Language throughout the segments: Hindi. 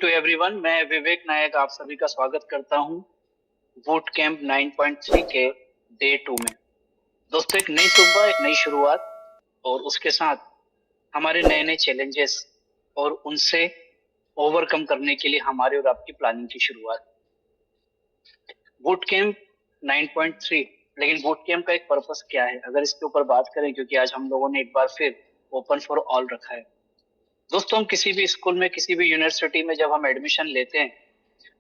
टू एवरीवन, मैं विवेक नायक आप सभी का स्वागत करता हूं बूट कैंप 9.3 के डे 2 में। दोस्तों, एक नई सुबह, एक नई शुरुआत और उसके साथ हमारे नए नए चैलेंजेस और उनसे ओवरकम करने के लिए हमारे और आपकी प्लानिंग की शुरुआत। बूट कैंप 9.3, लेकिन बूट कैंप का एक पर्पस क्या है, अगर इसके ऊपर बात करें, क्योंकि आज हम लोगों ने एक बार फिर ओपन फॉर ऑल रखा है। दोस्तों, हम किसी भी स्कूल में, किसी भी यूनिवर्सिटी में जब हम एडमिशन लेते हैं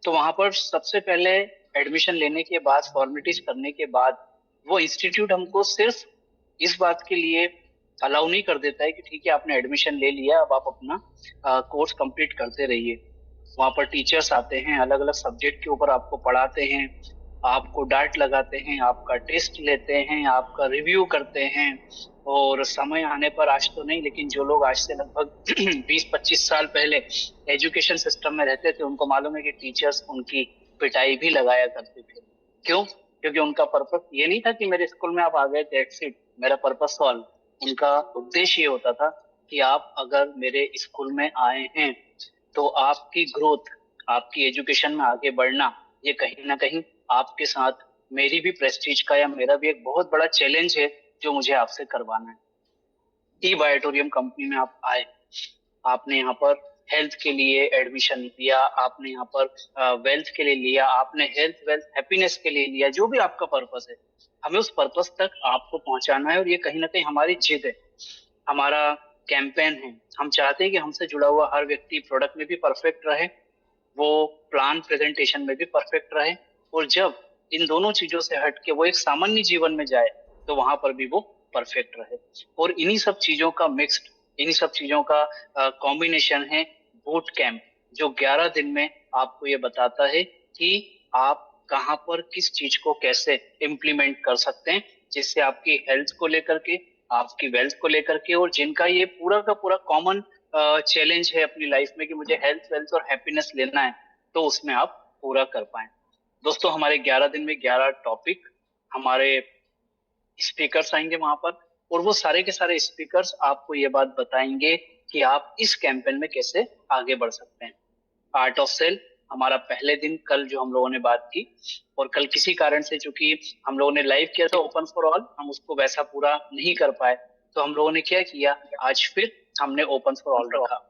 तो वहां पर सबसे पहले एडमिशन लेने के बाद, फॉर्मेलिटीज करने के बाद, वो इंस्टीट्यूट हमको सिर्फ इस बात के लिए अलाउ नहीं कर देता है कि ठीक है, आपने एडमिशन ले लिया, अब आप अपना कोर्स कंप्लीट करते रहिए। वहां पर टीचर्स आते हैं, अलग अलग सब्जेक्ट के ऊपर आपको पढ़ाते हैं, आपको डांट लगाते हैं, आपका टेस्ट लेते हैं, आपका रिव्यू करते हैं। और समय आने पर, आज तो नहीं, लेकिन जो लोग आज से लगभग 20-25 साल पहले एजुकेशन सिस्टम में रहते थे, उनको मालूम है कि टीचर्स उनकी पिटाई भी लगाया करते थे। क्यों? क्योंकि उनका पर्पस ये नहीं था कि मेरे स्कूल में आप आ गए, दैट्स इट, मेरा पर्पस सॉल्व। उनका उद्देश्य ये होता था कि आप अगर मेरे स्कूल में आए हैं तो आपकी ग्रोथ, आपकी एजुकेशन में आगे बढ़ना, ये कहीं ना कहीं आपके साथ मेरी भी प्रेस्टीज का या मेरा भी एक बहुत बड़ा चैलेंज है जो मुझे आपसे करवाना है। ई बायोटोरियम कंपनी में आप आए, आपने यहाँ पर हेल्थ के लिए एडमिशन लिया, आपने यहाँ पर वेल्थ के लिए लिया, आपने हेल्थ वेल्थ हैप्पीनेस के लिए लिया, जो भी आपका पर्पस है, हमें उस पर्पस तक आपको पहुंचाना है। और ये कहीं ना कहीं हमारी जिद है, हमारा कैंपेन है। हम चाहते हैं कि हमसे जुड़ा हुआ हर व्यक्ति प्रोडक्ट में भी परफेक्ट रहे, वो प्लान प्रेजेंटेशन में भी परफेक्ट रहे, और जब इन दोनों चीजों से हट के वो एक सामान्य जीवन में जाए तो वहां पर भी वो परफेक्ट रहे। और इन्हीं सब चीजों का मिक्स्ड, इन्हीं सब चीजों का कॉम्बिनेशन है बूट कैंप, जो 11 दिन में आपको ये बताता है कि आप कहाँ पर किस चीज को कैसे इम्प्लीमेंट कर सकते हैं, जिससे आपकी हेल्थ को लेकर के, आपकी वेल्थ को लेकर के, और जिनका ये पूरा का पूरा कॉमन चैलेंज है अपनी लाइफ में कि मुझे हेल्थ वेल्थ और हैप्पीनेस लेना है, तो उसमें आप पूरा कर पाए। दोस्तों, हमारे 11 दिन में 11 टॉपिक, हमारे स्पीकर्स आएंगे वहां पर, और वो सारे के सारे स्पीकर्स आपको ये बात बताएंगे कि आप इस कैंपेन में कैसे आगे बढ़ सकते हैं। आर्ट ऑफ सेल हमारा पहले दिन, कल जो हम लोगों ने बात की, और कल किसी कारण से, चूंकि हम लोगों ने लाइव किया था ओपन फॉर ऑल, हम उसको वैसा पूरा नहीं कर पाए, तो हम लोगों ने क्या किया, आज फिर हमने ओपन फॉर ऑल रखा।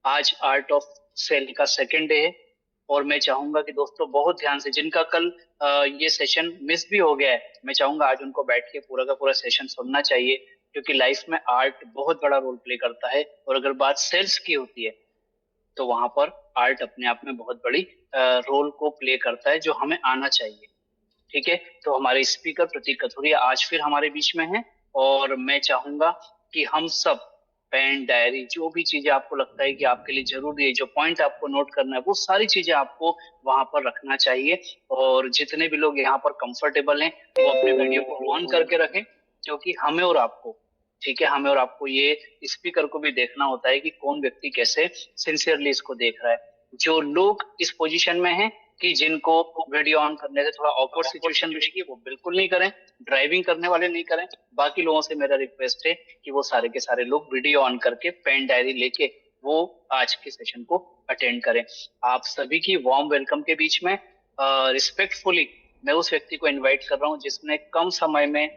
आज आर्ट ऑफ सेल का सेकेंड डे है, और मैं चाहूंगा कि दोस्तों बहुत ध्यान से, जिनका कल ये सेशन मिस भी हो गया है, मैं चाहूंगा आज उनको बैठ के पूरा का पूरा सेशन सुनना चाहिए, क्योंकि लाइफ में आर्ट बहुत बड़ा रोल प्ले करता है। और अगर बात सेल्स की होती है तो वहां पर आर्ट अपने आप में बहुत बड़ी रोल को प्ले करता है, जो हमें आना चाहिए। ठीक है, तो हमारे स्पीकर प्रतीक कथुरिया आज फिर हमारे बीच में हैं, और मैं चाहूंगा कि हम सब पेन, डायरी, जो भी चीजें आपको लगता है कि आपके लिए जरूरी है, जो पॉइंट आपको नोट करना है, वो सारी चीजें आपको वहां पर रखना चाहिए। और जितने भी लोग यहाँ पर कंफर्टेबल हैं, वो अपने वीडियो को ऑन करके रखें, क्योंकि हमें और आपको, ठीक है, हमें और आपको ये स्पीकर को भी देखना होता है कि कौन व्यक्ति कैसे सिंसियरली इसको देख रहा है। जो लोग इस पोजीशन में हैं कि जिनको वीडियो ऑन करने से थोड़ा ऑकवर्ड सिचुएशन मिलेगी, वो बिल्कुल नहीं करें। ड्राइविंग करने वाले नहीं करें। बाकी लोगों से मेरा रिक्वेस्ट है कि वो सारे के सारे लोग वीडियो ऑन करके, पेन डायरी लेके वो आज के सेशन को अटेंड करें। आप सभी की वार्म वेलकम के बीच में रिस्पेक्टफुली मैं उस व्यक्ति को इनवाइट कर रहा हूँ जिसने कम समय में,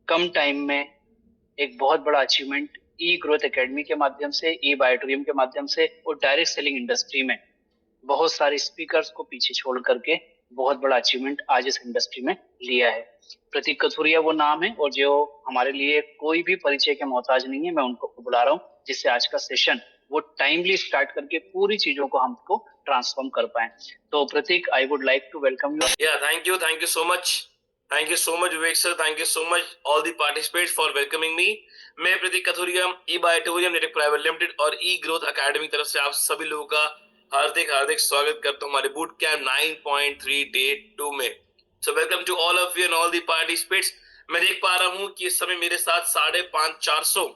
कम टाइम में एक बहुत बड़ा अचीवमेंट ई ग्रोथ एकेडमी के माध्यम से, ई बायोटोरियम के माध्यम से, और डायरेक्ट सेलिंग इंडस्ट्री में बहुत सारे स्पीकर्स को पीछे छोड़ करके बहुत बड़ा अचीवमेंट आज इस इंडस्ट्री में लिया है। प्रतीक कथुरिया वो नाम है, और जो हमारे लिए कोई भी परिचय के मोहताज नहीं है, मैं उनको बुला रहा हूँ, जिससे आज का सेशन वो टाइमली स्टार्ट करके पूरी चीजों को हमको ट्रांसफॉर्म कर पाए। तो Prateek, I would like to welcome you. Thank you so much, thank you so much Vivek sir, thank you so much all the participates for welcoming me. मैं Prateek Kathuria, E Biotorium network private limited और ई ग्रोथ एकेडमी की तरफ से आप सभी लोगों का हार्दिक हार्दिक स्वागत करता हूं हमारे बूट कैंप 9.3 डे 2 में। So welcome to all of you and all the participates. मैं देख पा रहा हूं कि इस समय मेरे साथ 550-400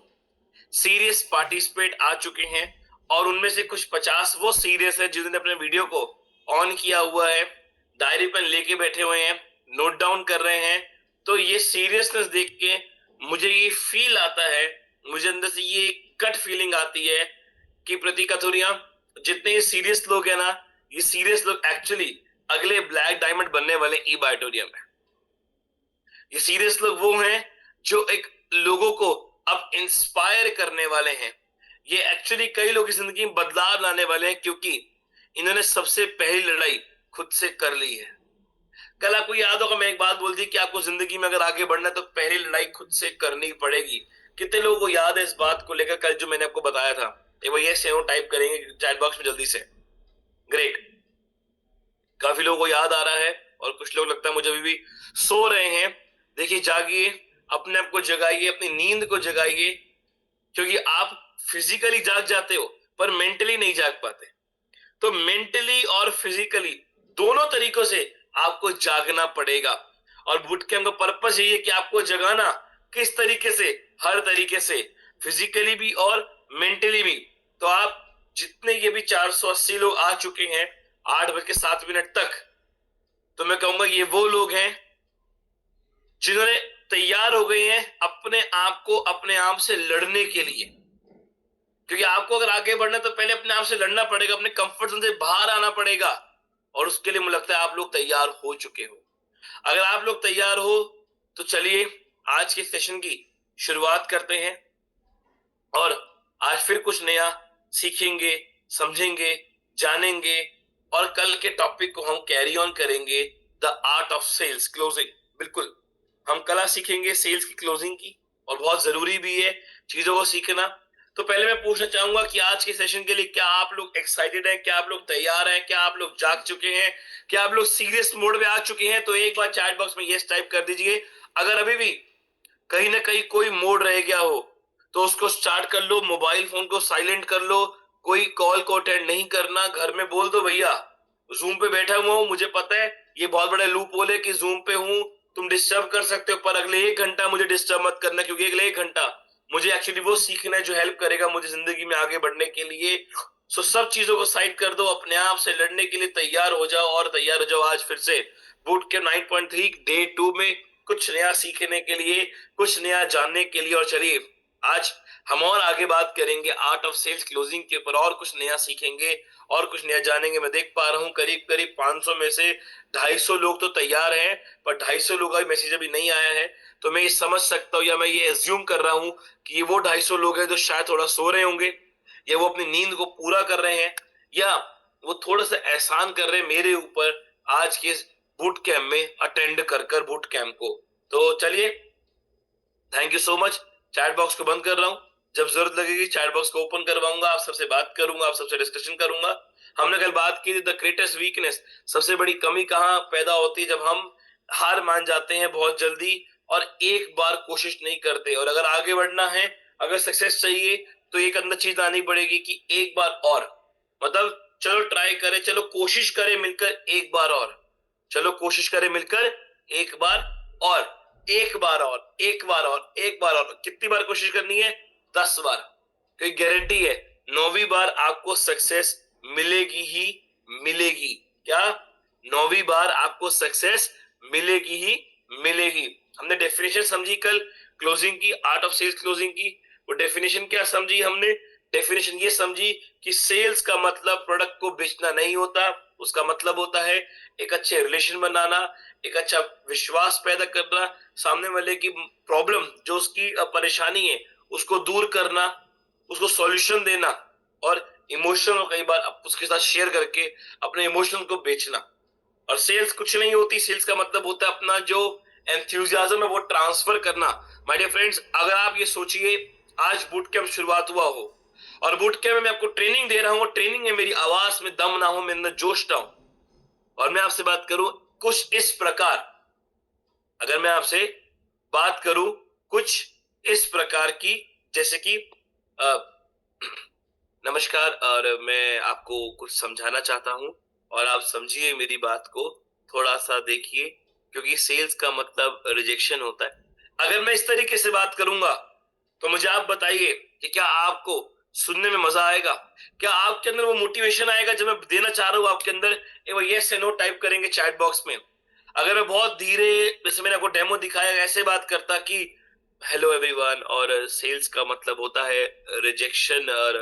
सीरियस पार्टिसिपेट आ चुके हैं, और उनमें से कुछ 50 वो सीरियस है जिन्होंने अपने वीडियो को ऑन किया हुआ है, डायरी पेन लेके बैठे हुए हैं, नोट डाउन कर रहे हैं। तो ये सीरियसनेस देख के मुझे ये फील आता है, मुझे अंदर से ये कट फीलिंग आती है कि प्रतीक कथुरिया, जितने सीरियस लोग हैं ना, ये सीरियस लोग एक्चुअली अगले ब्लैक डायमंड बनने वाले ई बायोटोरियम है। ये सीरियस लोग वो हैं जो एक लोगों को अब इंस्पायर करने वाले हैं। ये एक्चुअली कई लोगों की जिंदगी में बदलाव लाने वाले हैं, क्योंकि इन्होंने सबसे पहली लड़ाई खुद से कर ली है। कल आपको याद होगा मैं एक बात बोलती कि आपको जिंदगी में अगर आगे बढ़ना है तो पहली लड़ाई खुद से करनी पड़ेगी। कितने लोगों को याद है इस बात को लेकर कल जो मैंने आपको बताया था? एक बार ये सेव टाइप करेंगे चैट बॉक्स में जल्दी से। ग्रेट, काफी लोगों को याद आ रहा है, और कुछ लोग लगता है मुझे अभी भी सो रहे हैं। देखिए, जागिए, अपने आप को जगाइए, अपनी नींद को जगाइए, क्योंकि आप फिजिकली जाग जाते हो पर मेंटली नहीं जाग पाते। तो मेंटली और फिजिकली दोनों तरीकों से आपको जागना पड़ेगा। और बूट कैंप का पर्पस यही है कि आपको जगाना किस तरीके से, हर तरीके से, फिजिकली भी और मेंटली भी। तो आप जितने ये भी 480 लोग आ चुके हैं 8:07 तक, तो मैं कहूंगा ये वो लोग हैं जिन्होंने तैयार हो गए हैं अपने आप को अपने आप से लड़ने के लिए। क्योंकि आपको अगर आगे बढ़ना है तो पहले अपने आप से लड़ना पड़ेगा, अपने कंफर्ट जोन से बाहर आना पड़ेगा, और उसके लिए मुझे लगता है आप लोग तैयार हो चुके हो। अगर आप लोग तैयार हो तो चलिए आज के सेशन की शुरुआत करते हैं, और आज फिर कुछ नया सीखेंगे, समझेंगे, जानेंगे, और कल के टॉपिक को हम कैरी ऑन करेंगे, the art of sales closing. बिल्कुल, हम कला सीखेंगे सेल्स की, क्लोजिंग की, और बहुत जरूरी भी है चीजों को सीखना। तो पहले मैं पूछना चाहूंगा कि आज के सेशन के लिए क्या आप लोग एक्साइटेड हैं, क्या आप लोग तैयार हैं, क्या आप लोग जाग चुके हैं, क्या आप लोग सीरियस मोड में आ चुके हैं? तो एक बार चैट बॉक्स में यस टाइप कर दीजिए। अगर अभी भी कहीं ना कहीं कोई मोड रह गया हो तो उसको स्टार्ट कर लो, मोबाइल फोन को साइलेंट कर लो, कोई कॉल को अटेंड नहीं करना, घर में बोल दो भैया जूम पे बैठा हुआ हूं, मुझे पता है ये बहुत बड़ा लूप होल है कि जूम पे हूं, तुम डिस्टर्ब कर सकते हो पर अगले 1 घंटा मुझे डिस्टर्ब मत करना, क्योंकि अगले 1 घंटा मुझे एक्चुअली वो सीखना है जो हेल्प करेगा मुझे जिंदगी में आगे बढ़ने के लिए। सो सब चीजों को साइड कर दो, अपने आप से लड़ने के लिए तैयार हो जाओ, और तैयार हो जाओ आज फिर से बूट के 9.3 डे 2 में कुछ नया सीखने के लिए, कुछ नया जानने के लिए। और चलिए आज हम और आगे बात करेंगे आर्ट ऑफ सेल्स क्लोजिंग के ऊपर, और कुछ नया सीखेंगे और कुछ नया जानेंगे। मैं देख पा रहा हूँ करीब करीब 500 में से 250 लोग तो तैयार हैं, पर 250 लोग का मैसेज अभी नहीं आया है। तो मैं ये समझ सकता हूँ, या मैं ये एज्यूम कर रहा हूँ कि ये वो 250 लोग हैं जो शायद थोड़ा सो रहे होंगे, या वो अपनी नींद को पूरा कर रहे हैं, या वो थोड़ा सा एहसान कर रहे हैं मेरे ऊपर आज के बूट कैंप में अटेंड कर कर बूट कैंप को। तो चलिए, thank you so much. Chat box को बंद कर रहा हूँ, जब जरूरत लगेगी चैट बॉक्स को ओपन करवाऊंगा, आप सबसे बात करूंगा, आप सबसे डिस्कशन करूंगा। हमने कल बात की थी द ग्रेटेस्ट वीकनेस, सबसे बड़ी कमी कहाँ पैदा होती है? जब हम हार मान जाते हैं बहुत जल्दी और एक बार कोशिश नहीं करते। और अगर आगे बढ़ना है, अगर सक्सेस चाहिए, तो एक अंदर चीज आनी पड़ेगी कि एक बार और, मतलब चलो ट्राई करें, चलो कोशिश करें मिलकर एक बार और, चलो कोशिश करें मिलकर एक बार और, एक बार और, एक बार और, एक बार और। कितनी बार कोशिश करनी है? 10 बार। कोई गारंटी है 9वीं बार आपको सक्सेस मिलेगी ही मिलेगी। क्या? 9वीं बार आपको सक्सेस मिलेगी ही मिलेगी। हमने डेफिनेशन समझी कल क्लोजिंग की, आर्ट ऑफ सेल्स क्लोजिंग की। वो डेफिनेशन क्या समझी हमने? डेफिनेशन ये समझी कि सेल्स का मतलब प्रोडक्ट को बेचना नहीं होता, उसका मतलब होता है एक अच्छे रिलेशन बनाना, एक अच्छा विश्वास पैदा करना, सामने वाले की प्रॉब्लम जो उसकी परेशानी है उसको दूर करना, उसको सॉल्यूशन देना, और इमोशन कई बार उसके साथ शेयर करके अपने इमोशन को बेचना। और सेल्स कुछ नहीं होती, सेल्स का मतलब होता है अपना जो एंथुसियाज्म है वो ट्रांसफर करना। माय डियर फ्रेंड्स, अगर आप ये सोचिए आज बूट कैंप शुरुआत हुआ हो और बूट कैंप में मैं आपको ट्रेनिंग दे रहा हूं, ट्रेनिंग में मेरी आवाज में दम ना हो, मेरे अंदर जोश ना हो, और मैं आपसे बात करूं कुछ इस प्रकार, अगर मैं आपसे बात करूं कुछ इस प्रकार की, जैसे कि नमस्कार, और मैं आपको कुछ समझाना चाहता हूं और आप समझिए मेरी बात को, थोड़ा सा देखिए, क्योंकि सेल्स का मतलब रिजेक्शन होता है। अगर मैं इस तरीके से बात करूंगा तो मुझे आप बताइए कि क्या आपको सुनने में मजा आएगा? क्या आपके अंदर वो मोटिवेशन आएगा जो मैं देना चाह रहा हूं आपके अंदर? एक बार यस या नो टाइप करेंगे चैट बॉक्स में। अगर मैं बहुत धीरे, जैसे मैंने आपको डेमो दिखाया, ऐसे बात करता कि हेलो एवरीवन, और सेल्स का मतलब होता है रिजेक्शन, और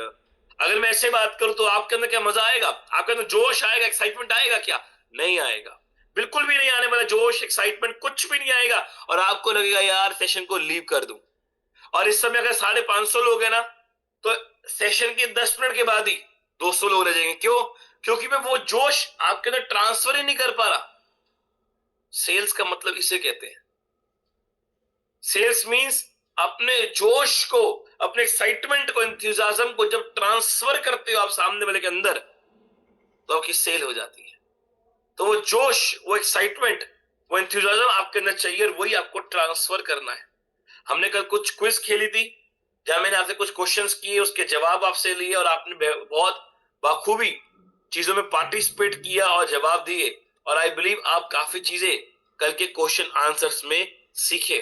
अगर मैं ऐसे बात करूं तो आपके अंदर क्या मजा आएगा? आपके अंदर जोश आएगा, एक्साइटमेंट आएगा क्या? नहीं आएगा, बिल्कुल भी नहीं आने वाला। जोश एक्साइटमेंट कुछ भी नहीं आएगा और आपको लगेगा यार सेशन को लीव कर दूं। और इस समय अगर 550 लोग हैं ना, तो सेशन के 10 मिनट के बाद ही 200 लोग रह जाएंगे। क्यों? क्योंकि मैं वो जोश आपके अंदर ट्रांसफर ही नहीं कर पा रहा। सेल्स का मतलब इसे कहते हैं। सेल्स मींस अपने जोश को, अपने एक्साइटमेंट को, एंथुसियाज्म को जब ट्रांसफर करते हो आप सामने वाले के अंदर, तो आपकी सेल हो जाती है। तो वो जोश, वो एक्साइटमेंट, वो एंथुसियाज्म आपके अंदर चाहिए और वही आपको ट्रांसफर करना है। हमने कल कुछ क्विज खेली थी जहां मैंने आपसे कुछ क्वेश्चंस किए, उसके जवाब आपसे लिए और आपने बहुत बखूबी चीजों में पार्टिसिपेट किया और जवाब दिए। और आई बिलीव आप काफी चीजें कल के क्वेश्चन आंसर्स में सीखे।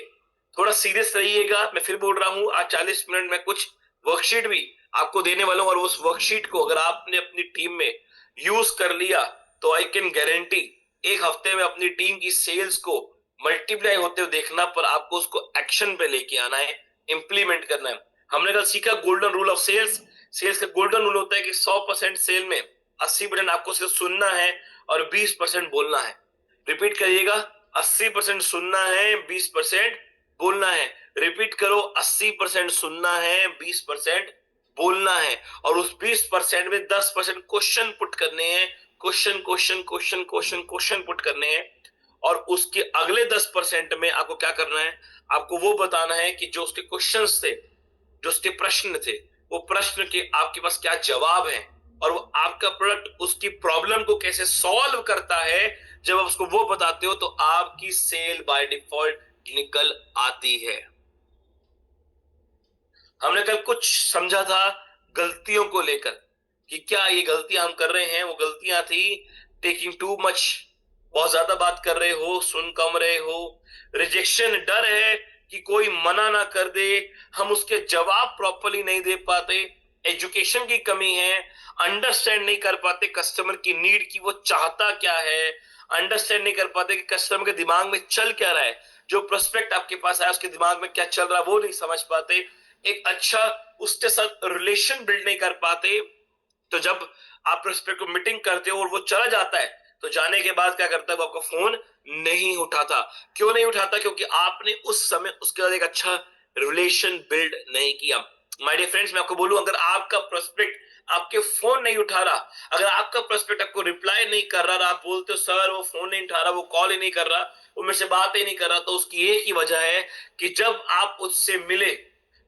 थोड़ा सीरियस रहिएगा, मैं फिर बोल रहा हूं, आज 40 मिनट में कुछ वर्कशीट भी आपको देने वाला हूं और उस वर्कशीट को अगर आपने अपनी टीम में यूज कर लिया तो आई कैन गारंटी एक हफ्ते में अपनी टीम की सेल्स को मल्टीप्लाई होते हुए देखना, पर आपको उसको एक्शन पे लेके आना है, इंप्लीमेंट करना है। हमने कल सीखा golden rule of sales. Sales का गोल्डन रूल होता है कि 100% सेल में 80% आपको सिर्फ सुनना है और 20% बोलना है। रिपीट करिएगा, 80% सुनना है, 20% बोलना है। रिपीट करो, 80% सुनना है, 20% बोलना है। और उस 20% में 10% क्वेश्चन पुट करने हैं। Question question question question question put करने हैं। और उसके अगले 10% में आपको क्या करना है? आपको वो बताना है कि जो उसके क्वेश्चंस थे, जो उसके प्रश्न थे, वो प्रश्न के आपके पास क्या जवाब है और वो आपका प्रोडक्ट उसकी प्रॉब्लम को कैसे सॉल्व करता है। जब आप उसको वो बताते हो तो आपकी सेल बाय डिफॉल्ट निकल आती है। हमने कल कुछ समझा था गलतियों को लेकर कि क्या ये गलतियां हम कर रहे हैं। वो गलतियां थी टेकिंग टू मच, बहुत ज्यादा बात कर रहे हो, सुन कम रहे हो। रिजेक्शन, डर है कि कोई मना ना कर दे, हम उसके जवाब प्रॉपरली नहीं दे पाते। एजुकेशन की कमी है, अंडरस्टैंड नहीं कर पाते कस्टमर की नीड की, वो चाहता क्या है। अंडरस्टैंड नहीं कर पाते कि कस्टमर के दिमाग में चल क्या रहा है, जो प्रोस्पेक्ट आपके पास आया उसके दिमाग में क्या चल रहा है वो नहीं समझ पाते। एक अच्छा उसके साथ रिलेशन बिल्ड नहीं कर पाते। तो जब आप प्रोस्पेक्ट को मीटिंग करते हो और वो चला जाता है तो जाने के बाद क्या करता है, वो आपका फोन नहीं उठाता। क्यों नहीं उठाता? क्योंकि आपने उस समय उसके साथ एक अच्छा रिलेशन बिल्ड नहीं किया। माय डियर फ्रेंड्स, मैं आपको बोलूं, अगर आपका प्रोस्पेक्ट आपके फोन नहीं उठा रहा, अगर आपका प्रोस्पेक्ट आपको रिप्लाई नहीं कर रहा, आप बोलते हो सर वो फोन नहीं उठा रहा, वो कॉल ही नहीं कर रहा, वो मेरे से बात ही नहीं कर रहा, तो उसकी एक ही वजह है कि जब आप उससे मिले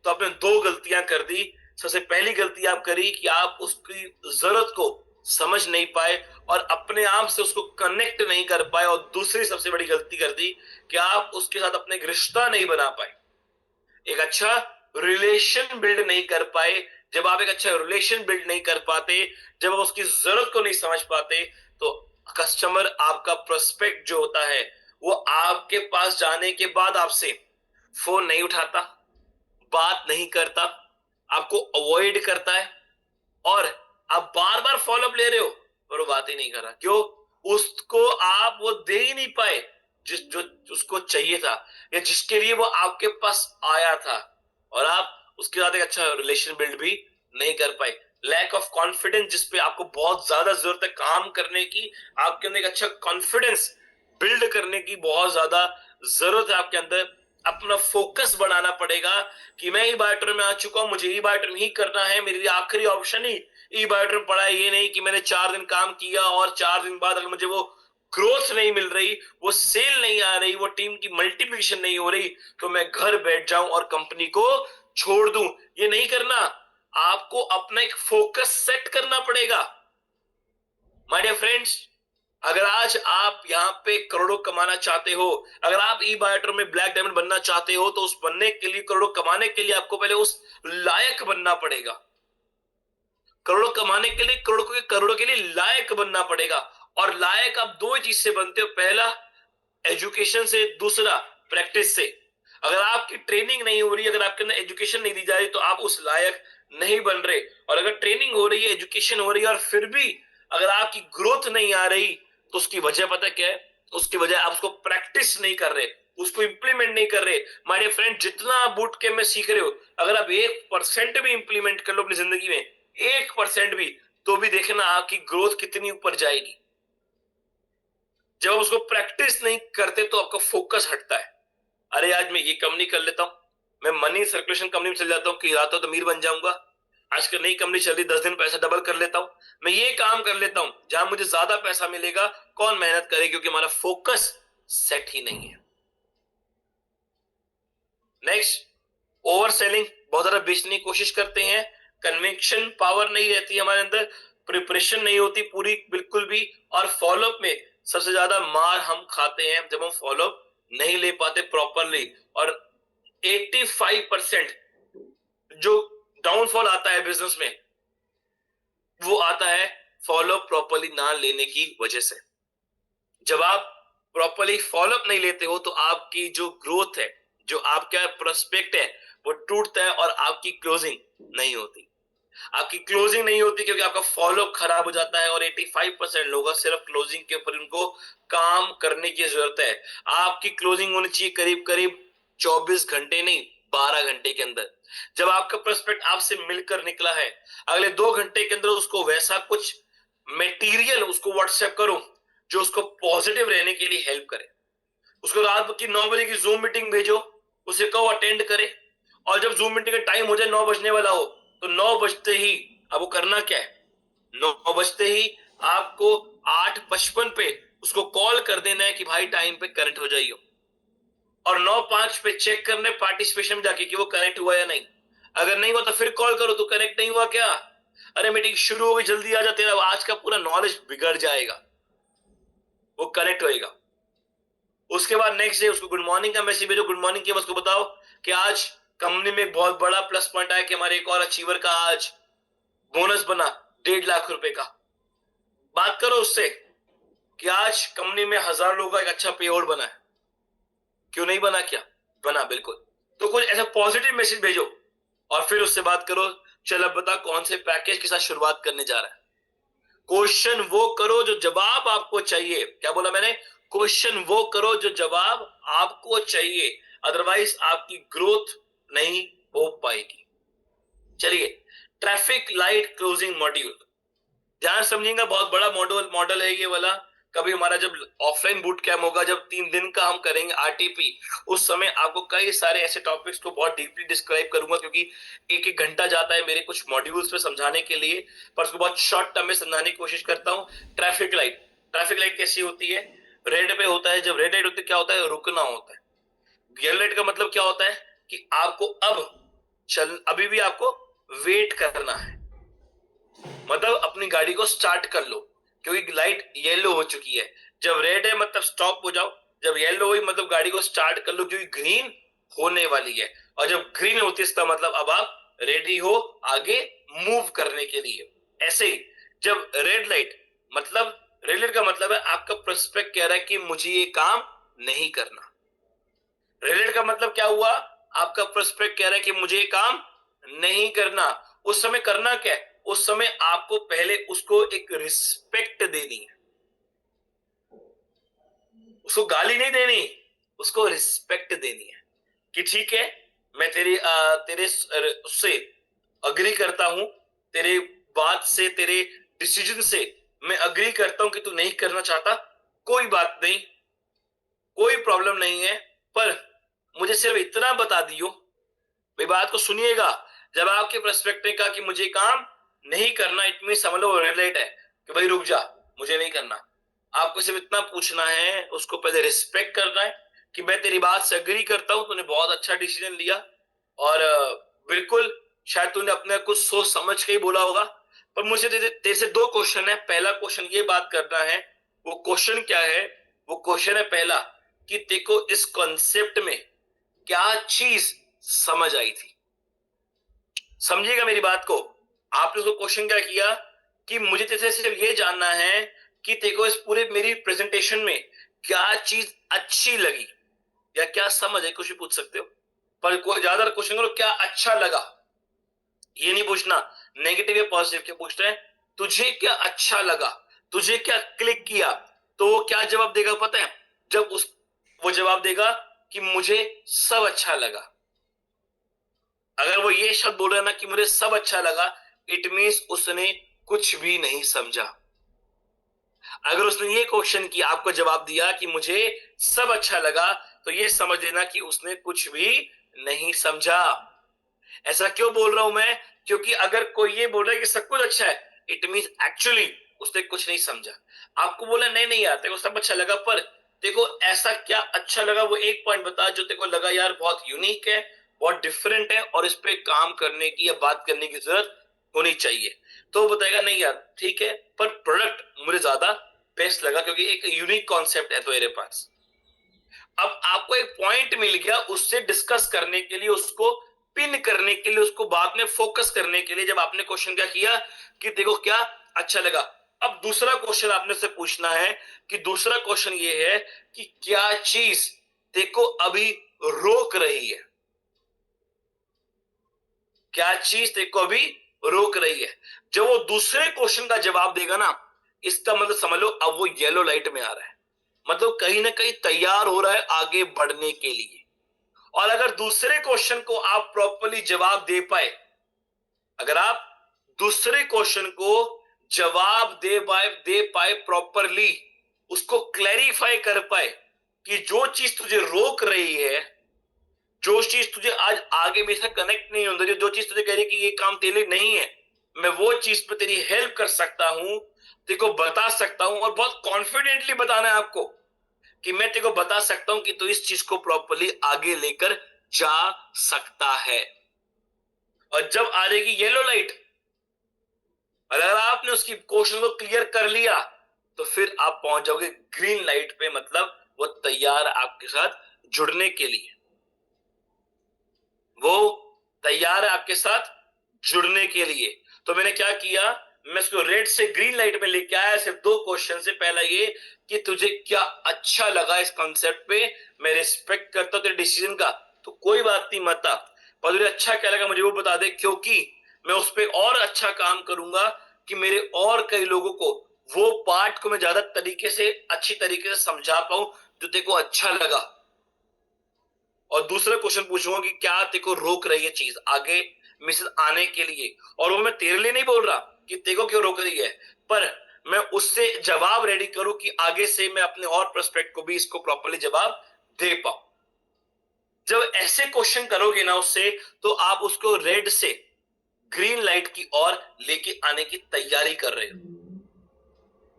तो आपने दो गलतियां कर दी। सबसे पहली गलती आप करी कि आप उसकी जरूरत को समझ नहीं पाए और अपने आप से उसको कनेक्ट नहीं कर पाए। और दूसरी सबसे बड़ी गलती कर दी कि आप उसके साथ अपने एक रिश्ता नहीं बना पाए, एक अच्छा रिलेशन बिल्ड नहीं कर पाए। जब आप एक अच्छा रिलेशन बिल्ड नहीं कर पाते, जब आप उसकी जरूरत को नहीं समझ पाते, तो कस्टमर, आपका प्रोस्पेक्ट जो होता है, वो आपके पास जाने के बाद आपसे फोन नहीं उठाता, बात नहीं करता, आपको अवॉइड करता है और आप बार बार फॉलोअप ले रहे हो पर वो बात ही नहीं कर रहा। क्यों? उसको आप वो दे ही नहीं पाए जिस जो उसको चाहिए था या जिसके लिए वो आपके पास आया था, और आप उसके साथ एक अच्छा रिलेशन बिल्ड भी नहीं कर पाए। लैक ऑफ कॉन्फिडेंस, जिसपे आपको बहुत ज्यादा जरूरत है काम करने की, आपके अंदर एक अच्छा कॉन्फिडेंस बिल्ड करने की बहुत ज्यादा जरूरत है आपके अंदर। अपना फोकस बढ़ाना पड़ेगा कि मैं ई बायोटर में आ चुका हूं, मुझे ई बायोटर ही करना है, मेरे लिए आखिरी ऑप्शन ही ई बायोटर पड़ा है। ये नहीं कि मैंने 4 दिन काम किया और 4 दिन बाद अगर मुझे वो ग्रोथ नहीं मिल रही, वो सेल नहीं आ रही, वो टीम की मल्टीप्लिकेशन नहीं हो रही, तो मैं घर बैठ जाऊं और कंपनी को छोड़ दूं। ये नहीं करना, आपको अपना एक फोकस सेट करना पड़ेगा। माय डियर फ्रेंड्स, अगर आज आप यहाँ पे करोड़ों कमाना चाहते हो, अगर आप ई बायोटर में ब्लैक डायमंड बनना चाहते हो, तो उस बनने के लिए, करोड़ों कमाने के लिए आपको पहले उस लायक बनना पड़ेगा। करोड़ों कमाने के लिए, करोड़ों के लिए लायक बनना पड़ेगा। और लायक आप दो चीज से बनते हो, पहला एजुकेशन से, दूसरा प्रैक्टिस से। अगर आपकी ट्रेनिंग नहीं हो रही, अगर आपके अंदर एजुकेशन नहीं दी जा रही, तो आप उस लायक नहीं बन रहे। और अगर ट्रेनिंग हो रही है, एजुकेशन हो रही है और फिर भी अगर आपकी ग्रोथ नहीं आ रही, तो उसकी वजह पता क्या है? उसकी वजह आप उसको प्रैक्टिस नहीं कर रहे, उसको इंप्लीमेंट नहीं कर रहे। माय डियर फ्रेंड, जितना आप बूट कैंप में सीख रहे हो, अगर आप 1% भी इंप्लीमेंट कर लो अपनी जिंदगी में, 1% भी, तो भी देखना आपकी ग्रोथ कितनी ऊपर जाएगी। जब आप उसको प्रैक्टिस नहीं करते तो आपका फोकस हटता है। अरे आज मैं ये कंपनी कर लेता हूं, मैं मनी सर्कुलेशन कंपनी में चल जाता हूं कि रातों तो अमीर बन जाऊंगा। आजकल नई कंपनी चल रही, 10 दिन पैसा डबल कर लेता हूं, मैं ये काम कर लेता हूं जहां मुझे ज्यादा पैसा मिलेगा। कौन मेहनत करे, क्योंकि हमारा फोकस सेट ही नहीं है। नेक्स्ट, ओवर सेलिंग, बहुत ज्यादा बेचने की कोशिश करते हैं, कन्विक्शन पावर नहीं रहती हमारे अंदर, प्रिपरेशन नहीं होती पूरी बिल्कुल भी, और फॉलोअप में सबसे ज्यादा मार हम खाते हैं जब हम फॉलोअप नहीं ले पाते प्रॉपरली। और 85% जो डाउनफॉल आता है बिजनेस में, वो आता है फॉलोअप प्रॉपरली ना लेने की वजह से। जब आप प्रॉपरली फॉलोअप नहीं लेते हो तो आपकी जो ग्रोथ है, जो आपका प्रोस्पेक्ट है, वो टूटता है और आपकी क्लोजिंग नहीं होती। आपकी क्लोजिंग नहीं होती क्योंकि आपका फॉलोअप खराब हो जाता है। और 85% लोग सिर्फ क्लोजिंग के ऊपर उनको काम करने की जरूरत है। आपकी क्लोजिंग होनी चाहिए करीब करीब 24 घंटे नहीं, 12 घंटे के अंदर। जब आपका प्रोस्पेक्ट आपसे मिलकर निकला है, अगले 2 घंटे के अंदर उसको वैसा कुछ मटेरियल उसको व्हाट्सएप करो जो उसको पॉजिटिव रहने के लिए हेल्प करे। उसको रात की 9 बजे की जूम मीटिंग भेजो, उसे कहो अटेंड करे। और जब जूम मीटिंग का टाइम हो जाए, 9 बजने वाला हो, तो 9 बजते ही आपको करना क्या है, 9 बजते ही आपको 8:55 पे उसको कॉल कर देना है कि भाई टाइम पे कनेक्ट हो जाइयो। और 9:05 पे चेक करने पार्टिसिपेशन में जाके कि वो कनेक्ट हुआ या नहीं। अगर नहीं हुआ तो फिर कॉल करो, तो कनेक्ट नहीं हुआ क्या, अरे मीटिंग शुरू हो गई जल्दी आ जा, तेरा आज का पूरा नॉलेज बिगड़ जाएगा। वो कनेक्ट होएगा। उसके बाद नेक्स्ट डे उसको गुड मॉर्निंग का मैसेज भेजो। गुड मॉर्निंग के बाद उसको बताओ कि आज कंपनी में एक बहुत बड़ा प्लस पॉइंट आया कि हमारे एक और अचीवर का आज बोनस बना 1.5 लाख रुपए का। बात करो उससे कि आज कंपनी में 1000 लोगों का एक अच्छा पे आउट बना है। क्यों नहीं बना, क्या बना, बिल्कुल। तो कुछ ऐसा पॉजिटिव मैसेज भेजो और फिर उससे बात करो, चल अब बता कौन से पैकेज के साथ शुरुआत करने जा रहा है। क्वेश्चन वो करो जो जवाब आपको चाहिए। क्या बोला मैंने, क्वेश्चन वो करो जो जवाब आपको चाहिए, अदरवाइज आपकी ग्रोथ नहीं हो पाएगी। चलिए, ट्रैफिक लाइट क्लोजिंग मॉड्यूल ध्यान समझिएगा, बहुत बड़ा मॉडल है ये वाला। कभी हमारा जब ऑफलाइन बूट कैम्प होगा, जब 3 दिन का हम करेंगे आरटीपी, उस समय आपको कई सारे ऐसे टॉपिक्स को बहुत डीपली डिस्क्राइब करूंगा, क्योंकि 1-1 घंटा जाता है मेरे कुछ मॉड्यूल्स पे समझाने के लिए, पर उसको बहुत शॉर्ट टर्म में समझाने की कोशिश करता हूँ। ट्रैफिक लाइट कैसी होती है, रेड पे होता है। जब रेड लाइट होती है क्या होता है, रुकना होता है। येलो लाइट का मतलब क्या होता है कि आपको अभी भी आपको वेट करना है, मतलब अपनी गाड़ी को स्टार्ट कर लो क्योंकि लाइट येलो हो चुकी है। जब रेड है मतलब स्टॉप हो जाओ, जब येलो हुई मतलब गाड़ी को स्टार्ट कर लो क्योंकि ग्रीन होने वाली है। और जब ग्रीन होती है इसका मतलब अब आप रेडी हो आगे मूव करने के लिए। ऐसे ही जब रेड लाइट का मतलब है आपका प्रोस्पेक्ट कह रहा है कि मुझे ये काम नहीं करना। रेड लाइट का मतलब क्या हुआ, आपका प्रोस्पेक्ट कह रहा है कि मुझे ये काम नहीं करना। उस समय करना क्या है, उस समय आपको पहले उसको एक रिस्पेक्ट देनी है। उसको गाली नहीं देनी, उसको रिस्पेक्ट देनी है कि ठीक है मैं तेरे उससे अग्री करता हूं, तेरे बात से, तेरे डिसीजन से मैं अग्री करता हूं कि तू नहीं करना चाहता, कोई बात नहीं, कोई प्रॉब्लम नहीं है, पर मुझे सिर्फ इतना बता दियो। भाई बात को सुनिएगा, जब आपके पर्सपेक्टिव ने कहा कि मुझे काम नहीं करना, इट मीन समझ लो रेड लाइट है कि भाई रुक जा, मुझे नहीं करना। आपको सिर्फ इतना पूछना है, उसको पहले रिस्पेक्ट करना है कि मैं तेरी बात से अग्री करता हूं, तूने बहुत अच्छा डिसीजन लिया और बिल्कुल शायद तूने अपने कुछ सोच समझ के ही बोला होगा, पर मुझे तेरे से 2 क्वेश्चन है। पहला क्वेश्चन ये बात करना है, वो क्वेश्चन क्या है, वो क्वेश्चन है पहला कि तेको इस कॉन्सेप्ट में क्या चीज समझ आई थी। समझिएगा मेरी बात को, आपने उसको क्वेश्चन क्या किया कि मुझे तेरे से सिर्फ ये जानना है कि तेको इस पूरे मेरी प्रेजेंटेशन में क्या चीज अच्छी लगी या क्या समझ है, कुछ भी पूछ सकते हो, पर कोई ज्यादा क्वेश्चन करो क्या अच्छा लगा। ये नहीं पूछना नेगेटिव या पॉजिटिव, क्या पूछना है तुझे क्या अच्छा लगा, तुझे क्या क्लिक किया। तो वो क्या जवाब देगा पता है, जब वो जवाब देगा कि मुझे सब अच्छा लगा। अगर वो ये शब्द बोल रहा है ना कि मुझे सब अच्छा लगा, इट मीन्स उसने कुछ भी नहीं समझा। अगर उसने ये क्वेश्चन की आपको जवाब दिया कि मुझे सब अच्छा लगा, तो ये समझ लेना कि उसने कुछ भी नहीं समझा। ऐसा क्यों बोल रहा हूं मैं? क्योंकि अगर कोई ये बोल रहा है कि सब कुछ अच्छा है, इट मीन्स एक्चुअली उसने कुछ नहीं समझा। आपको बोला नहीं नहीं यार तेरे को सब अच्छा लगा, पर देखो ऐसा क्या अच्छा लगा, वो एक पॉइंट बता जो तेरे को लगा यार बहुत यूनिक है, बहुत डिफरेंट है और इस पे काम करने की या बात करने की जरूरत होनी चाहिए। तो वो बताएगा नहीं यार ठीक है, पर प्रोडक्ट मुझे ज्यादा बेस्ट लगा क्योंकि एक यूनिक कॉन्सेप्ट है तो मेरे पास। अब आपको एक पॉइंट मिल गया उससे डिस्कस करने के लिए, उसको पिन करने के लिए, उसको बाद में फोकस करने के लिए। जब आपने क्वेश्चन क्या किया कि देखो क्या अच्छा लगा, अब दूसरा क्वेश्चन आपने से पूछना है कि दूसरा क्वेश्चन ये है कि क्या चीज देखो अभी रोक रही है, क्या चीज देखो अभी रोक रही है। जब वो दूसरे क्वेश्चन का जवाब देगा ना, इसका मतलब समझ लो अब वो येलो लाइट में आ रहा है, मतलब कहीं ना कहीं तैयार हो रहा है आगे बढ़ने के लिए। और अगर दूसरे क्वेश्चन को आप प्रॉपरली जवाब दे पाए, अगर आप दूसरे क्वेश्चन को जवाब दे पाए प्रॉपरली, उसको क्लैरिफाई कर पाए कि जो चीज तुझे रोक रही है, जो चीज तुझे आज आगे मेरे साथ कनेक्ट नहीं होती, जो चीज तुझे कह रही है कि ये काम तेरे लिए नहीं है, मैं वो चीज पे तेरी हेल्प कर सकता हूं, तेरे को बता सकता हूं, और बहुत कॉन्फिडेंटली बताना है आपको कि मैं तेरे को बता सकता हूं कि तू इस चीज को प्रॉपरली आगे लेकर जा सकता है। और जब आ जाएगी येलो लाइट, अगर आपने उसकी क्वेश्चन को क्लियर कर लिया, तो फिर आप पहुंच जाओगे ग्रीन लाइट पे, मतलब वो तैयार आपके साथ जुड़ने के लिए, वो तैयार है आपके साथ जुड़ने के लिए। तो मैंने क्या किया, मैं उसको रेड से ग्रीन लाइट में लेके आया सिर्फ दो क्वेश्चन से। पहला ये कि तुझे क्या अच्छा लगा इस कॉन्सेप्ट पे, मैं रिस्पेक्ट करता हूं तेरे डिसीजन का, तो कोई बात नहीं मता, पर तुझे अच्छा क्या लगा मुझे वो बता दे, क्योंकि मैं उस पर और अच्छा काम करूंगा कि मेरे और कई लोगों को वो पार्ट को मैं ज्यादा तरीके से अच्छी तरीके से समझा पाऊं जो तेरे को अच्छा लगा। और दूसरा क्वेश्चन पूछूंगा कि क्या तेरे को रोक रही है चीज आगे मिस आने के लिए, और वो मैं तेरे लिए नहीं बोल रहा कि तेरे को क्यों रोक रही है, पर मैं उससे जवाब रेडी करूं कि आगे से मैं अपने और प्रोस्पेक्ट को भी इसको प्रॉपरली जवाब दे पाऊं। जब ऐसे क्वेश्चन करोगे ना उससे, तो आप उसको रेड से ग्रीन लाइट की ओर लेके आने की तैयारी कर रहे हो।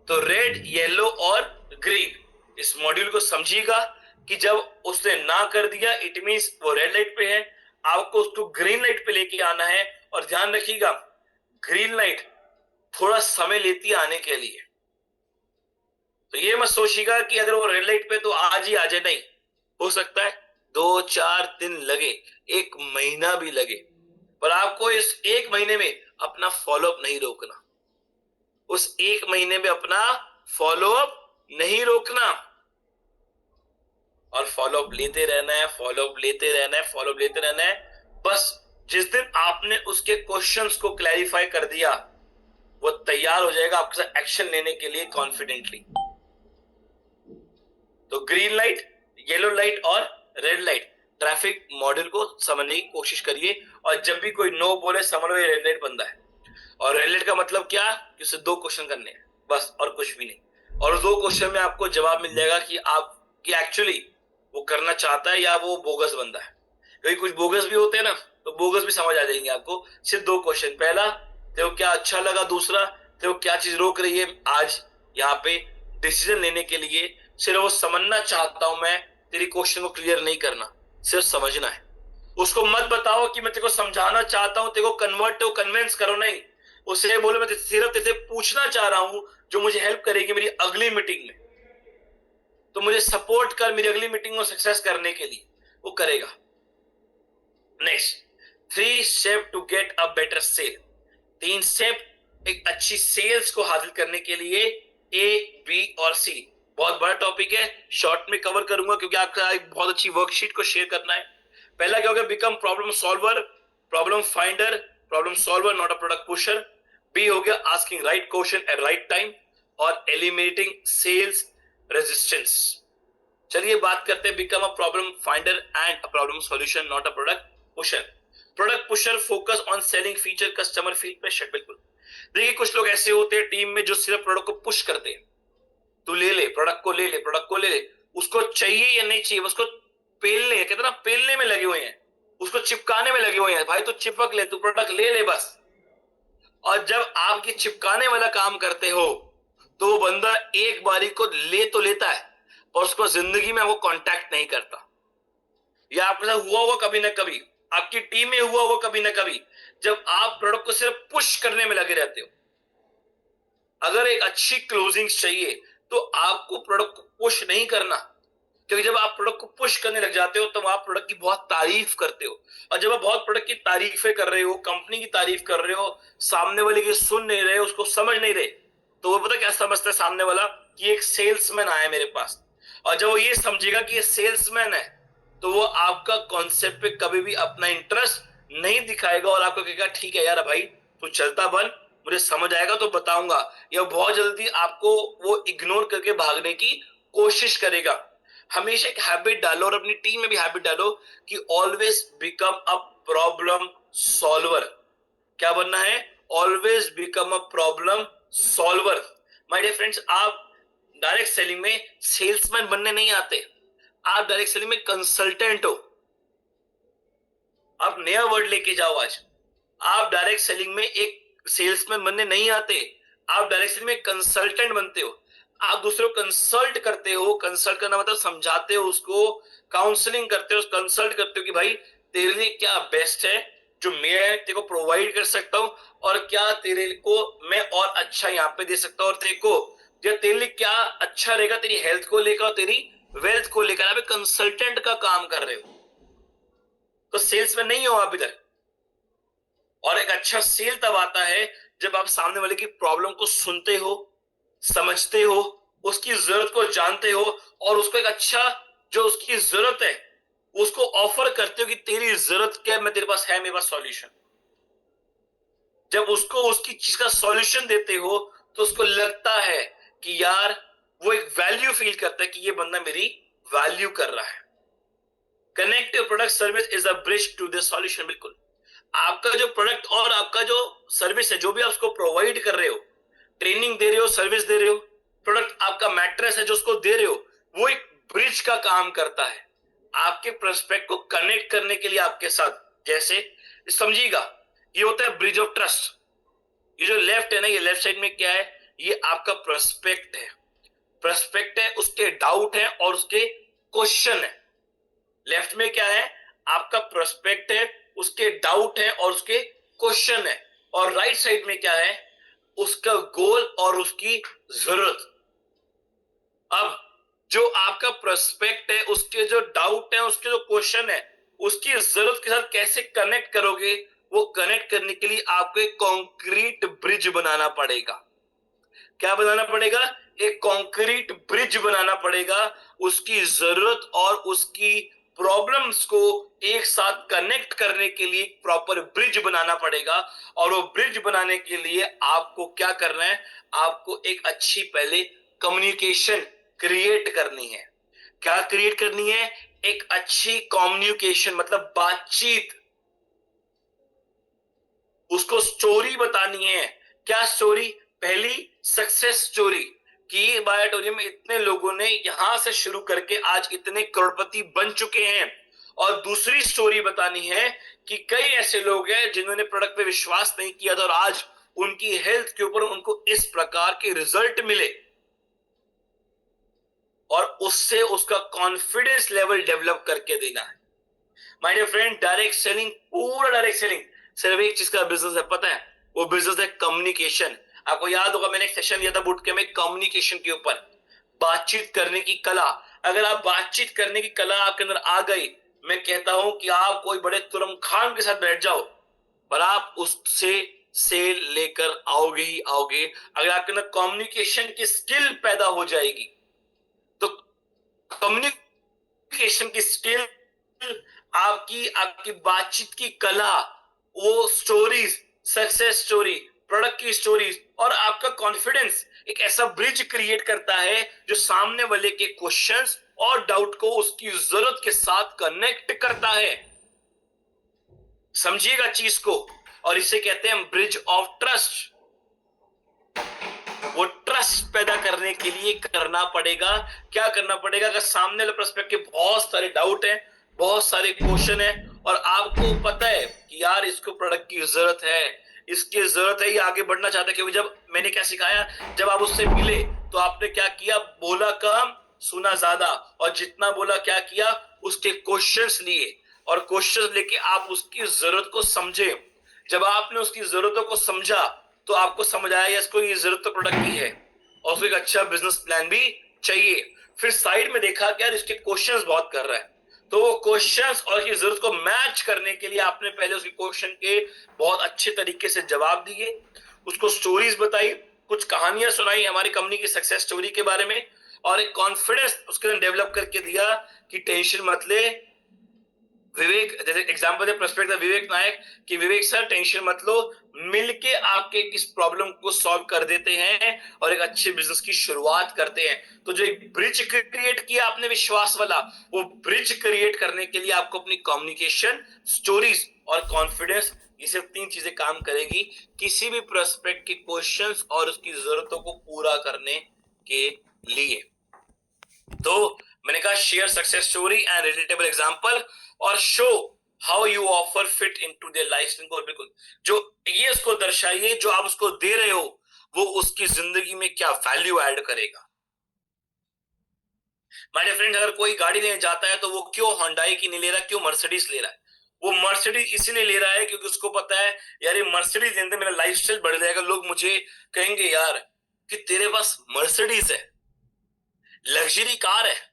तो रेड, येलो और ग्रीन इस मॉड्यूल को समझिएगा कि जब उसने ना कर दिया इट मींस वो रेड लाइट पे है, आपको उसको ग्रीन लाइट पे लेके आना है। और ध्यान रखिएगा ग्रीन लाइट थोड़ा समय लेती है आने के लिए, तो ये मत सोचिएगा कि अगर वो रेड लाइट पे तो आज ही आ जाए, नहीं, हो सकता है 2-4 दिन लगे, 1 महीना भी लगे, पर आपको इस 1 महीने में अपना फॉलोअप नहीं रोकना, उस 1 महीने में अपना फॉलोअप नहीं रोकना, और फॉलोअप लेते रहना है, फॉलोअप लेते रहना है, फॉलोअप लेते रहना है। बस जिस दिन आपने उसके क्वेश्चंस को क्लैरिफाई कर दिया, वो तैयार हो जाएगा आपके साथ एक्शन लेने के लिए कॉन्फिडेंटली। तो ग्रीन लाइट, येलो लाइट और रेड लाइट ट्रैफिक मॉडल को समझने की कोशिश करिए, और जब भी कोई नो बोले समझ लो ये रेड लाइट बंदा है। और रेड लाइट का मतलब क्या, कि उसे 2 क्वेश्चन करने हैं बस, और कुछ भी नहीं। और 2 क्वेश्चन में आपको जवाब मिल जाएगा कि आप कि एक्चुअली वो करना चाहता है या वो बोगस बंदा है, क्योंकि कुछ बोगस भी होते हैं ना, तो बोगस भी समझ आ जाएंगे आपको सिर्फ 2 क्वेश्चन। पहला तेरे को क्या अच्छा लगा, दूसरा तेरे को क्या चीज रोक रही है आज यहाँ पे डिसीजन लेने के लिए। सिर्फ वो समझना चाहता हूं मैं, तेरी क्वेश्चन को क्लियर नहीं करना, सिर्फ समझना है। उसको मत बताओ कि मैं तेरे को समझाना चाहता हूं, तेरे को कन्वर्ट कन्विंस करो, नहीं। उसे बोलो मैं सिर्फ तेरे पूछना चाह रहा हूं जो मुझे हेल्प करेगी मेरी अगली मीटिंग में, तो मुझे सपोर्ट कर मेरी अगली मीटिंग में सक्सेस करने के लिए, वो करेगा। Next, 3 step to get a better sale. 3 step एक अच्छी सेल्स को हासिल करने के लिए, ए, बी और सी। बहुत बड़ा टॉपिक है, शॉर्ट में कवर करूंगा क्योंकि आपका एक बहुत अच्छी वर्कशीट को शेयर करना है। पहला क्या होगा, become problem solver, problem finder, problem solver not a product pusher. B हो गया asking right question at right time और एलिमिनेटिंग सेल्स रेजिस्टेंस। चलिए बात करते हैं become a problem finder and a problem solution not a product pusher. Product pusher focus on selling feature customer feel pressure. बिल्कुल, देखिए कुछ लोग ऐसे होते हैं टीम में जो सिर्फ प्रोडक्ट को पुश करते हैं, तू ले ले प्रोडक्ट को, ले ले प्रोडक्ट को, ले ले, उसको चाहिए या नहीं चाहिए, उसको पेलने, कहते ना पेलने में लगे हुए हैं, उसको चिपकाने में लगे हुए हैं, भाई तू चिपक ले, तू प्रोडक्ट ले ले बस। और जब आपकी चिपकाने वाला काम करते हो तो वो बंदा एक बारी को ले तो लेता है और उसको जिंदगी में वो कांटेक्ट नहीं करता। या आपके साथ हुआ होगा कभी ना कभी, आपकी टीम में हुआ होगा कभी ना कभी, जब आप प्रोडक्ट को सिर्फ पुश करने में लगे रहते हो। अगर एक अच्छी क्लोजिंग चाहिए तो आपको प्रोडक्ट को पुश नहीं करना, क्योंकि जब आप प्रोडक्ट को पुश करने लग जाते हो तो आप प्रोडक्ट की बहुत तारीफ करते हो, और जब आप बहुत प्रोडक्ट की तारीफें कर रहे हो, कंपनी की तारीफ कर रहे हो, सामने वाले की सुन नहीं रहे, उसको समझ नहीं रहे, तो वो पता क्या समझता है सामने वाला, कि एक सेल्समैन आया मेरे पास। और जब वो ये समझेगा कि ये सेल्समैन है तो वो आपका कॉन्सेप्ट पे कभी भी अपना इंटरेस्ट नहीं दिखाएगा और आपको कहेगा ठीक है यार भाई तू चलता बन, मुझे समझ आएगा तो बताऊंगा, या बहुत जल्दी आपको वो इग्नोर करके भागने की कोशिश करेगा। हमेशा एक हैबिट डालो और अपनी टीम में भी हैबिट डालो कि always become a problem solver. क्या बनना है? Always become a problem solver. My dear friends, आप डायरेक्ट सेलिंग में सेल्समैन बनने नहीं आते, आप डायरेक्ट सेलिंग में कंसल्टेंट हो। आप नया वर्ड लेके जाओ आज, आप डायरेक्ट सेलिंग में एक सेल्समैन बनने नहीं आते, आप डायरेक्ट सेलिंग में कंसल्टेंट बनते हो। आप दूसरों को कंसल्ट करते हो, कंसल्ट करना मतलब समझाते हो उसको, काउंसलिंग करते हो, कंसल्ट करते हो कि भाई तेरे लिए क्या बेस्ट है जो मैं तेरे को प्रोवाइड कर सकता हूं, और क्या तेरे को मैं और अच्छा यहाँ पे दे सकता हूं, और तेरे को या तेरे लिए क्या अच्छा रहेगा तेरी हेल्थ को लेकर और तेरी वेल्थ को लेकर। आप कंसल्टेंट का काम कर रहे हो, तो सेल्स में नहीं हो आप इधर। और एक अच्छा सेल तब आता है जब आप सामने वाले की प्रॉब्लम को सुनते हो, समझते हो, उसकी जरूरत को जानते हो, और उसको एक अच्छा जो उसकी जरूरत है उसको ऑफर करते हो कि तेरी जरूरत क्या है, मैं तेरे पास है, मेरे पास सॉल्यूशन। जब उसको उसकी चीज का सॉल्यूशन देते हो तो उसको लगता है कि यार वो एक वैल्यू फील करता है कि ये बंदा मेरी वैल्यू कर रहा है। Connect your product service is a bridge to the solution. बिल्कुल, आपका जो प्रोडक्ट और आपका जो सर्विस है, जो भी आप उसको प्रोवाइड कर रहे हो, ट्रेनिंग दे रहे हो, सर्विस दे रहे हो, प्रोडक्ट आपका मैट्रेस है जो उसको दे रहे हो, वो एक ब्रिज का काम करता है आपके प्रोस्पेक्ट को कनेक्ट करने के लिए आपके साथ। जैसे समझिएगा, ये होता है ब्रिज ऑफ ट्रस्ट। ये जो लेफ्ट है ना, ये लेफ्ट साइड में क्या है, ये आपका प्रोस्पेक्ट है। प्रोस्पेक्ट है, उसके डाउट है और उसके क्वेश्चन है। लेफ्ट में क्या है, आपका प्रोस्पेक्ट है, उसके डाउट है और उसके क्वेश्चन है। और राइट साइड में क्या है, उसका गोल और उसकी जरूरत। अब जो आपका प्रोस्पेक्ट है, उसके जो डाउट है, उसके जो क्वेश्चन है, उसकी जरूरत के साथ कैसे कनेक्ट करोगे, वो कनेक्ट करने के लिए आपको एक कॉन्क्रीट ब्रिज बनाना पड़ेगा। क्या बनाना पड़ेगा? एक कॉन्क्रीट ब्रिज बनाना पड़ेगा। उसकी जरूरत और उसकी प्रॉब्लम्स को एक साथ कनेक्ट करने के लिए एक प्रॉपर ब्रिज बनाना पड़ेगा। और वो ब्रिज बनाने के लिए आपको क्या करना है, आपको एक अच्छी पहले कम्युनिकेशन क्रिएट करनी है। क्या क्रिएट करनी है? एक अच्छी कम्युनिकेशन, मतलब बातचीत। उसको स्टोरी बतानी है। क्या स्टोरी? पहली सक्सेस स्टोरी कि बायोटोरियम में इतने लोगों ने यहां से शुरू करके आज इतने करोड़पति बन चुके हैं। और दूसरी स्टोरी बतानी है कि कई ऐसे लोग हैं जिन्होंने प्रोडक्ट पे विश्वास नहीं किया था और आज उनकी हेल्थ के ऊपर उनको इस प्रकार के रिजल्ट मिले, और उससे उसका कॉन्फिडेंस लेवल डेवलप करके देना है। My dear friend, direct selling, पूरा डायरेक्ट सेलिंग सिर्फ एक चीज का बिजनेस है, पता है? वो बिजनेस है कम्युनिकेशन। आपको याद होगा मैंने एक सेशन लिया था बूट कैंप में कम्युनिकेशन के ऊपर, बातचीत करने की कला। अगर आप बातचीत करने की कला आपके अंदर आ गई, मैं कहता हूं कि आप कोई बड़े तुरम खान के साथ बैठ जाओ पर आप उससे सेल लेकर आओगे ही आओगे। अगर आपके अंदर कम्युनिकेशन की स्किल पैदा हो जाएगी तो कम्युनिकेशन की स्किल, आपकी आपकी बातचीत की कला, वो स्टोरीज, सक्सेस स्टोरी, प्रोडक्ट की स्टोरीज और आपका कॉन्फिडेंस एक ऐसा ब्रिज क्रिएट करता है जो सामने वाले के क्वेश्चंस और डाउट को उसकी जरूरत के साथ कनेक्ट करता है। समझिएगा चीज को, और इसे कहते हैं ब्रिज ऑफ ट्रस्ट। वो ट्रस्ट पैदा करने के लिए करना पड़ेगा, क्या करना पड़ेगा? अगर सामने वाले प्रोस्पेक्ट के बहुत सारे डाउट हैं, बहुत सारे क्वेश्चन है, और आपको पता है कि यार इसको प्रोडक्ट की जरूरत है, इसकी जरूरत है, ये आगे बढ़ना चाहता है, क्योंकि जब मैंने क्या सिखाया, जब आप उससे मिले तो आपने क्या किया? बोला कम, सुना ज्यादा, और जितना बोला क्या किया? उसके क्वेश्चंस लिए, और क्वेश्चंस लेके आप उसकी जरूरत को समझे। जब आपने उसकी जरूरतों को समझा तो आपको समझ आया इसको ये जरूरत तो प्रोडक्ट की है, और उसको एक अच्छा बिजनेस प्लान भी चाहिए। फिर साइड में देखा कि यार इसके क्वेश्चंस बहुत कर रहा है, तो वो क्वेश्चंस और इसकी जरूरत को मैच करने के लिए आपने पहले उसके क्वेश्चन के बहुत अच्छे तरीके से जवाब दिए, उसको स्टोरीज बताई, कुछ कहानियां सुनाई हमारी कंपनी की सक्सेस स्टोरी के बारे में, और एक कॉन्फिडेंस उसके अंदर डेवलप करके दिया कि टेंशन मत ले विवेक। जैसे एग्जांपल दे प्रोस्पेक्ट विवेक नायक कि विवेक सर टेंशन मत लो, मिलके आपके इस प्रॉब्लम को सॉल्व कर देते हैं और एक अच्छे बिजनेस की शुरुआत करते हैं। तो जो एक ब्रिज क्रिएट किया आपने विश्वास वाला, वो ब्रिज क्रिएट करने के लिए आपको अपनी कम्युनिकेशन, स्टोरीज और कॉन्फिडेंस, ये सिर्फ 3 चीजें काम करेगी किसी भी प्रोस्पेक्ट के क्वेश्चंस और उसकी जरूरतों को पूरा करने के लिए। तो मैंने कहा share success story and relatable example और show how you offer fit into their life goal. बिल्कुल जो ये उसको दर्शाइए, जो आप उसको दे रहे हो वो उसकी जिंदगी में क्या वैल्यू ऐड करेगा। माय डियर फ्रेंड, अगर कोई गाड़ी लेने जाता है तो वो क्यों होंडाई की नहीं ले रहा, क्यों मर्सिडीज ले रहा है? वो मर्सिडीज इसलिए ले रहा है क्योंकि उसको पता है यार ये मर्सिडीज लेने मेरा लाइफस्टाइल बढ़ जाएगा, लोग मुझे कहेंगे यार कि तेरे पास मर्सिडीज है, लग्जरी कार है।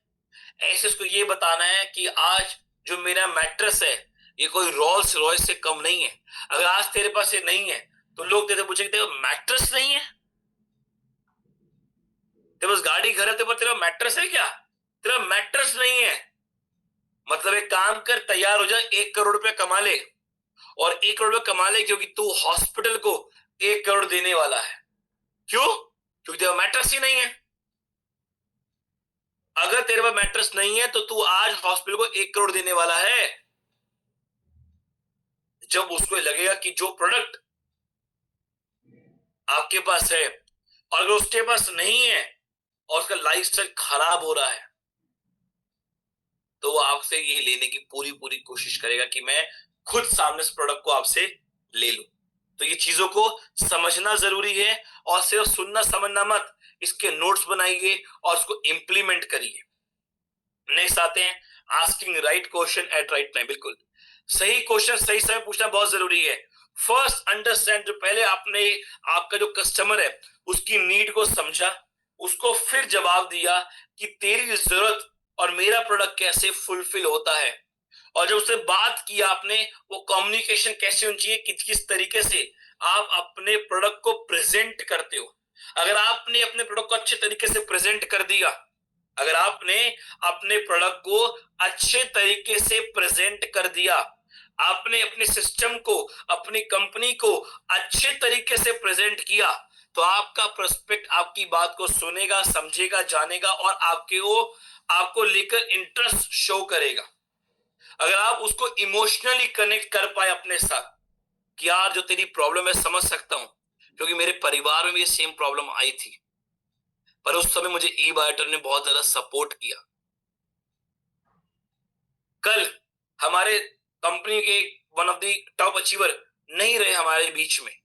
ऐसे उसको ये बताना है कि आज जो मेरा मैट्रेस है ये कोई रोल्स रॉयस से कम नहीं है। अगर आज तेरे पास ये नहीं है तो लोग तेरे पूछेंगे तेरे मैट्रेस नहीं है, तेरे पास गाड़ी घर है, तेरे पास तेरा मैट्रेस है क्या? तेरा मैट्रेस नहीं है। मतलब एक काम कर, तैयार हो जा, 1 करोड़ रुपया कमा ले, और 1 करोड़ रुपया कमा ले क्योंकि तू हॉस्पिटल को 1 करोड़ देने वाला है। क्यों? क्योंकि तेरा मैट्रेस ही नहीं है। अगर तेरे पास मैट्रेस नहीं है तो तू आज हॉस्पिटल को 1 करोड़ देने वाला है। जब उसको लगेगा कि जो प्रोडक्ट आपके पास है और अगर उसके पास नहीं है और उसका लाइफस्टाइल खराब हो रहा है, तो वो आपसे ये लेने की पूरी पूरी कोशिश करेगा कि मैं खुद सामने इस प्रोडक्ट को आपसे ले लूं। तो ये चीजों को समझना जरूरी है, और सिर्फ सुनना समझना मत, इसके नोट्स बनाइए और उसको इंप्लीमेंट करिए। नेक्स्ट आते हैं asking right question at right time. बिल्कुल सही क्वेश्चन सही समय पूछना बहुत जरूरी है। फर्स्ट अंडरस्टैंड, जो पहले आपने आपका जो कस्टमर है उसकी नीड को समझा, उसको फिर जवाब दिया कि तेरी जरूरत और मेरा प्रोडक्ट कैसे फुलफिल होता है। और जब उससे बात की आपने, वो कम्युनिकेशन कैसे होनी चाहिए कि किस तरीके से आप अपने प्रोडक्ट को प्रेजेंट करते हो। अगर आपने अपने प्रोडक्ट को अच्छे तरीके से प्रेजेंट कर दिया, अगर आपने अपने प्रोडक्ट को अच्छे तरीके से प्रेजेंट कर दिया, आपने अपने सिस्टम को, अपनी कंपनी को अच्छे तरीके से प्रेजेंट किया, तो आपका प्रोस्पेक्ट आपकी बात को सुनेगा, समझेगा, जानेगा और आपको लेकर इंटरेस्ट शो करेगा। अगर आप उसको इमोशनली कनेक्ट कर पाए अपने साथ कि यार जो तेरी प्रॉब्लम है समझ सकता हूं, क्योंकि मेरे परिवार में भी सेम प्रॉब्लम आई थी, पर उस समय मुझे ई बायोटर ने बहुत ज्यादा सपोर्ट किया। कल हमारे कंपनी के one of the top achiever नहीं रहे हमारे बीच में,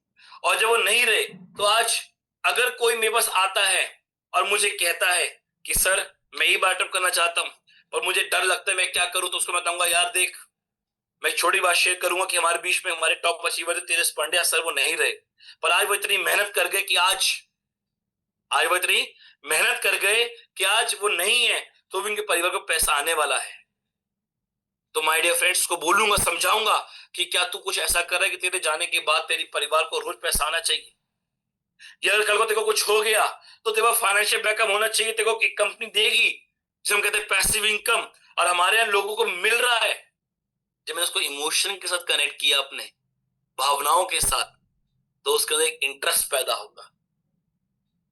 और जब वो नहीं रहे तो आज अगर कोई मेरे पास आता है और मुझे कहता है कि सर मैं ई बायोटर करना चाहता हूं पर मुझे डर लगता है मैं क्या करूं, तो उसको मैं कहूंगा यार देख, मैं छोटी बात शेयर करूंगा कि हमारे बीच में हमारे टॉप अचीवर तेजस पांड्या सर, वो नहीं रहे, पर आज वो इतनी मेहनत कर गए कि आज वो इतनी मेहनत कर गए कि आज वो नहीं है तो भी उनके परिवार को पैसा आने वाला है। तो माय डियर फ्रेंड्स को बोलूंगा, समझाऊंगा कि क्या तू कुछ ऐसा कर रहा है कि तेरे जाने के बाद तेरे परिवार को रोज पैसा आना चाहिए, या अगर कल को तेरे को कुछ हो गया तो तेरे पास फाइनेंशियल बैकअप होना चाहिए। तेरे को एक कंपनी देगी जिसे हम कहते हैं पैसिव इनकम, और हमारे यहाँ लोगों को मिल रहा है। जब मैंने उसको इमोशन के साथ कनेक्ट किया, अपने भावनाओं के साथ, तो उसके अंदर एक इंटरेस्ट पैदा होगा।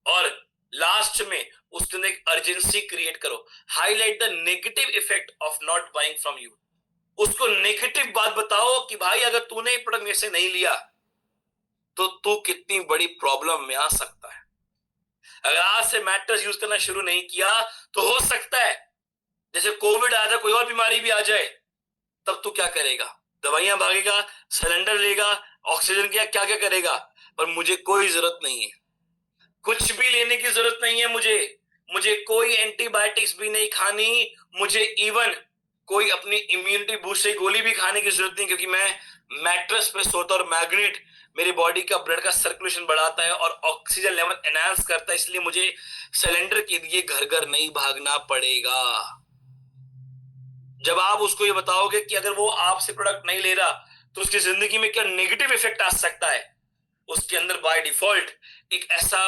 और लास्ट में उसके अंदर एक अर्जेंसी क्रिएट करो। Highlight the negative effect of not buying from you. उसको नेगेटिव बात बताओ कि भाई अगर तूने ये प्रोडक्ट मेरे से नहीं लिया तो तू कितनी बड़ी प्रॉब्लम में आ सकता है। अगर आज से मैट्रेस यूज करना शुरू नहीं किया तो हो सकता है जैसे कोविड आ जाए, कोई और बीमारी भी आ जाए, तब तू क्या करेगा? दवाइयां भागेगा, सिलेंडर लेगा, ऑक्सीजन क्या क्या क्या करेगा। पर मुझे कोई जरूरत नहीं है, कुछ भी लेने की जरूरत नहीं है मुझे। मुझे कोई एंटीबायोटिक्स भी नहीं खानी, मुझे इवन कोई अपनी इम्यूनिटी बूस्ट की गोली भी खाने की जरूरत नहीं, क्योंकि मैं मैट्रेस पे सोता और मैग्नेट मेरी बॉडी का ब्लड का सर्कुलेशन बढ़ाता है और ऑक्सीजन लेवल एनहांस करता है, इसलिए मुझे सिलेंडर के लिए घर घर नहीं भागना पड़ेगा। जब आप उसको ये बताओगे कि अगर वो आपसे प्रोडक्ट नहीं ले रहा तो उसकी जिंदगी में क्या नेगेटिव इफेक्ट आ सकता है, उसके अंदर बाय डिफॉल्ट एक ऐसा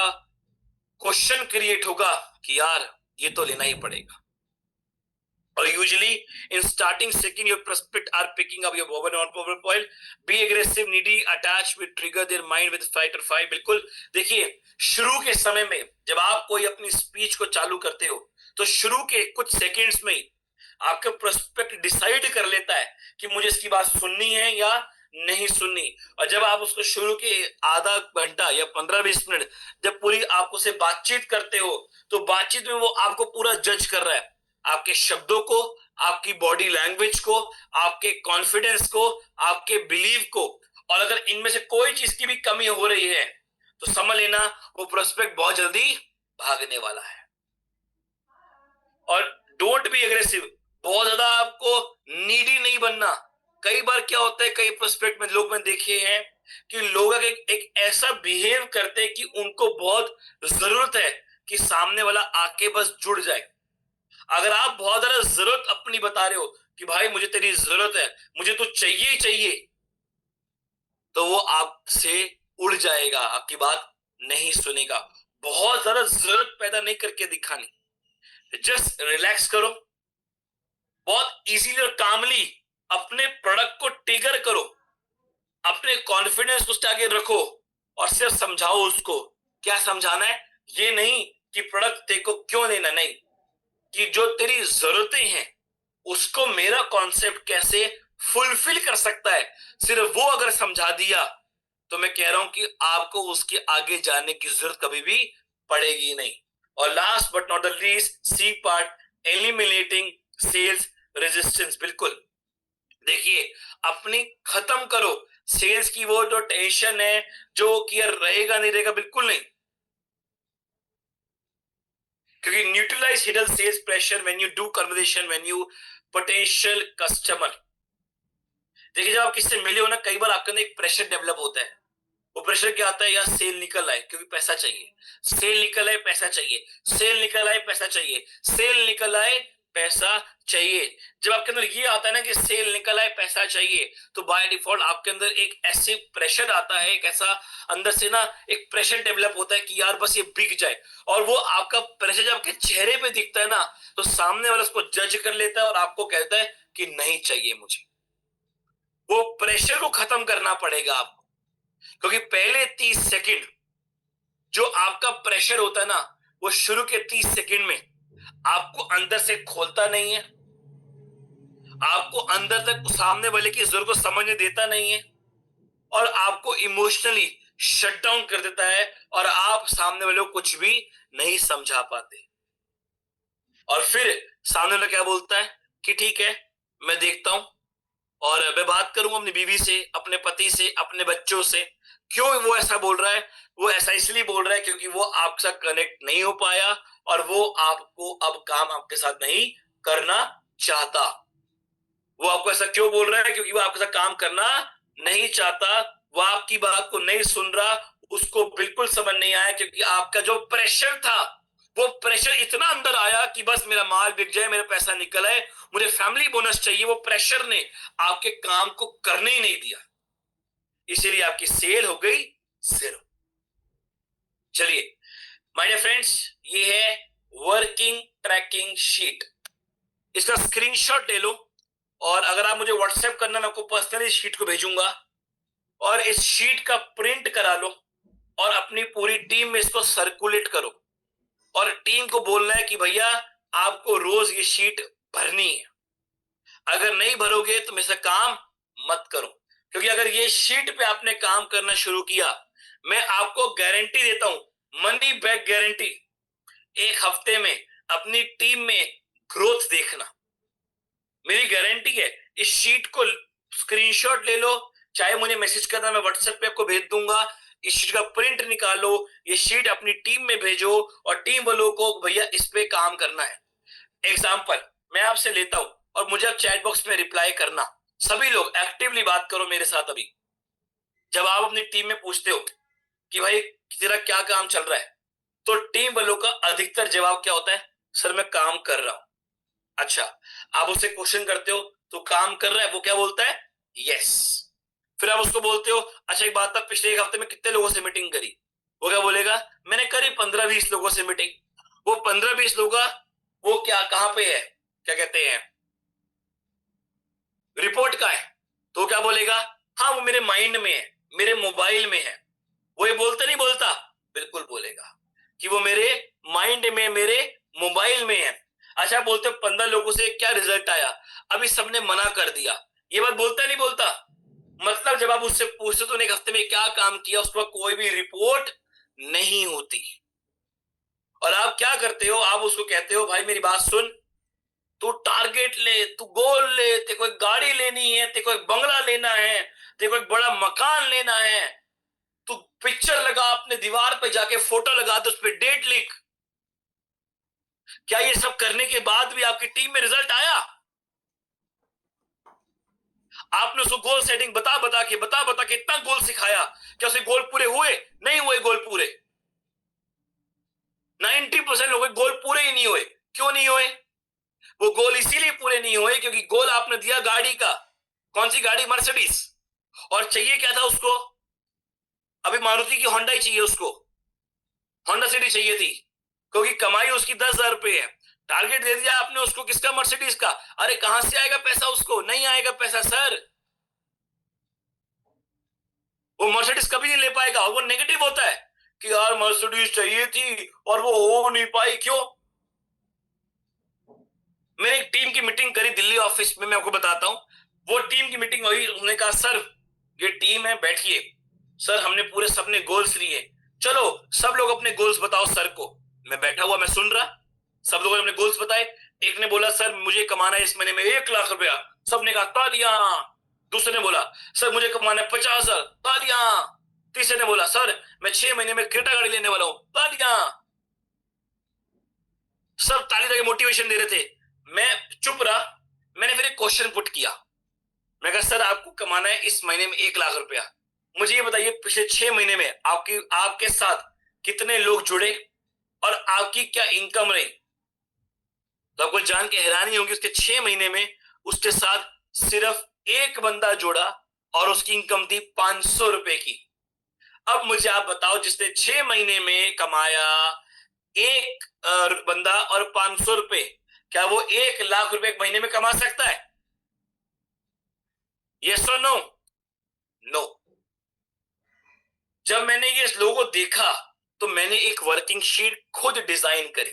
क्वेश्चन क्रिएट होगा कि यार ये तो लेना ही पड़ेगा। और usually in starting second your prospect are picking up your over non power point, be aggressive, needy, attached with trigger their mind with fight or fight। बिल्कुल देखिए, शुरू के समय में जब आप कोई अपनी स्पीच को चालू करते हो तो शुरू के कुछ सेकंड्स में ही आपका प्रोस्पेक्ट डिसाइड कर लेता है कि मुझे इसकी बात सुननी है या नहीं सुननी। और जब आप उसको शुरू के आधा घंटा या 15-20 मिनट जब पूरी आपको से बातचीत करते हो तो बातचीत में वो आपको पूरा जज कर रहा है, आपके शब्दों को, आपकी बॉडी लैंग्वेज को, आपके कॉन्फिडेंस को, आपके बिलीव को। और अगर इनमें से कोई चीज की भी कमी हो रही है तो समझ लेना वो प्रोस्पेक्ट बहुत जल्दी भागने वाला है। और डोंट बी एग्रेसिव, बहुत ज्यादा आपको नीडी नहीं बनना। कई बार क्या होता है, कई प्रोस्पेक्ट में लोग मैंने देखे हैं कि लोग एक ऐसा बिहेव करते हैं कि उनको बहुत जरूरत है कि सामने वाला आके बस जुड़ जाए। अगर आप बहुत ज्यादा जरूरत अपनी बता रहे हो कि भाई मुझे तेरी जरूरत है, मुझे तो चाहिए ही चाहिए, तो वो आपसे उड़ जाएगा, आपकी बात नहीं सुनेगा। बहुत ज्यादा जरूरत पैदा नहीं करके दिखानी, जस्ट रिलैक्स करो, बहुत इजीली और कामली अपने प्रोडक्ट को ट्रिगर करो, अपने कॉन्फिडेंस उसके आगे रखो और सिर्फ समझाओ उसको। क्या समझाना है? ये नहीं कि प्रोडक्ट तेरे को क्यों लेना, नहीं, कि जो तेरी जरूरतें हैं उसको मेरा कॉन्सेप्ट कैसे फुलफिल कर सकता है, सिर्फ वो अगर समझा दिया तो मैं कह रहा हूं कि आपको उसके आगे जाने की जरूरत कभी भी पड़ेगी नहीं। और last but not the least, C part, eliminating sales resistance. बिल्कुल देखिए, अपनी खत्म करो सेल्स की वो जो टेंशन है, जो कि यार रहेगा नहीं रहेगा, बिल्कुल नहीं। क्योंकि neutralise hidden sales pressure when you do conversation when you potential customer. देखिए, जब आप किससे मिले हो ना, कई बार आपके अंदर एक प्रेशर डेवलप होता है। वो प्रेशर क्या आता है? यार सेल निकल आए क्योंकि पैसा चाहिए, सेल निकल आए पैसा चाहिए, सेल निकल आए पैसा चाहिए, सेल निकल आए पैसा चाहिए। जब आपके अंदर ये आता है ना कि सेल निकल आए पैसा चाहिए, तो बाय डिफॉल्ट आपके अंदर एक ऐसे प्रेशर आता है, एक ऐसा अंदर से ना एक प्रेशर डेवलप होता है कि यार बस ये बिक जाए। और वो आपका प्रेशर जब आपके चेहरे पे दिखता है ना, तो सामने वाला उसको जज कर लेता है और आपको कहता है कि नहीं चाहिए मुझे। वो प्रेशर को खत्म करना पड़ेगा आपको, क्योंकि पहले 30 सेकंड जो आपका प्रेशर होता है ना, वो शुरू के 30 सेकंड में आपको अंदर से खोलता नहीं है, आपको अंदर तक सामने वाले की जरूरत को समझने देता नहीं है, और आपको इमोशनली शट डाउन कर देता है और आप सामने वाले को कुछ भी नहीं समझा पाते। और फिर सामने वाला क्या बोलता है कि ठीक है मैं देखता हूं और मैं बात करूंगा अपनी बीवी से, अपने पति से, अपने बच्चों से। क्यों वो ऐसा बोल रहा है? वो ऐसा इसलिए बोल रहा है क्योंकि वो आपके साथ कनेक्ट नहीं हो पाया और वो आपको अब काम आपके साथ नहीं करना चाहता। वो आपको ऐसा क्यों बोल रहा है? क्योंकि वो आपके साथ काम करना नहीं चाहता, वो आपकी बात को नहीं सुन रहा, उसको बिल्कुल समझ नहीं आया, क्योंकि आपका जो प्रेशर था वो प्रेशर इतना अंदर आया कि बस मेरा माल बिक जाए, मेरा पैसा निकल आए, मुझे फैमिली बोनस चाहिए। वो प्रेशर ने आपके काम को करने ही नहीं दिया, इसीलिए आपकी सेल हो गई जीरो। चलिए माय डियर फ्रेंड्स, ये है वर्किंग ट्रैकिंग शीट। इसका स्क्रीनशॉट ले लो और अगर आप मुझे व्हाट्सएप करना, मैं आपको पर्सनली शीट को भेजूंगा, और इस शीट का प्रिंट करा लो और अपनी पूरी टीम में इसको सर्कुलेट करो और टीम को बोलना है कि भैया आपको रोज ये शीट भरनी है। अगर नहीं भरोगे तो मेरे से काम मत करो, क्योंकि अगर ये शीट पे आपने काम करना शुरू किया, मैं आपको गारंटी देता हूं, मनी बैक गारंटी, एक हफ्ते में अपनी टीम में ग्रोथ देखना, मेरी गारंटी है। इस शीट को स्क्रीनशॉट ले लो, चाहे मुझे मैसेज करना, मैं व्हाट्सएप पे आपको भेज दूंगा। इस शीट का प्रिंट निकालो, ये शीट अपनी टीम में भेजो और टीम वालों को भैया इस पे काम करना है। एग्जाम्पल मैं आपसे लेता हूं और मुझे आप चैट बॉक्स में रिप्लाई करना। सभी लोग एक्टिवली बात करो मेरे साथ। अभी जब आप अपनी टीम में पूछते हो कि भाई तेरा क्या काम चल रहा है, तो टीम वालों का अधिकतर जवाब क्या होता है? सर मैं काम कर रहा हूं। अच्छा, आप उससे क्वेश्चन करते हो तो काम कर रहा है, वो क्या बोलता है? यस। फिर आप उसको बोलते हो अच्छा एक बात था, पिछले एक हफ्ते में कितने लोगों से मीटिंग करी? वो क्या बोलेगा? मैंने करी 15-20 लोगों से मीटिंग। वो 15-20 लोगों का वो क्या कहां पे है, क्या कहते हैं, रिपोर्ट का है? तो क्या बोलेगा? हाँ वो मेरे माइंड में है, मेरे मोबाइल में है। वो ये बोलता नहीं बोलता? बिल्कुल बोलेगा कि वो मेरे माइंड में, मेरे मोबाइल में है। अच्छा बोलते 15 लोगों से क्या रिजल्ट आया? अभी सबने मना कर दिया। ये बात बोलता नहीं बोलता? मतलब जब आप उससे पूछते तो एक हफ्ते में क्या काम किया, उस पर कोई भी रिपोर्ट नहीं होती। और आप क्या करते हो? आप उसको कहते हो भाई मेरी बात सुन, तू टारगेट ले, तू गोल ले, तेरे को एक गाड़ी लेनी है, तेरे को एक बंगला लेना है, तेरे को एक बड़ा मकान लेना है, तू पिक्चर लगा अपने दीवार पे, जाके फोटो लगा दे, उस पर डेट लिख। क्या ये सब करने के बाद भी आपकी टीम में रिजल्ट आया? आपने उसको गोल सेटिंग बता बता के इतना गोल सिखाया, क्या उसे गोल पूरे हुए? नहीं हुए गोल पूरे। 90% लोगों के गोल पूरे ही नहीं हुए। क्यों नहीं हुए? वो गोल इसीलिए पूरे नहीं हुए क्योंकि गोल आपने दिया गाड़ी का। कौन सी गाड़ी? मर्सिडीज। और चाहिए क्या था उसको? अभी मारुति की होंडा ही चाहिए उसको, होंडा सिटी चाहिए थी, क्योंकि कमाई उसकी 10,000 रुपए है। टारगेट दे दिया आपने उसको किसका? मर्सिडीज का। अरे कहां से आएगा पैसा? उसको नहीं आएगा पैसा सर। वो मर्सिडीज कभी नहीं ले पाएगा। वो नेगेटिव होता है कि यार मर्सिडीज चाहिए थी और वो हो नहीं पाई। क्यों? मैंने एक टीम की मीटिंग करी दिल्ली ऑफिस में, मैं आपको बताता हूं। वो टीम की मीटिंग हुई, उन्होंने कहा सर ये टीम है, बैठिए। सर हमने पूरे सबने गोल्स लिए, चलो सब लोग अपने गोल्स बताओ सर को। मैं बैठा हुआ, मैं सुन रहा। सब लोगों ने अपने गोल्स बताए। एक ने बोला सर मुझे कमाना है इस महीने में 1 लाख रुपया। सबने कहा तालियां। दूसरे ने बोला सर मुझे कमाना है 50,000। तालियां। तीसरे ने बोला सर मैं 6 महीने में क्रेटा गाड़ी लेने वाला हूं। तालियां। सब ताली लगे मोटिवेशन दे रहे थे। मैं चुप रहा। मैंने फिर एक क्वेश्चन पुट किया। मैं कहा सर आपको कमाना है इस महीने में 1 लाख रुपया, मुझे ये बताइए पिछले 6 महीने में आपके साथ कितने लोग जुड़े और आपकी क्या इनकम रही? तो आपको जान के हैरानी होगी, उसके 6 महीने में उसके साथ सिर्फ एक बंदा जुड़ा और उसकी इनकम थी 500 रुपए की। अब मुझे आप बताओ जिसने 6 महीने में कमाया एक बंदा और 500 रुपए, क्या वो 1 लाख रुपए एक महीने में कमा सकता है? यस और नो? नो। जब मैंने ये लोगो देखा तो मैंने एक वर्किंग शीट खुद डिजाइन करी।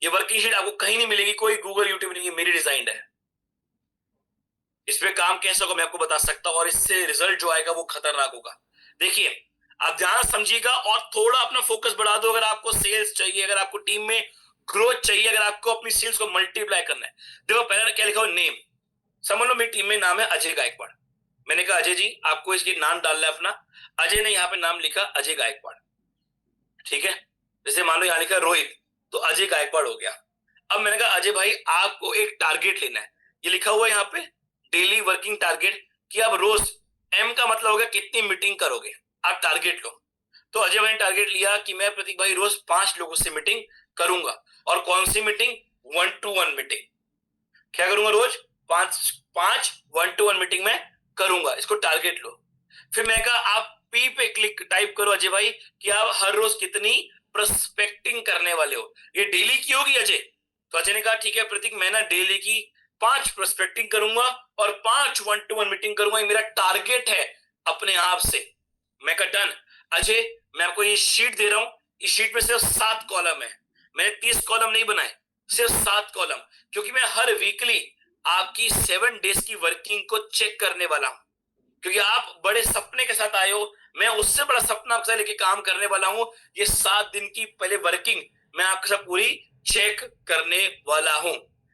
ये वर्किंग शीट आपको कहीं नहीं मिलेगी, कोई गूगल यूट्यूब नहीं, मेरी डिजाइन है। इस पे काम कैसे होगा मैं आपको बता सकता हूं, और इससे रिजल्ट जो आएगा वो खतरनाक होगा। देखिए आप ध्यान समझिएगा और थोड़ा अपना फोकस बढ़ा दो। अगर आपको सेल्स चाहिए, अगर आपको टीम में ग्रोथ चाहिए, अगर आपको अपनी सेल्स को मल्टीप्लाई करना है, देखो पहले क्या लिखा हो? नेम। समझ लो मेरी टीम में नाम है अजय गायकवाड़। मैंने कहा अजय जी आपको इसके नाम डालना है अपना। अजय ने यहाँ पे नाम लिखा अजय गायकवाड़, ठीक है। जैसे मान लो यहाँ लिखा रोहित, तो अजय गायकवाड़ हो गया। अब मैंने कहा अजय भाई आपको एक टारगेट लेना है, ये लिखा हुआ है यहाँ पे डेली वर्किंग टारगेट, कि आप रोज, एम का मतलब होगा कितनी मीटिंग करोगे, आप टारगेट लो। तो अजय भाई ने टारगेट लिया कि मैं प्रतीक भाई रोज 5 लोगों से मीटिंग करूंगा। और कौन सी मीटिंग? 1-to-1 meeting. क्या करूंगा? रोज 5 1-to-1 मीटिंग में करूंगा। इसको टारगेट लो। फिर मैं कहा आप पी पे क्लिक टाइप करो अजय भाई कि आप हर रोज कितनी प्रोस्पेक्टिंग करने वाले हो। ये डेली की होगी अजय। तो अजय ने कहा ठीक है प्रतीक मैं ना डेली की 5 प्रोस्पेक्टिंग करूंगा और 5 1-to-1 मीटिंग करूंगा, ये मेरा टारगेट है अपने आप से। मैं कहा डन। अजय मैं आपको ये शीट दे रहा हूं, इस शीट में सिर्फ 7 कॉलम है। मैंने 30 कॉलम नहीं बनाए, सिर्फ 7 कॉलम, क्योंकि मैं हर वीकली आपकी 7 डेज की वर्किंग को चेक करने वाला हूं, क्योंकि आप बड़े सपने के साथ आए हो। मैं उससे बड़ा सपना आपसे लेके काम करने वाला हूं। ये 7 दिन की पहले वर्किंग मैं आपके साथ पूरी चेक करने वाला हूं।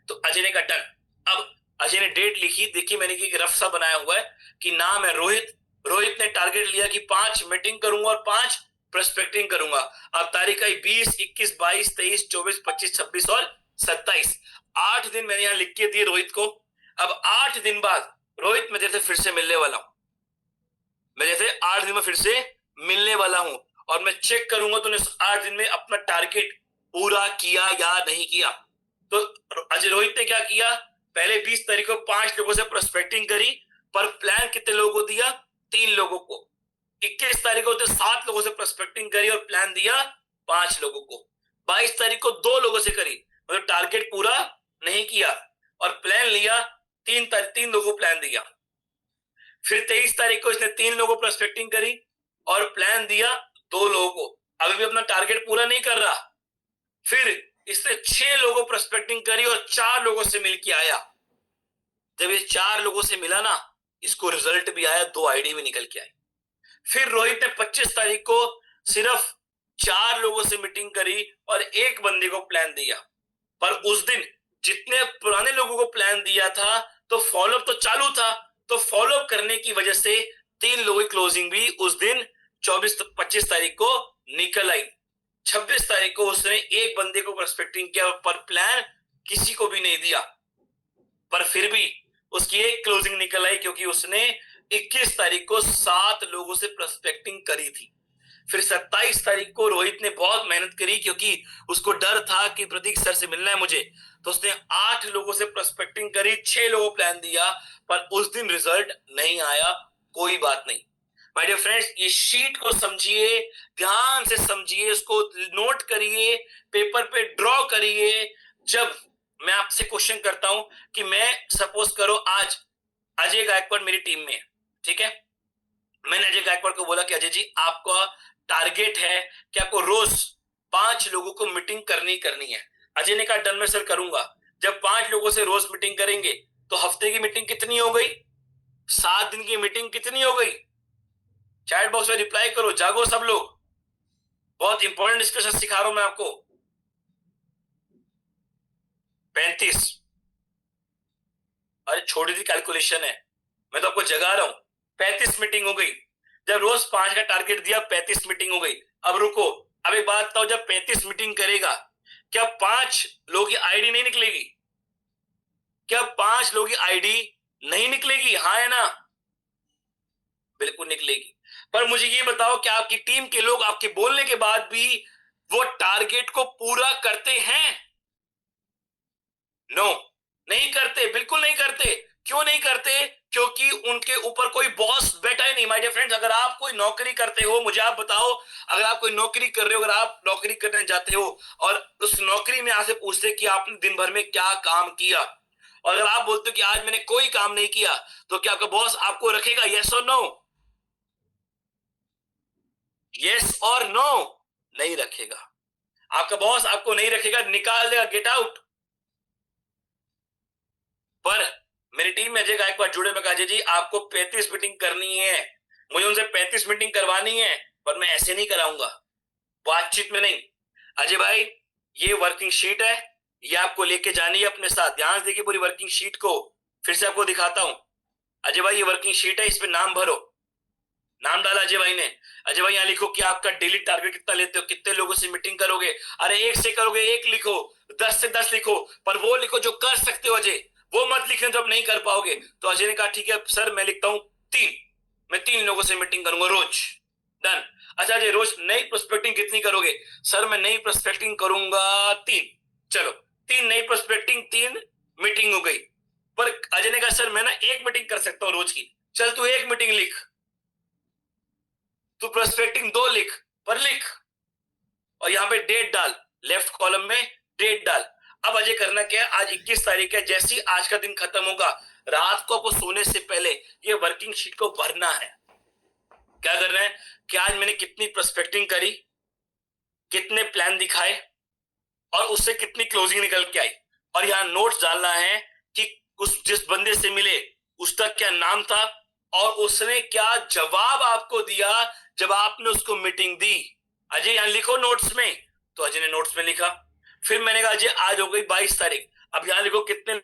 तो अजय ने कहा डन। अब अजय ने डेट लिखी। देखिए मैंने एक रफ सा बनाया हुआ है कि नाम है रोहित। रोहित ने टारगेट लिया कि 5 मीटिंग करूंगा और 5 प्रोस्पेक्टिंग करूंगा। अब तारीख आई 20, 21, 22, 23, 24, 25, 26 और 27। 8 दिन मैंने यहां लिख के दिए रोहित को। अब 8 दिन बाद रोहित मैं तेरे से फिर से मिलने वाला हूं। मैं जैसे 8 दिन में फिर से मिलने वाला हूं और मैं चेक करूंगा तूने 8 दिन में अपना टारगेट पूरा किया या नहीं किया। तो अजय रोहित ने क्या किया, पहले 20 तारीख को 5 लोगों से प्रोस्पेक्टिंग करी, पर प्लान कितने लोगों को दिया, 3 लोगों को। 21 तारीख को 7 लोगों से प्रोस्पेक्टिंग करी और प्लान दिया 5 लोगों को। 22 तारीख को 2 लोगों से करी, मतलब टारगेट पूरा नहीं किया, और प्लान लिया 3 लोगों को प्लान दिया। फिर 23 तारीख को इसने 3 लोगों को प्रोस्पेक्टिंग करी और प्लान दिया 2 लोगों को। अभी भी अपना टारगेट पूरा नहीं कर रहा। फिर इसने 6 लोगों को प्रोस्पेक्टिंग करी और 4 लोगों से मिलके आया। जब ये 4 लोगों से मिला ना, इसको रिजल्ट भी आया, 2 आईडी भी निकल के आई। फिर रोहित ने 25 तारीख को सिर्फ 4 लोगों से मीटिंग करी और 1 बंदे को प्लान दिया। पर उस दिन जितने पुराने लोगों को प्लान दिया था तो फॉलोअप तो चालू था, तो फॉलोअप करने की वजह से 3 लोगों की क्लोजिंग भी उस दिन 25 तारीख को निकल आई। 26 तारीख को उसने 1 बंदे को प्रोस्पेक्टिंग किया, पर प्लान किसी को भी नहीं दिया, पर फिर भी उसकी 1 क्लोजिंग निकल आई, क्योंकि उसने 21 तारीख को 7 लोगों से प्रोस्पेक्टिंग करी थी। फिर 27 तारीख को रोहित ने बहुत मेहनत करी, क्योंकि उसको डर था कि प्रतीक सर से मिलना है मुझे, तो उसने 8 लोगों से प्रोस्पेक्टिंग करी, 6 लोगों को प्लान दिया, पर उस दिन रिजल्ट नहीं आया। कोई बात नहीं माय डियर फ्रेंड्स, ये शीट को समझिए, ध्यान से समझिए, उसको नोट करिए, पेपर पे ड्रॉ करिए। जब मैं आपसे क्वेश्चन करता हूं कि मैं सपोज करो आज अजय गायकवाड़ मेरी टीम में है, ठीक है, मैंने अजय गायकवाड़ को बोला कि अजय जी आपका टारगेट है कि आपको रोज 5 लोगों को मीटिंग करनी है। अजय ने कहा डन में सर करूंगा। जब 5 लोगों से रोज मीटिंग करेंगे तो हफ्ते की मीटिंग कितनी हो गई, 7 दिन की मीटिंग कितनी हो गई। चैट बॉक्स में रिप्लाई करो, जागो सब लोग, बहुत इंपॉर्टेंट डिस्कशन सिखा रहा हूं मैं आपको। 35, अरे छोटी सी कैलकुलेशन है, मैं तो आपको जगा रहा हूं। 35 मीटिंग हो गई। जब रोज 5 का टारगेट दिया, 35 मीटिंग हो गई। अब रुको, अब एक बात बताओ, जब 35 मीटिंग करेगा क्या 5 लोगों की आईडी नहीं निकलेगी? क्या 5 लोगों की आईडी नहीं निकलेगी, हाँ है ना? बिल्कुल निकलेगी। पर मुझे ये बताओ कि आपकी टीम के लोग आपके बोलने के बाद भी वो टारगेट को पूरा करते हैं? नो, नहीं करते, बिल्कुल नहीं करते। क्यों नहीं करते? क्योंकि उनके ऊपर कोई बॉस बैठा ही नहीं। माय डियर फ्रेंड्स, अगर आप कोई नौकरी करते हो, मुझे आप बताओ, अगर आप कोई नौकरी कर रहे हो, अगर आप नौकरी करने जाते हो और उस नौकरी में आपसे पूछते कि आपने दिन भर में क्या काम किया, और अगर आप बोलते हो कि आज मैंने कोई काम नहीं किया, तो क्या आपका बॉस आपको रखेगा? यस और नो? यस और नो? नहीं रखेगा। आपका बॉस आपको नहीं रखेगा, निकाल देगा, गेट आउट। पर मेरी टीम में अजय गायकवाड़ जुड़े, मैं कहा अजय जी आपको 35 मीटिंग करनी है, मुझे उनसे 35 मीटिंग करवानी है, पर मैं ऐसे नहीं कराऊंगा, बातचीत में नहीं। अजय भाई ये वर्किंग शीट है, ये आपको लेके जानी है अपने साथ। ध्यान से देखिए पूरी वर्किंग शीट को, फिर से आपको दिखाता हूं। अजय भाई ये वर्किंग शीट है, इस पे नाम भरो। नाम डाला अजय भाई ने। अजय भाई यहाँ लिखो कि आपका डेली टारगेट कितना लेते हो, कितने लोगों से मीटिंग करोगे। अरे 1 से करोगे 1 लिखो, 10 से 10 लिखो, पर वो लिखो जो कर सकते हो अजय, वो मत लिखने जो आप नहीं कर पाओगे। तो अजय ने कहा ठीक है सर, मैं लिखता हूं 3, मैं 3 लोगों से मीटिंग करूंगा रोज। डन। अच्छा अजय रोज नई प्रोस्पेक्टिंग कितनी करोगे? सर मैं नई प्रोस्पेक्टिंग करूंगा 3। चलो 3 नई प्रोस्पेक्टिंग, 3 मीटिंग हो गई। पर अजय ने कहा सर मैं ना 1 मीटिंग कर सकता हूं रोज की। चल तू 1 मीटिंग लिख, तू प्रोस्पेक्टिंग 2 लिख, पर लिख, और यहां पे डेट डाल, लेफ्ट कॉलम में डेट डाल। अब अजय करना क्या है, आज 21 तारीख है, जैसे ही आज का दिन खत्म होगा, रात को आपको सोने से पहले ये वर्किंग शीट को भरना है। क्या करना है कि आज मैंने कितनी प्रोस्पेक्टिंग करी, कितने प्लान दिखाए, और उससे कितनी क्लोजिंग निकल के आई, और यहां नोट्स डालना है कि उस जिस बंदे से मिले उसका क्या नाम था और उसने क्या जवाब आपको दिया जब आपने उसको मीटिंग दी। अजय यहां लिखो नोट्स में। तो अजय ने नोट्स में लिखा। फिर मैंने कहा अजय आज हो गई 22 तारीख, अब यहां लिखो कितने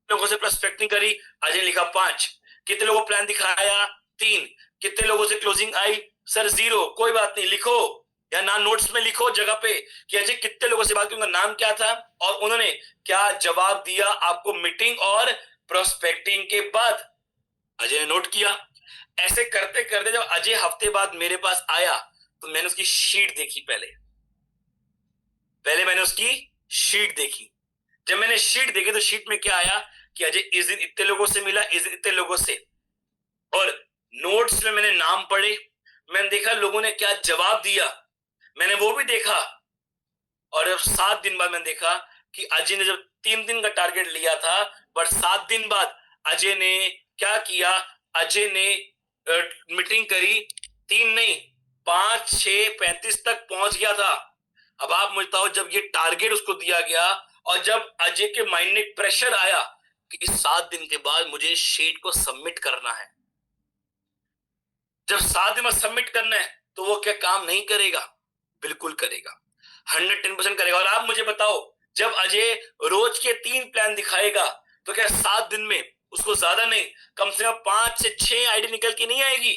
लोगों से प्रोस्पेक्टिंग करी। अजय ने लिखा 5। कितने लोगों को प्लान दिखाया 3। कितने लोगों से क्लोजिंग आई सर 0। कोई बात नहीं, लिखो या ना नोट्स में लिखो जगह पे कि अजय कितने लोगों से बात की, उनका नाम क्या था और उन्होंने क्या जवाब दिया आपको मीटिंग और प्रोस्पेक्टिंग के बाद। अजय ने नोट किया। ऐसे करते करते जब अजय हफ्ते बाद मेरे पास आया तो मैंने उसकी शीट देखी। पहले मैंने उसकी शीट देखी। जब मैंने शीट देखी तो शीट में क्या आया कि अजय इस दिन इतने लोगों से मिला, इस दिन इतने लोगों से। और नोट्स में मैंने नाम पढ़े, मैंने देखा लोगों ने क्या जवाब दिया, मैंने वो भी देखा। और अब 7 दिन बाद मैंने देखा कि अजय ने जब 3 दिन का टारगेट लिया था, पर 7 दिन बाद अजय ने क्या किया, अजय ने मीटिंग करी 3 नहीं 5 6 35 तक पहुंच गया था। अब आप मुझे बताओ, जब ये टारगेट उसको दिया गया और जब अजय के माइंड में प्रेशर आया कि इस 7 दिन के बाद मुझे शीट को सबमिट करना है, जब 7 दिन में सबमिट करना है तो वो क्या काम नहीं करेगा? बिल्कुल करेगा, 110% करेगा। और आप मुझे बताओ, जब अजय रोज के 3 प्लान दिखाएगा तो क्या 7 दिन में उसको ज्यादा नहीं कम से कम 5 से 6 आईडी निकल के नहीं आएगी?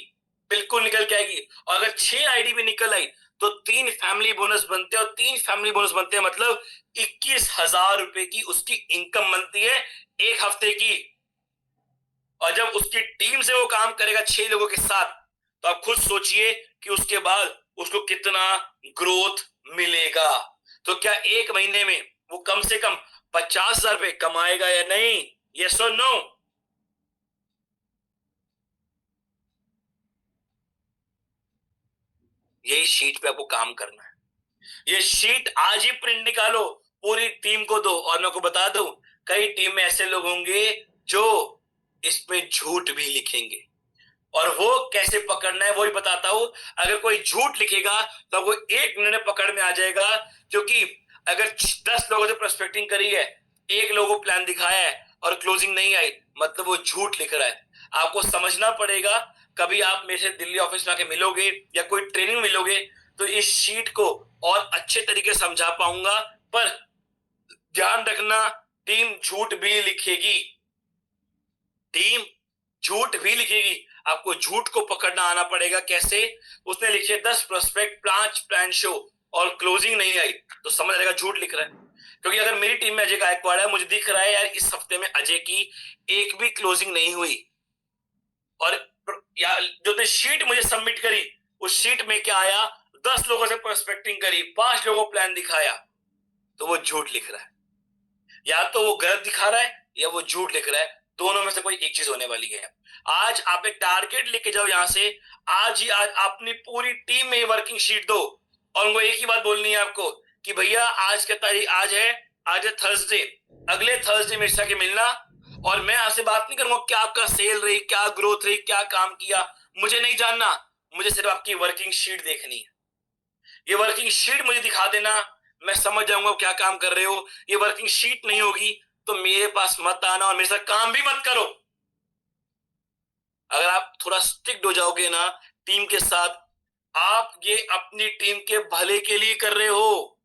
बिल्कुल निकल के आएगी। और अगर 6 आईडी भी निकल आई तो 3 फैमिली बोनस बनते हैं, और 3 फैमिली बोनस बनते हैं मतलब 21,000 रुपए की उसकी इनकम बनती है 1 हफ्ते की। और जब उसकी टीम से वो काम करेगा 6 लोगों के साथ, तो आप खुद सोचिए कि उसके बाद उसको कितना ग्रोथ मिलेगा। तो क्या 1 महीने में वो कम से कम 50,000 रुपए कमाएगा या नहीं? यस और नो? यही शीट पे आपको काम करना है। ये शीट आज ही प्रिंट निकालो, पूरी टीम को दो। और मैं आपको बता दूं, कई टीम में ऐसे लोग होंगे जो इसमें झूठ भी लिखेंगे, और वो कैसे पकड़ना है वो ही बताता हूं। अगर कोई झूठ लिखेगा तो आपको 1 मिनट में पकड़ में आ जाएगा, क्योंकि अगर 10 लोगों से प्रोस्पेक्टिंग करी है, 1 लोगों को प्लान दिखाया है और क्लोजिंग नहीं आई, मतलब वो झूठ लिख रहा है। आपको समझना पड़ेगा। कभी आप मेरे से दिल्ली ऑफिस में आके मिलोगे या कोई ट्रेनिंग मिलोगे तो इस शीट को और अच्छे तरीके से समझा पाऊंगा। पर ध्यान रखना, टीम झूठ भी लिखेगी, टीम झूठ भी लिखेगी। आपको झूठ को पकड़ना आना पड़ेगा। कैसे? उसने लिखे 10 प्रोस्पेक्ट 5 प्लान शो और क्लोजिंग नहीं आई, तो समझ रहेगा झूठ लिख रहा है। क्योंकि अगर मेरी टीम में अजय गायकवाड़ है, मुझे दिख रहा है यार इस हफ्ते में अजय की एक भी क्लोजिंग नहीं हुई, और यार जो शीट मुझे सबमिट करी उस शीट में क्या आया, 10 लोगों से प्रोस्पेक्टिंग करी, 5 लोगों को प्लान दिखाया, तो वो झूठ लिख रहा है। या तो वो गलत दिखा रहा है या वो झूठ लिख रहा है, दोनों में से कोई एक चीज होने वाली है। आज आप एक टारगेट लेके जाओ यहां से, आज ही आज अपनी पूरी टीम में वर्किंग शीट दो, और उनको एक ही बात बोलनी है आपको कि भैया आज क्या तारीख, आज है थर्सडे, अगले थर्सडे मेरे से मिलना, और मैं आपसे बात नहीं करूंगा क्या आपका सेल रही, क्या ग्रोथ रही, क्या काम किया, मुझे नहीं जानना। मुझे सिर्फ आपकी वर्किंग शीट देखनी है। ये वर्किंग शीट मुझे दिखा देना, मैं समझ जाऊंगा क्या काम कर रहे हो। ये वर्किंग शीट नहीं होगी तो मेरे पास मत आना और मेरे साथ काम भी मत करो। अगर आप थोड़ा स्ट्रिक्ट हो जाओगे ना टीम के साथ, आप ये अपनी टीम के भले के लिए कर रहे हो।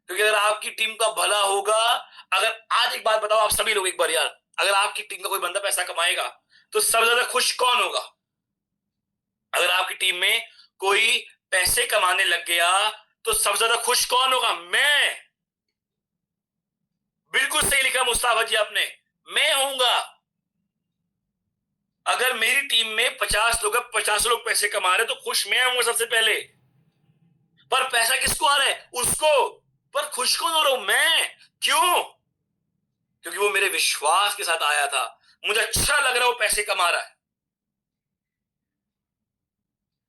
क्योंकि अगर आपकी टीम का भला होगा, अगर आज एक बात बताओ आप सभी लोग एक बार यार, अगर आपकी टीम का कोई बंदा पैसा कमाएगा तो सबसे ज्यादा खुश कौन होगा? अगर आपकी टीम में कोई पैसे कमाने लग गया तो सबसे ज्यादा खुश कौन होगा? मैं। बिल्कुल सही लिखा मुस्ताफा जी आपने, मैं होऊंगा। अगर मेरी टीम में 50 लोग 50 लोग पैसे कमा रहे तो खुश मैं होऊंगा सबसे पहले। पर पैसा किसको आ रहा है? उसको। पर खुश कौन हो रहा हूं? मैं। क्यों? क्योंकि वो मेरे विश्वास के साथ आया था, मुझे अच्छा लग रहा है वो पैसे कमा रहा है।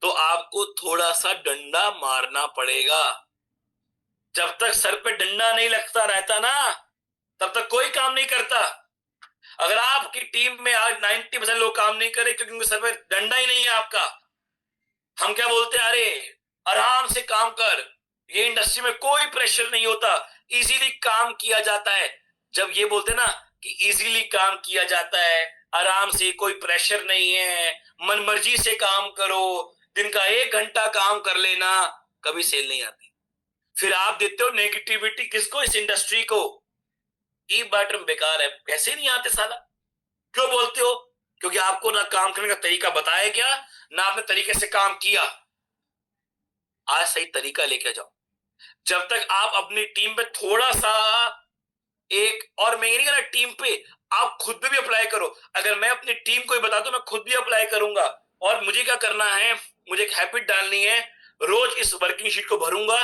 तो आपको थोड़ा सा डंडा मारना पड़ेगा। जब तक सर पे डंडा नहीं लगता रहता ना, तब तक कोई काम नहीं करता। अगर आपकी टीम में आज 90% लोग काम नहीं करे क्योंकि उनके सर पे डंडा ही नहीं है आपका। हम क्या बोलते हैं, अरे आराम से काम कर, ये इंडस्ट्री में कोई प्रेशर नहीं होता, इजीली काम किया जाता है। जब ये बोलते ना कि इजीली काम किया जाता है, आराम से, कोई प्रेशर नहीं है, मन मर्जी से काम करो, दिन का 1 घंटा काम कर लेना, कभी सेल नहीं आती। फिर आप देते हो नेगेटिविटी किसको? इस इंडस्ट्री को। ई बैटर्म बेकार है, कैसे नहीं आते साला? क्यों बोलते हो? क्योंकि आपको ना काम करने का तरीका बताया गया, ना आपने तरीके से काम किया। आज सही तरीका लेके जाओ। जब तक आप अपनी टीम पे थोड़ा सा एक, और मैं ये नहीं कह रहा टीम पे, आप खुद पे भी अप्लाई करो। अगर मैं अपनी टीम को ही बता दूं, मैं खुद भी अप्लाई करूंगा। और मुझे क्या करना है, मुझे एक हैबिट डालनी है, रोज इस वर्किंग शीट को भरूंगा,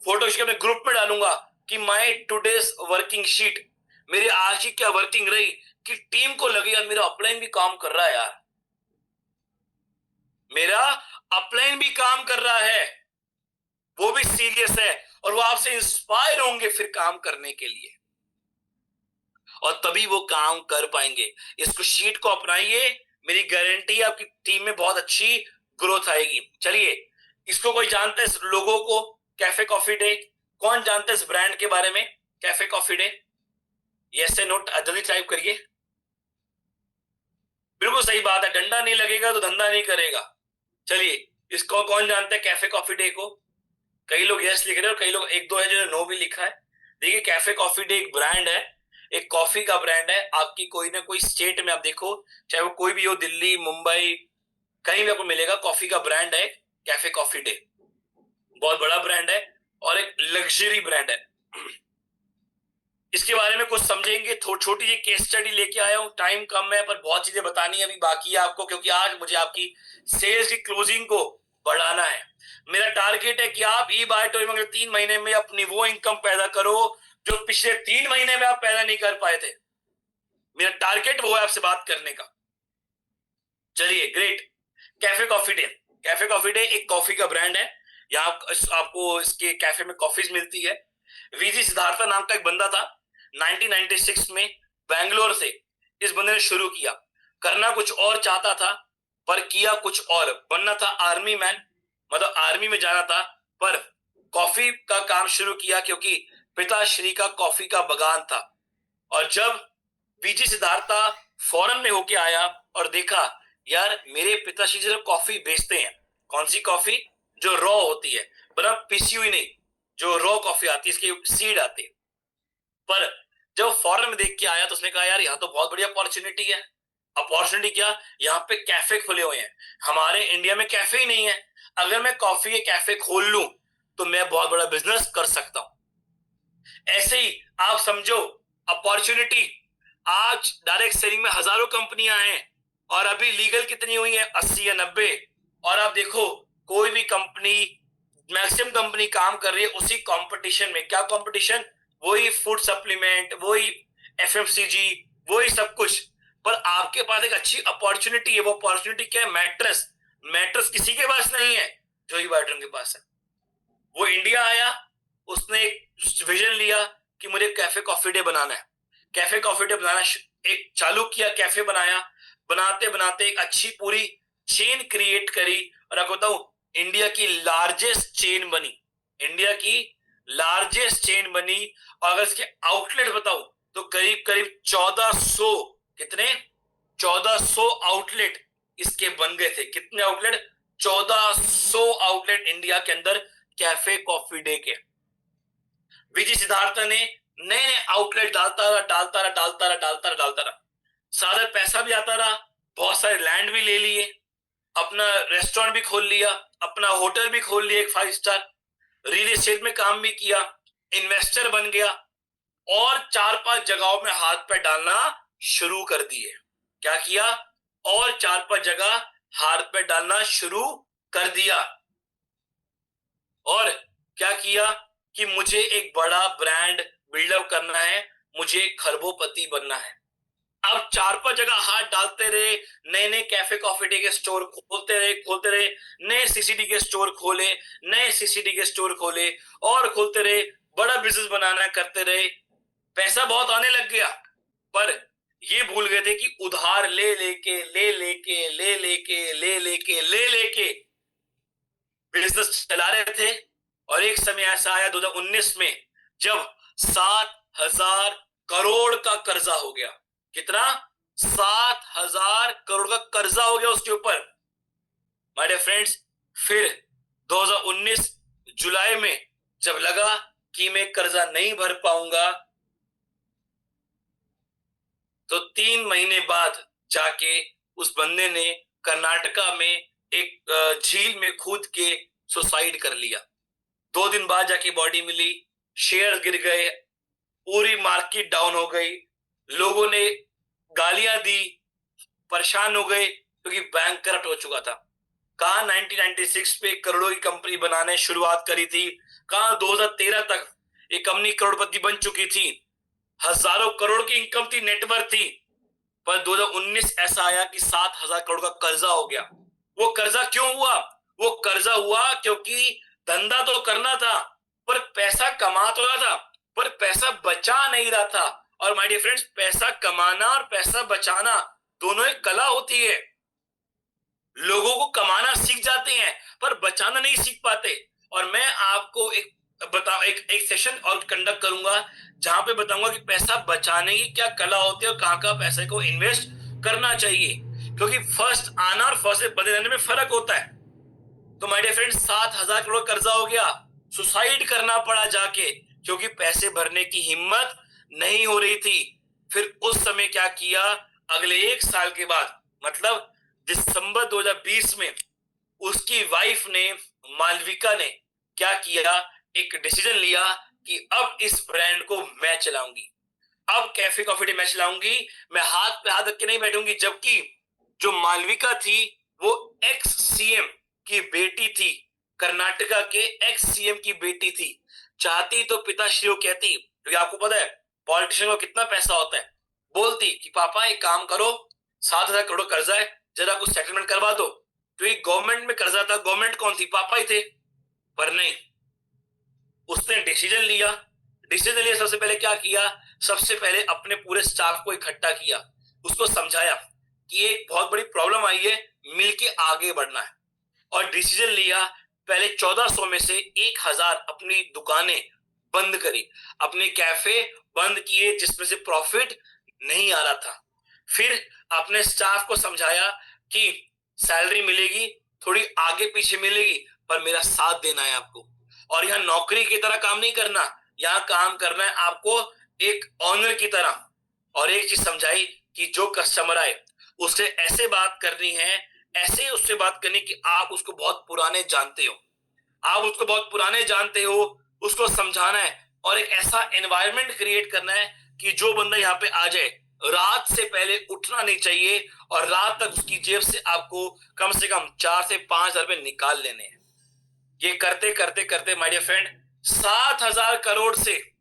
फोटो अपने ग्रुप में डालूंगा कि माय टुडेज वर्किंग शीट, मेरी आज की क्या वर्किंग रही, कि टीम को लगे यार मेरा अपलाइन भी काम कर रहा है, यार मेरा अपलाइन भी काम कर रहा है, वो भी सीरियस है, और वो आपसे इंस्पायर होंगे फिर काम करने के लिए, और तभी वो काम कर पाएंगे। इसको शीट को अपनाइए, मेरी गारंटी है आपकी टीम में बहुत अच्छी ग्रोथ आएगी। चलिए, इसको कोई जानता है इस लोगों को? कैफे कॉफी डे, कौन जानता है इस ब्रांड के बारे में? Cafe coffee day, yes note जल्दी टाइप करिए। बिल्कुल सही बात है, डंडा नहीं लगेगा तो धंधा नहीं करेगा। चलिए, इसको कौन जानता है कैफे कॉफी डे को? कई लोग यस लिख रहे हैं और कई लोग, एक दो है जो नो भी लिखा है। देखिए, कैफे कॉफी डे एक ब्रांड है, एक कॉफी का ब्रांड है। आपकी कोई ना कोई स्टेट में आप देखो, चाहे वो कोई भी हो, दिल्ली, मुंबई, कहीं भी आपको मिलेगा, कॉफी का ब्रांड है कैफे कॉफी डे। बहुत बड़ा ब्रांड है और एक लग्जरी ब्रांड है। इसके बारे में कुछ समझेंगे, छोटी सी केस स्टडी लेके आया हूं। टाइम कम है पर बहुत चीजें बतानी अभी बाकी है आपको, क्योंकि आज मुझे आपकी सेल्स की क्लोजिंग को बढ़ाना है। मेरा टारगेट है कि आप ई बाय टोरी में 3 महीने में अपनी वो इनकम पैदा करो जो पिछले 3 महीने में आप पैदा नहीं कर पाए थे। मेरा टारगेट वो है आपसे बात करने का। चलिए, great. Cafe coffee day, cafe coffee day एक कॉफी का ब्रांड है। यहाँ आपको इसके कैफे में कॉफीज मिलती है। वीजी सिद्धार्था नाम का एक बंदा था, 1996 में बैंगलोर से इस बंदे ने शुरू किया। करना कुछ और चाहता था पर किया कुछ और, बनना था आर्मी मैन, मतलब आर्मी में जाना था, पर कॉफी का काम शुरू किया क्योंकि पिताश्री का कॉफी का बगान था। और जब वीजी सिद्धार्था फॉरेन में होके आया और देखा यार मेरे पिताश्री जो कॉफी बेचते हैं, कौन सी कॉफी? जो रॉ होती है, बना पीसी हुई नहीं, जो रॉ कॉफी आती है, इसके सीड आते हैं। पर जब फॉरेन में देख के आया तो उसने कहा यार यहाँ तो बहुत बढ़िया अपॉर्चुनिटी है। अपॉर्चुनिटी क्या? यहाँ पे कैफे खुले हुए हैं, हमारे इंडिया में कैफे ही नहीं है। अगर मैं कॉफी के कैफे खोल लूं तो मैं बहुत बड़ा बिजनेस कर सकता हूं। ऐसे ही आप समझो अपॉर्चुनिटी, आज डायरेक्ट सेलिंग में हजारों कंपनियां हैं और अभी लीगल कितनी हुई है? 80 या 90। और आप देखो कोई भी कंपनी, मैक्सिमम कंपनी काम कर रही है उसी कंपटीशन में। क्या कंपटीशन? वही फूड सप्लीमेंट, वही एफएमसीजी, वही सब कुछ। पर आपके पास एक अच्छी अपॉर्चुनिटी है। वो अपॉर्चुनिटी क्या है? मैट्रेस। मैट्रेस किसी के पास नहीं है जो ही बैटरन के पास है। वो इंडिया आया, उसने एक विजन लिया कि मुझे कैफे कॉफी डे बनाना है। कैफे कॉफी डे बनाना एक चालू किया, कैफे बनाया, बनाते बनाते एक अच्छी पूरी चेन क्रिएट करी। और आपको बताऊं, इंडिया की लार्जेस्ट चेन बनी, इंडिया की लार्जेस्ट चेन बनी। और अगर इसके आउटलेट बताऊं तो करीब करीब 1400, कितने? 1400 आउटलेट इसके बन गए थे। कितने आउटलेट? 1400 आउटलेट इंडिया के अंदर कैफे कॉफी डे के। विजय सिद्धार्थ ने नए नए आउटलेट डालता रहा। सारा पैसा भी आता रहा, बहुत सारे लैंड भी ले लिए, अपना रेस्टोरेंट भी खोल लिया, अपना होटल भी खोल लिया, एक 5 स्टार, रियल एस्टेट में काम भी किया, इन्वेस्टर बन गया और 4-5 जगहों में हाथ पैर डालना शुरू कर दिए। क्या किया? और 4-5 जगह हाथ पैर डालना शुरू कर दिया। और क्या किया कि मुझे एक बड़ा ब्रांड बिल्डअप करना है, मुझे खरबोपति बनना है। अब 4-5 जगह हाथ डालते रहे, नए नए कैफे कॉफी डे के स्टोर खोलते रहे, नए सीसीडी के स्टोर खोले, नए सीसीडी के स्टोर खोले और खोलते रहे, बड़ा बिजनेस बनाना करते रहे। पैसा बहुत आने लग गया, पर ये भूल गए थे कि उधार ले लेके बिजनेस चला रहे थे। और एक समय ऐसा आया 2019 में जब 7,000 करोड़ का कर्जा हो गया। कितना? 7,000 करोड़ का कर्जा हो गया उसके ऊपर। माय डियर फ्रेंड्स, फिर 2019 जुलाई में जब लगा कि मैं कर्जा नहीं भर पाऊंगा, तो 3 महीने बाद जाके उस बंदे ने कर्नाटका में एक झील में कूद के सुसाइड कर लिया। 2 दिन बाद जाके बॉडी मिली, शेयर गिर गए, पूरी मार्केट डाउन हो गई, लोगों ने गालियां दी, परेशान हो गए क्योंकि बैंक करप्ट हो चुका था। कहा 1996 पे करोड़ों की कंपनी बनाने शुरुआत करी थी, कहा 2013 तक ये कंपनी करोड़पति बन चुकी थी, हजारों करोड़ की इनकम थी, नेटवर्थ थी। पर 2019 ऐसा आया कि 7,000 करोड़ का कर्जा हो गया। वो कर्जा क्यों हुआ? वो कर्जा हुआ क्योंकि धंधा तो करना था, पर पैसा कमा तो रहा था, पर पैसा बचा नहीं रहा था। और माय डियर फ्रेंड्स, पैसा कमाना और पैसा बचाना दोनों एक कला होती है। लोगों को कमाना सीख जाते हैं पर बचाना नहीं सीख पाते। और मैं आपको एक सेशन और कंडक्ट करूंगा जहां पे बताऊंगा कि पैसा बचाने की क्या कला होती है और कहां कहां पैसे को इन्वेस्ट करना चाहिए, क्योंकि फर्स्ट आना और फर्स्ट से बने रहने में फर्क होता है। तो माय डियर फ्रेंड्स, 7,000 करोड़ कर्जा हो गया, सुसाइड करना पड़ा जाके, क्योंकि पैसे भरने की हिम्मत नहीं हो रही थी। फिर उस समय क्या किया? अगले 1 साल के बाद, मतलब दिसंबर 2020 में, उसकी वाइफ ने, मालविका ने क्या किया? एक डिसीजन लिया कि अब इस ब्रांड को मैं चलाऊंगी, अब कैफे कॉफी डे मैं चलाऊंगी, मैं हाथ पे हाथ रख के नहीं बैठूंगी। जबकि जो मालविका थी वो एक्स सीएम की बेटी थी, कर्नाटका के एक्स सीएम की बेटी थी। चाहती तो पिताश्री को कहती, क्योंकि आपको पता है पॉलिटिशियन को कितना पैसा होता है, बोलती कि पापा एक काम करो, 7,000 करोड़ कर्जा है, जरा कुछ सेटलमेंट करवा दो। क्योंकि गवर्नमेंट में कर्जा था, गवर्नमेंट कौन थी? पापा ही थे। पर नहीं, उसने डिसीजन लिया। सबसे पहले क्या किया? सबसे पहले अपने पूरे स्टाफ को इकट्ठा किया, उसको समझाया कि एक बहुत बड़ी प्रॉब्लम आई है, मिलके आगे बढ़ना है। और डिसीजन लिया, पहले 1400 में से 1,000 अपनी दुकानें बंद करी, अपने कैफे बंद किए जिसमें से प्रॉफिट नहीं आ रहा था। फिर अपने स्टाफ को समझाया कि सैलरी मिलेगी, थोड़ी आगे पीछे मिलेगी, पर मेरा साथ देना है आपको। और यहाँ नौकरी की तरह काम नहीं करना, यहाँ काम करना है आपको एक ऑनर की तरह। और एक चीज समझाई कि जो कस्टमर आए उससे ऐसे बात करनी है, ऐसे उससे बात करनी कि आप उसको बहुत पुराने जानते हो, उसको समझाना है। और एक ऐसा एनवायरनमेंट क्रिएट करना है कि जो बंदा यहाँ पे आ जाए, रात से पहले उठना नहीं चाहिए और रात तक उसकी जेब से आपको कम से कम 4 से 5 रुपए निकाल लेने हैं। ये करते करते करते माय डियर फ्रेंड, 7,000 करोड़ से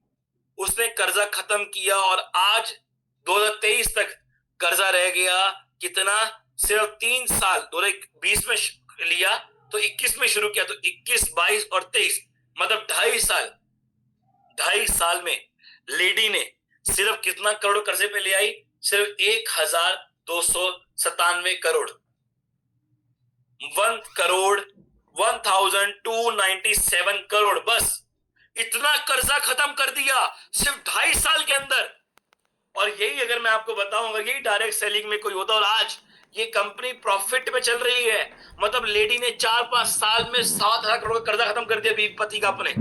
उसने कर्जा खत्म किया। और आज 2023 तक कर्जा रह गया कितना? सिर्फ 3 साल। 2020 में लिया तो 21 में शुरू किया, तो 21, 22 और 23, मतलब 2.5 साल में लेडी ने सिर्फ कितना करोड़ कर्जे पे ले आई? सिर्फ 1,297 करोड़, 1,297 करोड़, बस इतना कर्जा खत्म कर दिया सिर्फ 2.5 साल के अंदर। और यही अगर मैं आपको बताऊं, अगर यही डायरेक्ट सेलिंग में कोई होता और आज ये कंपनी प्रॉफिट में चल रही है, मतलब लेडी ने 4-5 साल में 7,000 करोड़ का कर्जा खत्म कर दिया बीपति का अपने,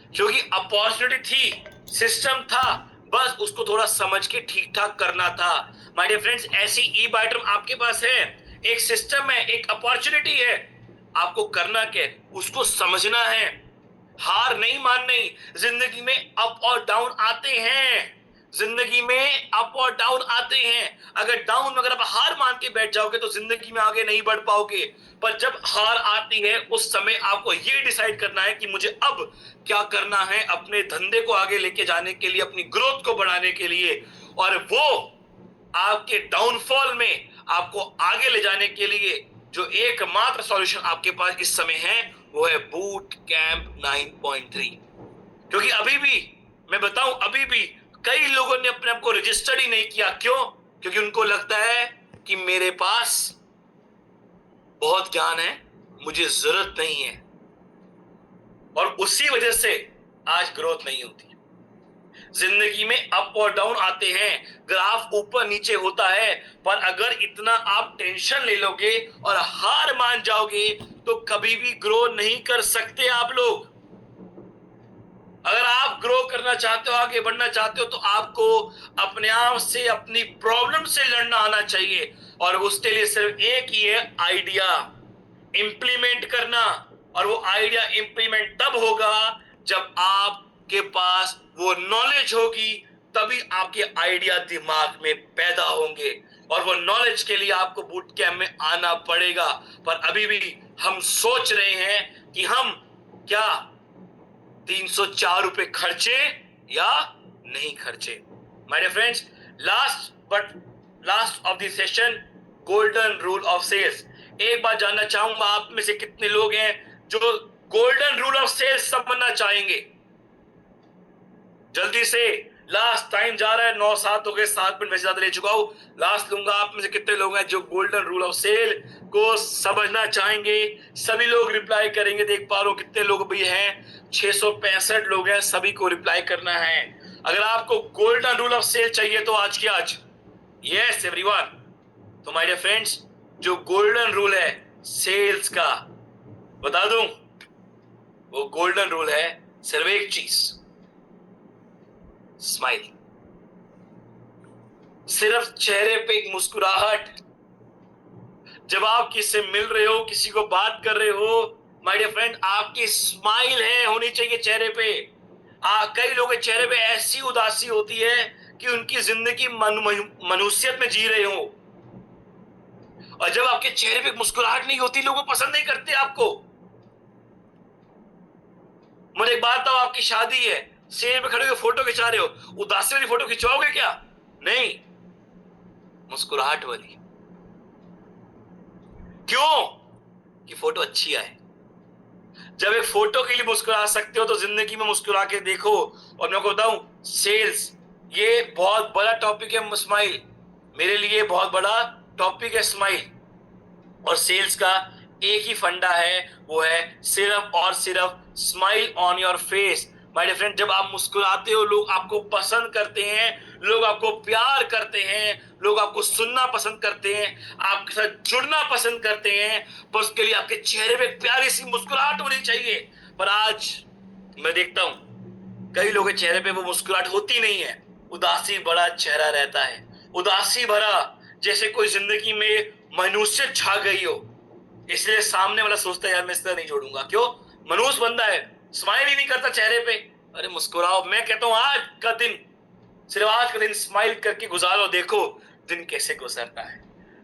क्योंकि अपॉर्चुनिटी थी, सिस्टम था, बस उसको थोड़ा समझ के ठीक ठाक करना था। माय डियर फ्रेंड्स, ऐसी ई बाइटम आपके पास है, एक सिस्टम है, एक अपॉर्चुनिटी है, आपको करना क्या? उसको समझना है, हार नहीं माननी। जिंदगी में अप और डाउन आते हैं, जिंदगी में अप और डाउन आते हैं। अगर डाउन अगर आप हार मान के बैठ जाओगे तो जिंदगी में आगे नहीं बढ़ पाओगे। पर जब हार आती है उस समय आपको ये डिसाइड करना है कि मुझे अब क्या करना है अपने धंधे को आगे लेके जाने के लिए, अपनी ग्रोथ को बढ़ाने के लिए। और वो आपके डाउनफॉल में आपको आगे ले जाने के लिए जो एकमात्र सॉल्यूशन आपके पास इस समय है वो है बूट कैंप 9.3। क्योंकि अभी भी मैं बताऊं, अभी भी कई लोगों ने अपने आप को रजिस्टर्ड ही नहीं किया। क्यों? क्योंकि उनको लगता है कि मेरे पास बहुत ज्ञान है, मुझे जरूरत नहीं है, और उसी वजह से आज ग्रोथ नहीं होती। जिंदगी में अप और डाउन आते हैं, ग्राफ ऊपर नीचे होता है, पर अगर इतना आप टेंशन ले लोगे और हार मान जाओगे तो कभी भी ग्रो नहीं कर सकते आप लोग। अगर आप ग्रो करना चाहते हो, आगे बढ़ना चाहते हो, तो आपको अपने आप से, अपनी प्रॉब्लम से लड़ना आना चाहिए, और उसके लिए सिर्फ एक ही है, आइडिया इंप्लीमेंट करना। और वो आइडिया इंप्लीमेंट तब होगा जब आपके पास वो नॉलेज होगी, तभी आपके आइडिया दिमाग में पैदा होंगे, और वो नॉलेज के लिए आपको बूट कैंप में आना पड़ेगा। पर अभी भी हम सोच रहे हैं कि हम क्या 304 रुपए खर्चे या नहीं खर्चे। My dear friends, last of the session, golden rule of sales. एक बात जानना चाहूंगा, आप में से कितने लोग हैं जो गोल्डन रूल ऑफ सेल्स समझना चाहेंगे? जल्दी से, लास्ट टाइम जा रहा है, 9-7 हो गए, 7 मिनट वैसे ज्यादा ले चुका हूं। लास्ट लूंगा, आप में से कितने लोग हैं जो गोल्डन रूल ऑफ सेल को समझना चाहेंगे? सभी लोग रिप्लाई करेंगे, देख पा रहा हूं कितने लोग भी हैं, 665 लोग हैं, सभी को रिप्लाई करना है। अगर आपको गोल्डन रूल ऑफ सेल चाहिए तो आज की आज, यस एवरीवन। तो माय डियर फ्रेंड्स, जो गोल्डन रूल है सेल्स का, बता दूं, वो गोल्डन रूल है सिर्फ एक चीज, स्माइल। सिर्फ चेहरे पे एक मुस्कुराहट। जब आप किसी से मिल रहे हो, किसी को बात कर रहे हो, माय डियर फ्रेंड, आपकी स्माइल है होनी चाहिए चेहरे पे। कई लोगों के चेहरे पे ऐसी उदासी होती है कि उनकी जिंदगी मनुष्यत में जी रहे हो, और जब आपके चेहरे पे मुस्कुराहट नहीं होती, लोग पसंद नहीं करते आपको। मुझे एक बात बताओ, आपकी शादी है, स्टेज पे खड़े होकर फोटो खिंचा रहे हो, उदासी वाली फोटो खिंचवाओगे क्या? नहीं, मुस्कुराहट वाली। क्यों? कि फोटो अच्छी आए। जब एक फोटो के लिए मुस्कुरा सकते हो तो जिंदगी में मुस्कुरा के देखो। और मैं आपको बताऊं, सेल्स ये बहुत बड़ा टॉपिक है। स्माइल मेरे लिए बहुत बड़ा टॉपिक है, स्माइल। और सेल्स का एक ही फंडा है, वो है सिर्फ और सिर्फ smile on your face. My dear friend, जब आप मुस्कुराते हो, लोग आपको पसंद करते हैं, लोग आपको प्यार करते हैं, लोग आपको सुनना पसंद करते हैं, आपके साथ जुड़ना पसंद करते हैं। पर उसके लिए आपके चेहरे पे प्यारी सी मुस्कुराहट होनी चाहिए। पर आज मैं देखता हूं कई लोगों के चेहरे पे वो मुस्कुराहट होती नहीं है, उदासी भरा चेहरा रहता है, उदासी भरा, जैसे कोई जिंदगी में मनुष्य छा गई हो। इसलिए सामने वाला सोचता है यार मैं इस तरह नहीं जोड़ूंगा। क्यों? मनुष्य बंदा है, स्माइल ही नहीं करता चेहरे पे। अरे मुस्कुराओ। मैं कहता हूं आज का दिन, सिर्फ आज का दिन स्माइल करके गुजारो, देखो दिन कैसे गुजरता है।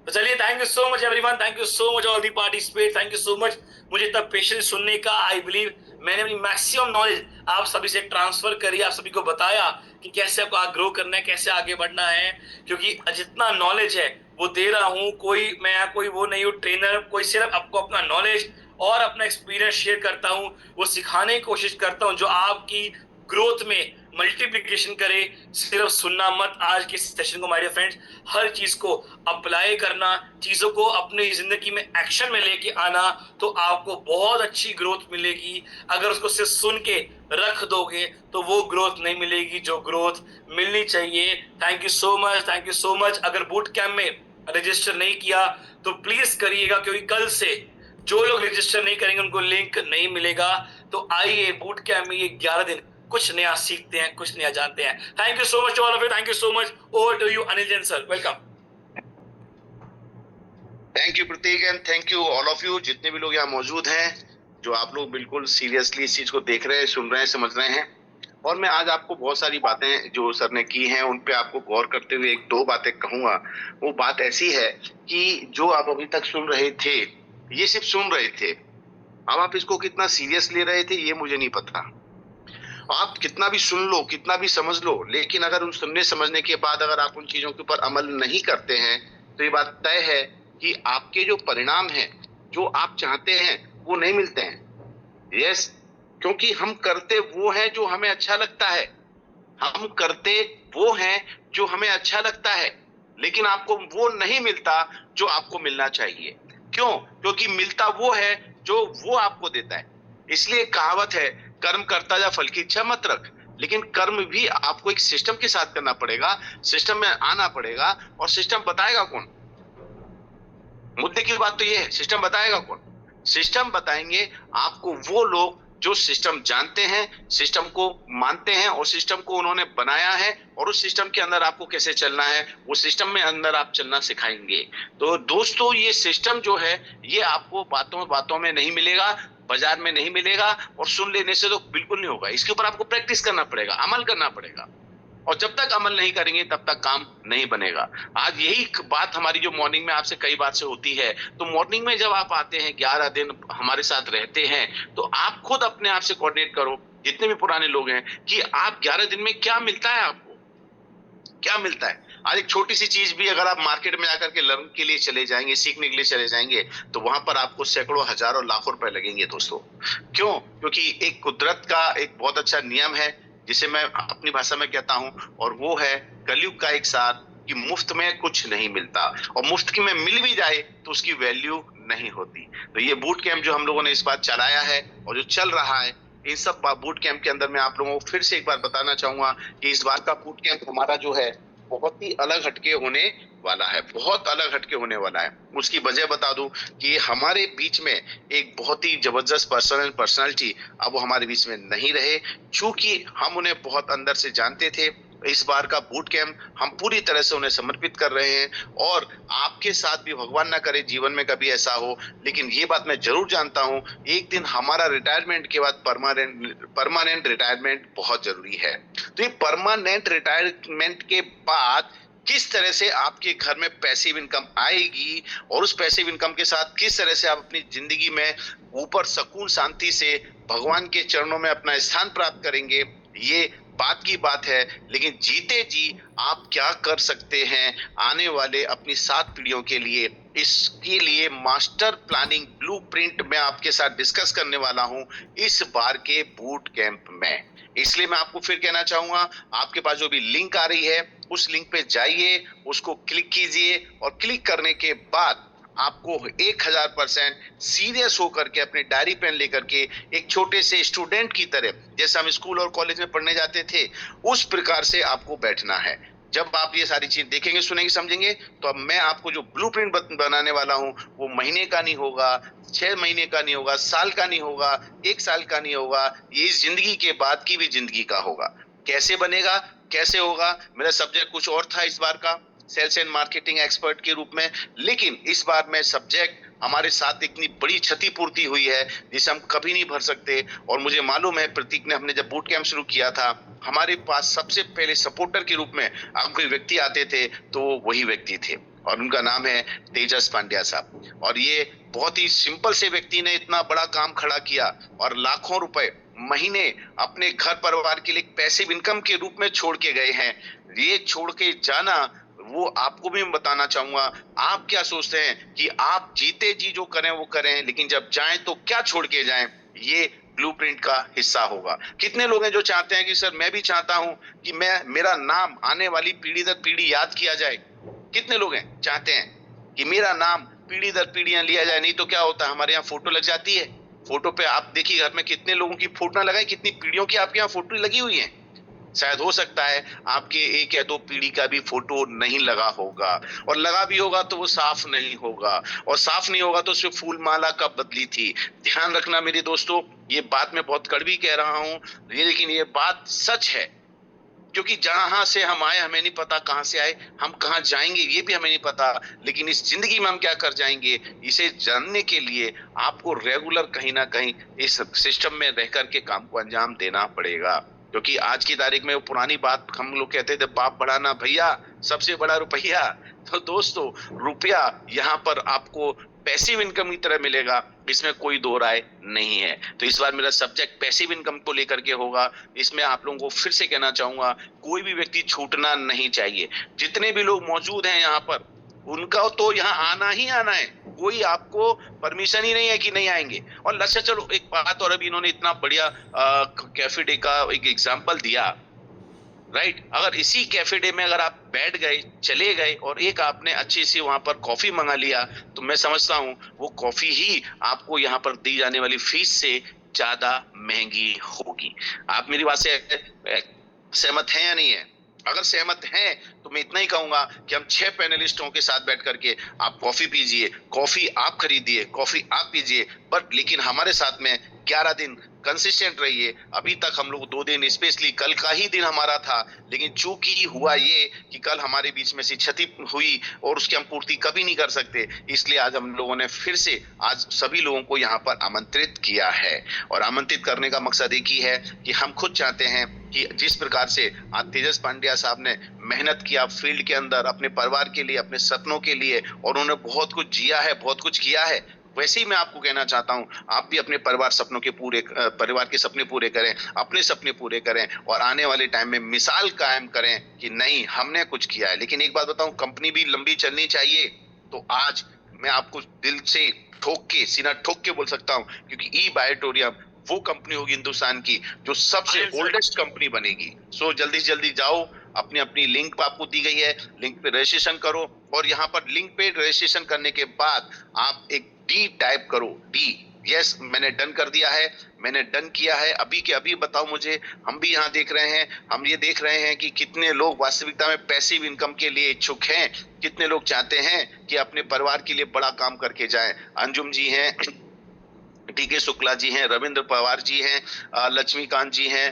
तो चलिए, thank you so much everyone, thank you so much all the participate, thank you so much मुझे इतना पेशेंस सुनने का। आई बिलीव मैंने अपनी मैक्सिमम नॉलेज आप सभी से ट्रांसफर करी, आप सभी को बताया कि कैसे आपको ग्रो करना है, कैसे आगे बढ़ना है। क्योंकि जितना नॉलेज है वो दे रहा हूँ, कोई वो नहीं हूँ ट्रेनर, कोई सिर्फ आपको अपना नॉलेज और अपना एक्सपीरियंस शेयर करता हूँ, वो सिखाने की कोशिश करता हूँ जो आपकी ग्रोथ में मल्टीप्लिकेशन करे। सिर्फ सुनना मत आज के सेशन को माय डियर फ्रेंड्स, हर चीज को अप्लाई करना, चीजों को अपनी जिंदगी में एक्शन में लेके आना, तो आपको बहुत अच्छी ग्रोथ मिलेगी। अगर उसको सिर्फ सुन के रख दोगे तो वो ग्रोथ नहीं मिलेगी जो ग्रोथ मिलनी चाहिए। Thank you so much, thank you so much. अगर बूट कैंप में रजिस्टर नहीं किया तो प्लीज करिएगा, क्योंकि कल से जो लोग रजिस्टर नहीं करेंगे उनको लिंक नहीं मिलेगा। तो आइए बूट कैंप में ये 11 दिन कुछ नया सीखते हैं, कुछ नया जानते हैं। Thank you so much all of you, thank you so much. Over to you Anil Jain sir, welcome. Thank you Prateek and thank you all of you, जितने भी लोग यहाँ मौजूद हैं, जो आप लोग बिल्कुल सीरियसली इस चीज को देख रहे हैं, सुन रहे हैं, समझ रहे हैं। और मैं आज आपको बहुत सारी बातें जो सर ने की हैं उन पे आपको गौर करते हुए 1-2 बातें कहूंगा। वो बात ऐसी है कि जो आप अभी तक सुन रहे थे, ये सिर्फ सुन रहे थे, अब आप इसको कितना सीरियस ले रहे थे ये मुझे नहीं पता। आप कितना भी सुन लो, कितना भी समझ लो, लेकिन अगर उन सुनने समझने के बाद अगर आप उन चीजों के ऊपर अमल नहीं करते हैं तो ये बात तय है कि आपके जो परिणाम हैं, जो आप चाहते हैं, वो नहीं मिलते हैं। यस, क्योंकि हम करते वो हैं जो हमें अच्छा लगता है, हम करते वो हैं जो हमें अच्छा लगता है, लेकिन आपको वो नहीं मिलता जो आपको मिलना चाहिए। क्यों? क्योंकि मिलता वो है जो वो आपको देता है। इसलिए कहावत है, कर्म करता जा फल की इच्छा मत रख। लेकिन कर्म भी आपको एक सिस्टम के साथ करना पड़ेगा, सिस्टम में आना पड़ेगा। और सिस्टम बताएगा कौन? मुद्दे की बात तो ये है, सिस्टम बताएगा कौन? सिस्टम बताएंगे आपको वो लोग जो सिस्टम जानते हैं, सिस्टम को मानते हैं और सिस्टम को उन्होंने बनाया है, और उस सिस्टम के अंदर आपको कैसे चलना है, वो सिस्टम में अंदर आप चलना सिखाएंगे। तो दोस्तों, ये सिस्टम जो है ये आपको बातों बातों में नहीं मिलेगा, बाजार में नहीं मिलेगा, और सुन लेने से तो बिल्कुल नहीं होगा। इसके ऊपर आपको प्रैक्टिस करना पड़ेगा, अमल करना पड़ेगा, और जब तक अमल नहीं करेंगे तब तक काम नहीं बनेगा। आज यही बात हमारी जो मॉर्निंग में आपसे कई बार से होती है, तो मॉर्निंग में जब आप आते हैं 11 दिन हमारे साथ रहते हैं, तो आप खुद अपने आप से कोऑर्डिनेट करो, जितने भी पुराने लोग हैं, कि आप 11 दिन में क्या मिलता है, आपको क्या मिलता है। आज एक छोटी सी चीज भी अगर आप मार्केट में आकर के लर्न के लिए चले जाएंगे, सीखने के लिए चले जाएंगे, तो वहां पर आपको सैकड़ों, हजारों, लाखों रुपए लगेंगे दोस्तों। क्यों? क्योंकि एक कुदरत का एक बहुत अच्छा नियम है जिसे मैं अपनी भाषा में कहता हूं, और वो है कलयुग का एक सार, कि मुफ्त में कुछ नहीं मिलता, और मुफ्त की में मिल भी जाए तो उसकी वैल्यू नहीं होती। तो ये बूट कैंप जो हम लोगों ने इस बार चलाया है और जो चल रहा है, इन सब बूट कैंप के अंदर मैं आप लोगों को फिर से एक बार बताना चाहूंगा कि इस बार का बूट कैंप हमारा जो है बहुत ही अलग हटके होने वाला है, बहुत अलग हटके होने वाला है। उसकी वजह बता दूं कि हमारे बीच में एक बहुत ही जबरदस्त पर्सनालिटी अब वो हमारे बीच में नहीं रहे, चूंकि हम उन्हें बहुत अंदर से जानते थे। इस बार का बूट कैंप हम पूरी तरह से उन्हें समर्पित कर रहे हैं, और आपके साथ भी भगवान ना करे जीवन में कभी ऐसा हो, लेकिन ये बात मैं जरूर जानता हूं, एक दिन हमारा रिटायरमेंट के बाद परमानेंट रिटायरमेंट बहुत जरूरी है। तो ये परमानेंट रिटायरमेंट के बाद किस तरह से आपके घर में पैसिव इनकम आएगी, और उस पैसिव इनकम के साथ किस तरह से आप अपनी जिंदगी में ऊपर सुकून शांति से भगवान के चरणों में अपना स्थान प्राप्त करेंगे, ये बात की बात है। लेकिन जीते जी आप क्या कर सकते हैं आने वाले अपनी 7 पीढ़ियों के लिए, इसके लिए मास्टर प्लानिंग ब्लूप्रिंट मैं आपके साथ डिस्कस करने वाला हूं इस बार के बूट कैंप में। इसलिए मैं आपको फिर कहना चाहूंगा, आपके पास जो भी लिंक आ रही है उस लिंक पे जाइए, उसको क्लिक कीजिए, और क्लिक करने के बाद आपको 1000% सीरियस होकर के अपने डायरी पेन लेकर के एक छोटे से स्टूडेंट की तरह, जैसे हम स्कूल और कॉलेज में पढ़ने जाते थे, उस प्रकार से आपको बैठना है। जब आप ये सारी चीज देखेंगे, सुनेंगे, समझेंगे, तो अब मैं आपको जो ब्लूप्रिंट बनाने वाला हूं वो महीने का नहीं होगा, 6 महीने का नहीं होगा, साल का नहीं होगा, 1 साल का नहीं होगा, ये इस जिंदगी के बाद की भी जिंदगी का होगा। कैसे बनेगा, कैसे होगा? मेरा सब्जेक्ट कुछ और था इस बार का, सेल्स एंड मार्केटिंग एक्सपर्ट के रूप में, लेकिन इस बार मैं सब्जेक्ट, हमारे साथ इतनी बड़ी क्षतिपूर्ति हुई है जिसे हम कभी नहीं भर सकते। और मुझे मालूम है प्रतीक ने, हमने जब बूट कैंप शुरू किया था, हमारे पास सबसे पहले सपोर्टर के रूप में अगर कोई व्यक्ति आते थे तो वही व्यक्ति थे, और उनका नाम है तेजस पांड्या साहब। और ये बहुत ही सिंपल से व्यक्ति ने इतना बड़ा काम खड़ा किया, और लाखों रुपए महीने अपने घर परिवार के लिए पैसिव इनकम के रूप में छोड़ के गए हैं। ये छोड़ के जाना, वो आपको भी मैं बताना चाहूंगा। आप क्या सोचते हैं कि आप जीते जी जो करें वो करें, लेकिन जब जाएं तो क्या छोड़ के जाएं, ये ब्लूप्रिंट का हिस्सा होगा। कितने लोग हैं जो चाहते हैं कि सर मैं भी चाहता हूं कि मेरा नाम आने वाली पीढ़ी दर पीढ़ी याद किया जाए? कितने लोग हैं चाहते हैं कि मेरा नाम पीढ़ी दर पीढ़ियां लिया जाए? नहीं तो क्या होता है, हमारे यहाँ फोटो लग जाती है, फोटो पे आप देखिए घर में कितने लोगों की फोटो लगाई, कितनी पीढ़ियों की आपके यहाँ फोटो लगी हुई है। शायद हो सकता है आपके 1 या 2 पीढ़ी का भी फोटो नहीं लगा होगा, और लगा भी होगा तो वो साफ नहीं होगा, और साफ नहीं होगा तो उसमें फूल माला कब बदली थी। ध्यान रखना मेरे दोस्तों, ये बात मैं बहुत कड़वी कह रहा हूं, लेकिन ये बात सच है, क्योंकि जहां से हम आए हमें नहीं पता कहां से आए, हम कहां जाएंगे ये भी हमें नहीं पता, लेकिन इस जिंदगी में हम क्या कर जाएंगे, इसे जानने के लिए आपको रेगुलर कहीं ना कहीं इस सिस्टम में रह करके काम को अंजाम देना पड़ेगा। क्योंकि आज की तारीख में वो पुरानी बात हम लोग कहते थे, बाप बढ़ाना भैया सबसे बड़ा रुपया। तो दोस्तों, रुपया यहाँ पर आपको पैसिव इनकम की तरह मिलेगा, इसमें कोई दो राय नहीं है। तो इस बार मेरा सब्जेक्ट पैसिव इनकम को लेकर के होगा। इसमें आप लोगों को फिर से कहना चाहूंगा, कोई भी व्यक्ति छूटना नहीं चाहिए। जितने भी लोग मौजूद हैं यहाँ पर, उनका तो यहाँ आना ही आना है, कोई आपको परमिशन ही नहीं है कि नहीं आएंगे। और अच्छा चलो एक बात और, अभी इन्होंने इतना बढ़िया कैफे डे का एक एग्जांपल दिया, राइट। अगर इसी कैफे डे में अगर आप बैठ गए, चले गए, और एक आपने अच्छी सी वहां पर कॉफी मंगा लिया, तो मैं समझता हूं वो कॉफी ही आपको यहाँ पर दी जाने वाली फीस से ज्यादा महंगी होगी। की। आप मेरी बात से सहमत हैं या नहीं है? अगर सहमत हैं तो मैं इतना ही कहूंगा कि हम 6 पैनलिस्टों के साथ बैठ करके आप कॉफी पीजिए, कॉफी आप खरीदिए, कॉफी आप पीजिए, बट लेकिन हमारे साथ में 11 दिन कंसिस्टेंट रहिए। अभी तक हम लोग 2 दिन, स्पेशली कल का ही दिन हमारा था, लेकिन चूंकि हुआ ये कि कल हमारे बीच में से क्षति हुई और उसकी हम पूर्ति कभी नहीं कर सकते, इसलिए आज हम लोगों ने फिर से आज सभी लोगों को यहाँ पर आमंत्रित किया है। और आमंत्रित करने का मकसद एक ही है कि हम खुद चाहते हैं कि जिस प्रकार से आज तेजस पांड्या साहब ने मेहनत किया फील्ड के अंदर अपने परिवार के लिए, अपने सपनों के लिए, और उन्होंने बहुत कुछ जिया है, बहुत कुछ किया है, वैसे ही मैं आपको कहना चाहता हूं आप भी अपने परिवार के सपने पूरे करें, अपने सपने पूरे करें और आने वाले टाइम में मिसाल कायम करें कि नहीं हमने कुछ किया है। लेकिन एक बात बताऊं, कंपनी भी लंबी चलनी चाहिए। तो आज मैं आपको दिल से ठोक के, सीना ठोक के बोल सकता हूं, क्योंकि ई बायोटोरियम वो कंपनी होगी हिंदुस्तान की जो सबसे ओल्डेस्ट कंपनी बनेगी। सो जल्दी से जल्दी जाओ, अपनी अपनी लिंक आपको दी गई है, लिंक पे रजिस्ट्रेशन करो, और यहाँ पर लिंक पे रजिस्ट्रेशन करने के बाद आप एक डी टाइप करो, डी। यस, मैंने डन कर दिया है, मैंने डन किया है। अभी के अभी बताओ मुझे, हम भी यहाँ देख रहे हैं, हम ये देख रहे हैं कि कितने लोग वास्तविकता में पैसिव इनकम के लिए इच्छुक हैं, कितने लोग चाहते हैं कि अपने परिवार के लिए बड़ा काम करके जाएं। अंजुम जी हैं, टीके शुक्ला जी हैं, रविंद्र पवार जी हैं, लक्ष्मीकांत जी हैं,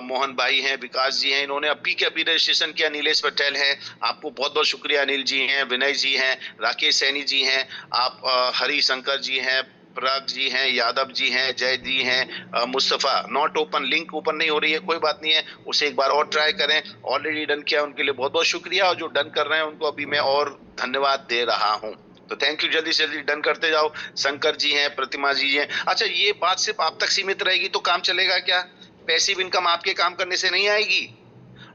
मोहन भाई हैं, विकास जी हैं, इन्होंने अभी के अभी रजिस्ट्रेशन किया। नीलेश पटेल हैं, आपको बहुत बहुत शुक्रिया। अनिल जी हैं, विनय जी हैं, राकेश सैनी जी हैं, आप हरि शंकर जी हैं, पराग जी हैं, यादव जी हैं, जय जी हैं, Mustafa. Not open, link open नहीं हो रही है, कोई बात नहीं है, उसे एक बार और ट्राई करें। ऑलरेडी डन किया उनके लिए बहुत बहुत शुक्रिया, और जो डन कर रहे हैं उनको अभी मैं और धन्यवाद दे रहा हूँ। तो थैंक यू, जल्दी से जल्दी डन करते जाओ। शंकर जी हैं, प्रतिमा जी हैं। अच्छा, ये बात सिर्फ आप तक सीमित रहेगी तो काम चलेगा क्या? पैसिव इनकम आपके काम करने से नहीं आएगी,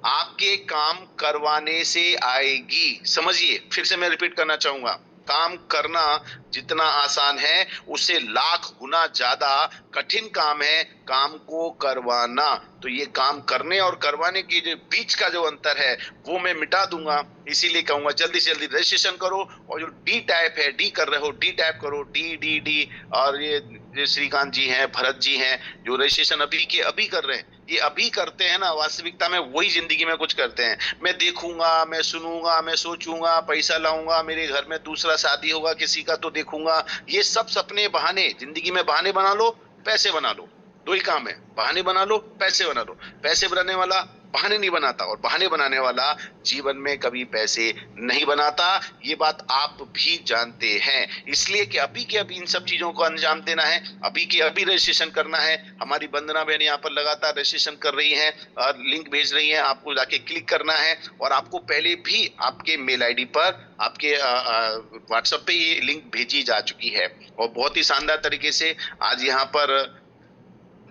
आपके काम करवाने से आएगी। समझिए, फिर से मैं रिपीट करना चाहूंगा, काम करना जितना आसान है उससे लाख गुना ज्यादा कठिन काम है काम को करवाना। तो ये काम करने और करवाने के जो बीच का जो अंतर है वो मैं मिटा दूंगा। इसीलिए कहूंगा जल्दी से जल्दी रजिस्ट्रेशन करो, और जो डी टाइप है, डी कर रहे हो, डी टाइप करो, डी डी डी। और ये श्रीकांत जी हैं, भरत जी हैं, जो रजिस्ट्रेशन अभी के अभी कर रहे हैं, ये अभी करते हैं ना, वास्तविकता में वही जिंदगी में कुछ करते हैं। मैं देखूंगा, मैं सुनूंगा, मैं सोचूंगा, पैसा लाऊंगा, मेरे घर में दूसरा शादी होगा किसी का तो देखूंगा, ये सब सपने, बहाने। जिंदगी में बहाने बना लो, पैसे बना लो, दो ही काम है, बहाने बना लो, पैसे बना लो। पैसे बनाने वाला बहाने नहीं बनाता, और बहाने बनाने वाला जीवन में कभी पैसे नहीं बनाता। ये बात आप भी जानते हैं। इसलिए कि अभी के अभी इन सब चीजों को अंजाम देना है, अभी के अभी रजिस्ट्रेशन करना है। हमारी वंदना बहन यहाँ पर लगातार रजिस्ट्रेशन कर रही है, लिंक भेज रही है, आपको जाके क्लिक करना है। और आपको पहले भी आपके मेल आईडी पर, आपके व्हाट्सएप पे ये लिंक भेजी जा चुकी है। और बहुत ही शानदार तरीके से आज यहाँ पर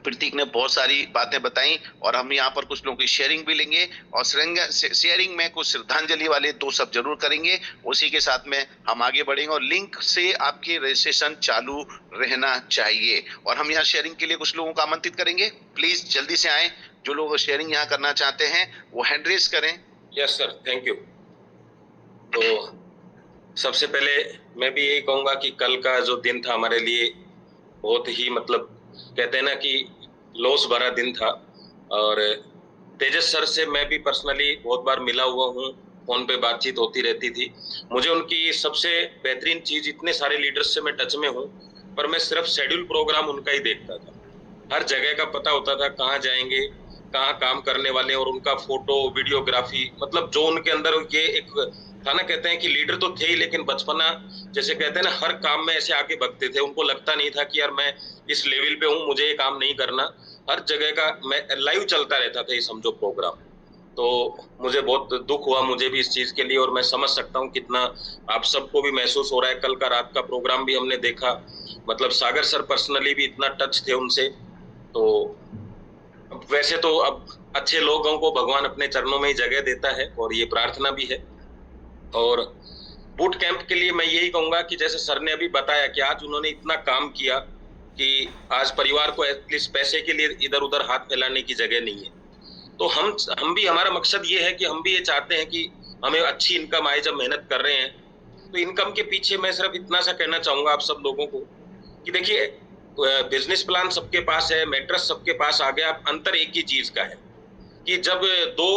प्रतीक ने बहुत सारी बातें बताई, और हम यहाँ पर कुछ लोगों की शेयरिंग भी लेंगे, और शेयरिंग में कुछ श्रद्धांजलि वाले 2 शब्द जरूर करेंगे। उसी के साथ में हम आगे बढ़ेंगे, और लिंक से आपके रजिस्ट्रेशन चालू रहना चाहिए। और हम यहाँ शेयरिंग के लिए कुछ लोगों को आमंत्रित करेंगे, प्लीज जल्दी से आए। जो लोग शेयरिंग यहाँ करना चाहते हैं वो हैंड रेज करें। Yes sir, thank you. तो सबसे पहले मैं भी यही कहूंगा कि कल का जो दिन था हमारे लिए बहुत ही, मतलब कहते हैं ना कि लॉस भरा दिन था। और तेजस सर से मैं भी पर्सनली बहुत बार मिला हुआ हूँ, फोन पे बातचीत होती रहती थी। मुझे उनकी सबसे बेहतरीन चीज, इतने सारे लीडर्स से मैं टच में हूँ, पर मैं सिर्फ शेड्यूल प्रोग्राम उनका ही देखता था। हर जगह का पता होता था, कहाँ जाएंगे, कहाँ काम करने वाले, और उनका फोटो वीडियोग्राफी, मतलब जो उनके अंदर ये एक था ना, कहते हैं कि लीडर तो थे ही, लेकिन बचपना जैसे कहते हैं ना, हर काम में ऐसे आगे बढ़ते थे। उनको लगता नहीं था कि यार मैं इस लेवल पे हूँ, मुझे ये काम नहीं करना। हर जगह का मैं लाइव चलता रहता था ये समझो प्रोग्राम। तो मुझे बहुत दुख हुआ मुझे भी इस चीज के लिए, और मैं समझ सकता हूँ कितना आप सबको भी महसूस हो रहा है। कल का रात का प्रोग्राम भी हमने देखा, मतलब सागर सर पर्सनली भी इतना टच थे उनसे। तो वैसे तो अब अच्छे लोगों को भगवान अपने चरणों में ही जगह देता है, और ये प्रार्थना भी है। और बूट कैंप के लिए मैं यही कहूंगा कि जैसे सर ने अभी बताया कि आज उन्होंने इतना काम किया कि आज परिवार को एटलीस्ट पैसे के लिए इधर उधर हाथ फैलाने की जगह नहीं है। तो हम भी, हमारा मकसद ये है कि हम भी ये चाहते हैं कि हमें अच्छी इनकम आए जब मेहनत कर रहे हैं। तो इनकम के पीछे मैं सिर्फ इतना सा कहना चाहूंगा आप सब लोगों को कि देखिए, बिजनेस प्लान सबके पास है, मैट्रेस सबके पास आ गया। अंतर एक ही चीज का है कि जब दो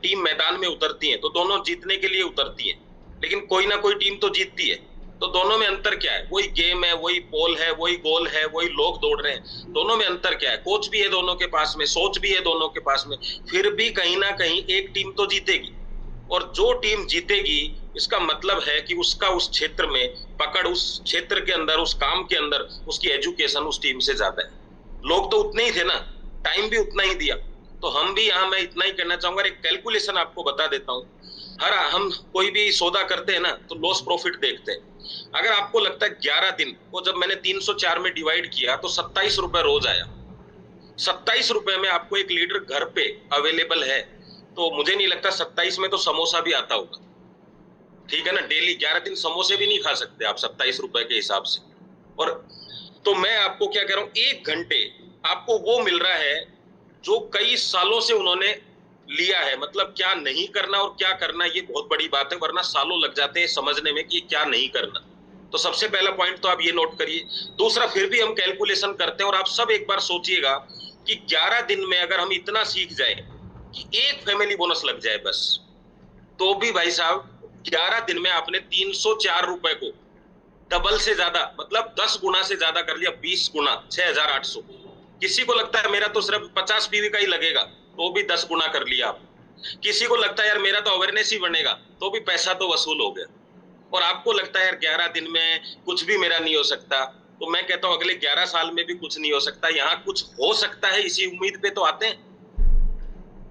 टीम मैदान में उतरती हैं तो दोनों जीतने के लिए उतरती हैं, लेकिन कोई ना कोई टीम तो जीतती है। तो दोनों में अंतर क्या है? वही गेम है, वही पोल है, वही गोल है, वही लोग दौड़ रहे हैं। दोनों में अंतर क्या है? कोच भी है दोनों के पास में, सोच भी है दोनों के पास में, फिर भी कहीं ना कहीं एक टीम तो जीतेगी। और जो टीम जीतेगी इसका मतलब है कि उसका उस क्षेत्र में पकड़, उस क्षेत्र के अंदर, उस काम के अंदर उसकी एजुकेशन उस टीम से ज्यादा है। लोग तो उतने ही थे ना, टाइम भी उतना ही दिया। तो हम भी यहाँ, मैं इतना ही कहना चाहूंगा, एक कैलकुलेशन आपको बता देता हूँ। हम कोई भी सौदा करते हैं ना तो लॉस प्रॉफिट देखते हैं। अगर आपको लगता है 11 दिन को जब मैंने 304 में डिवाइड किया तो 27 रुपए रोज आया। 27 रुपए में आपको 1 लीटर घर पे अवेलेबल है, तो मुझे नहीं लगता 27 में तो समोसा भी आता होगा। ठीक है ना, डेली 11 दिन समोसे भी नहीं खा सकते आप 27 रुपए के हिसाब से। और तो मैं आपको क्या कह रहा हूं, 1 घंटे आपको वो मिल रहा है जो कई सालों से उन्होंने लिया है। मतलब क्या नहीं करना और क्या करना, ये बहुत बड़ी बात है, वरना सालों लग जाते हैं समझने में कि क्या नहीं करना। तो सबसे पहला पॉइंट तो आप ये नोट करिए। दूसरा, फिर भी हम कैलकुलेशन करते हैं और आप सब एक बार सोचिएगा कि 11 दिन में अगर हम इतना सीख जाए कि एक फैमिली बोनस लग जाए बस, तो भी भाई साहब 11 दिन में आपने 304 रुपए को डबल से ज्यादा, मतलब 10 गुना से ज्यादा कर लिया, 20 गुना 6800। किसी को लगता है मेरा तो सिर्फ 50 पीवी का ही लगेगा, तो भी 10 गुना कर लिया आप। किसी को लगता है यार मेरा तो अवेयरनेस ही बनेगा, तो भी पैसा तो वसूल हो गया। और आपको लगता है यार 11 दिन में कुछ भी मेरा नहीं हो सकता, तो मैं कहता हूं अगले 11 साल में भी कुछ नहीं हो सकता। यहाँ कुछ हो सकता है, इसी उम्मीद पे तो आते हैं।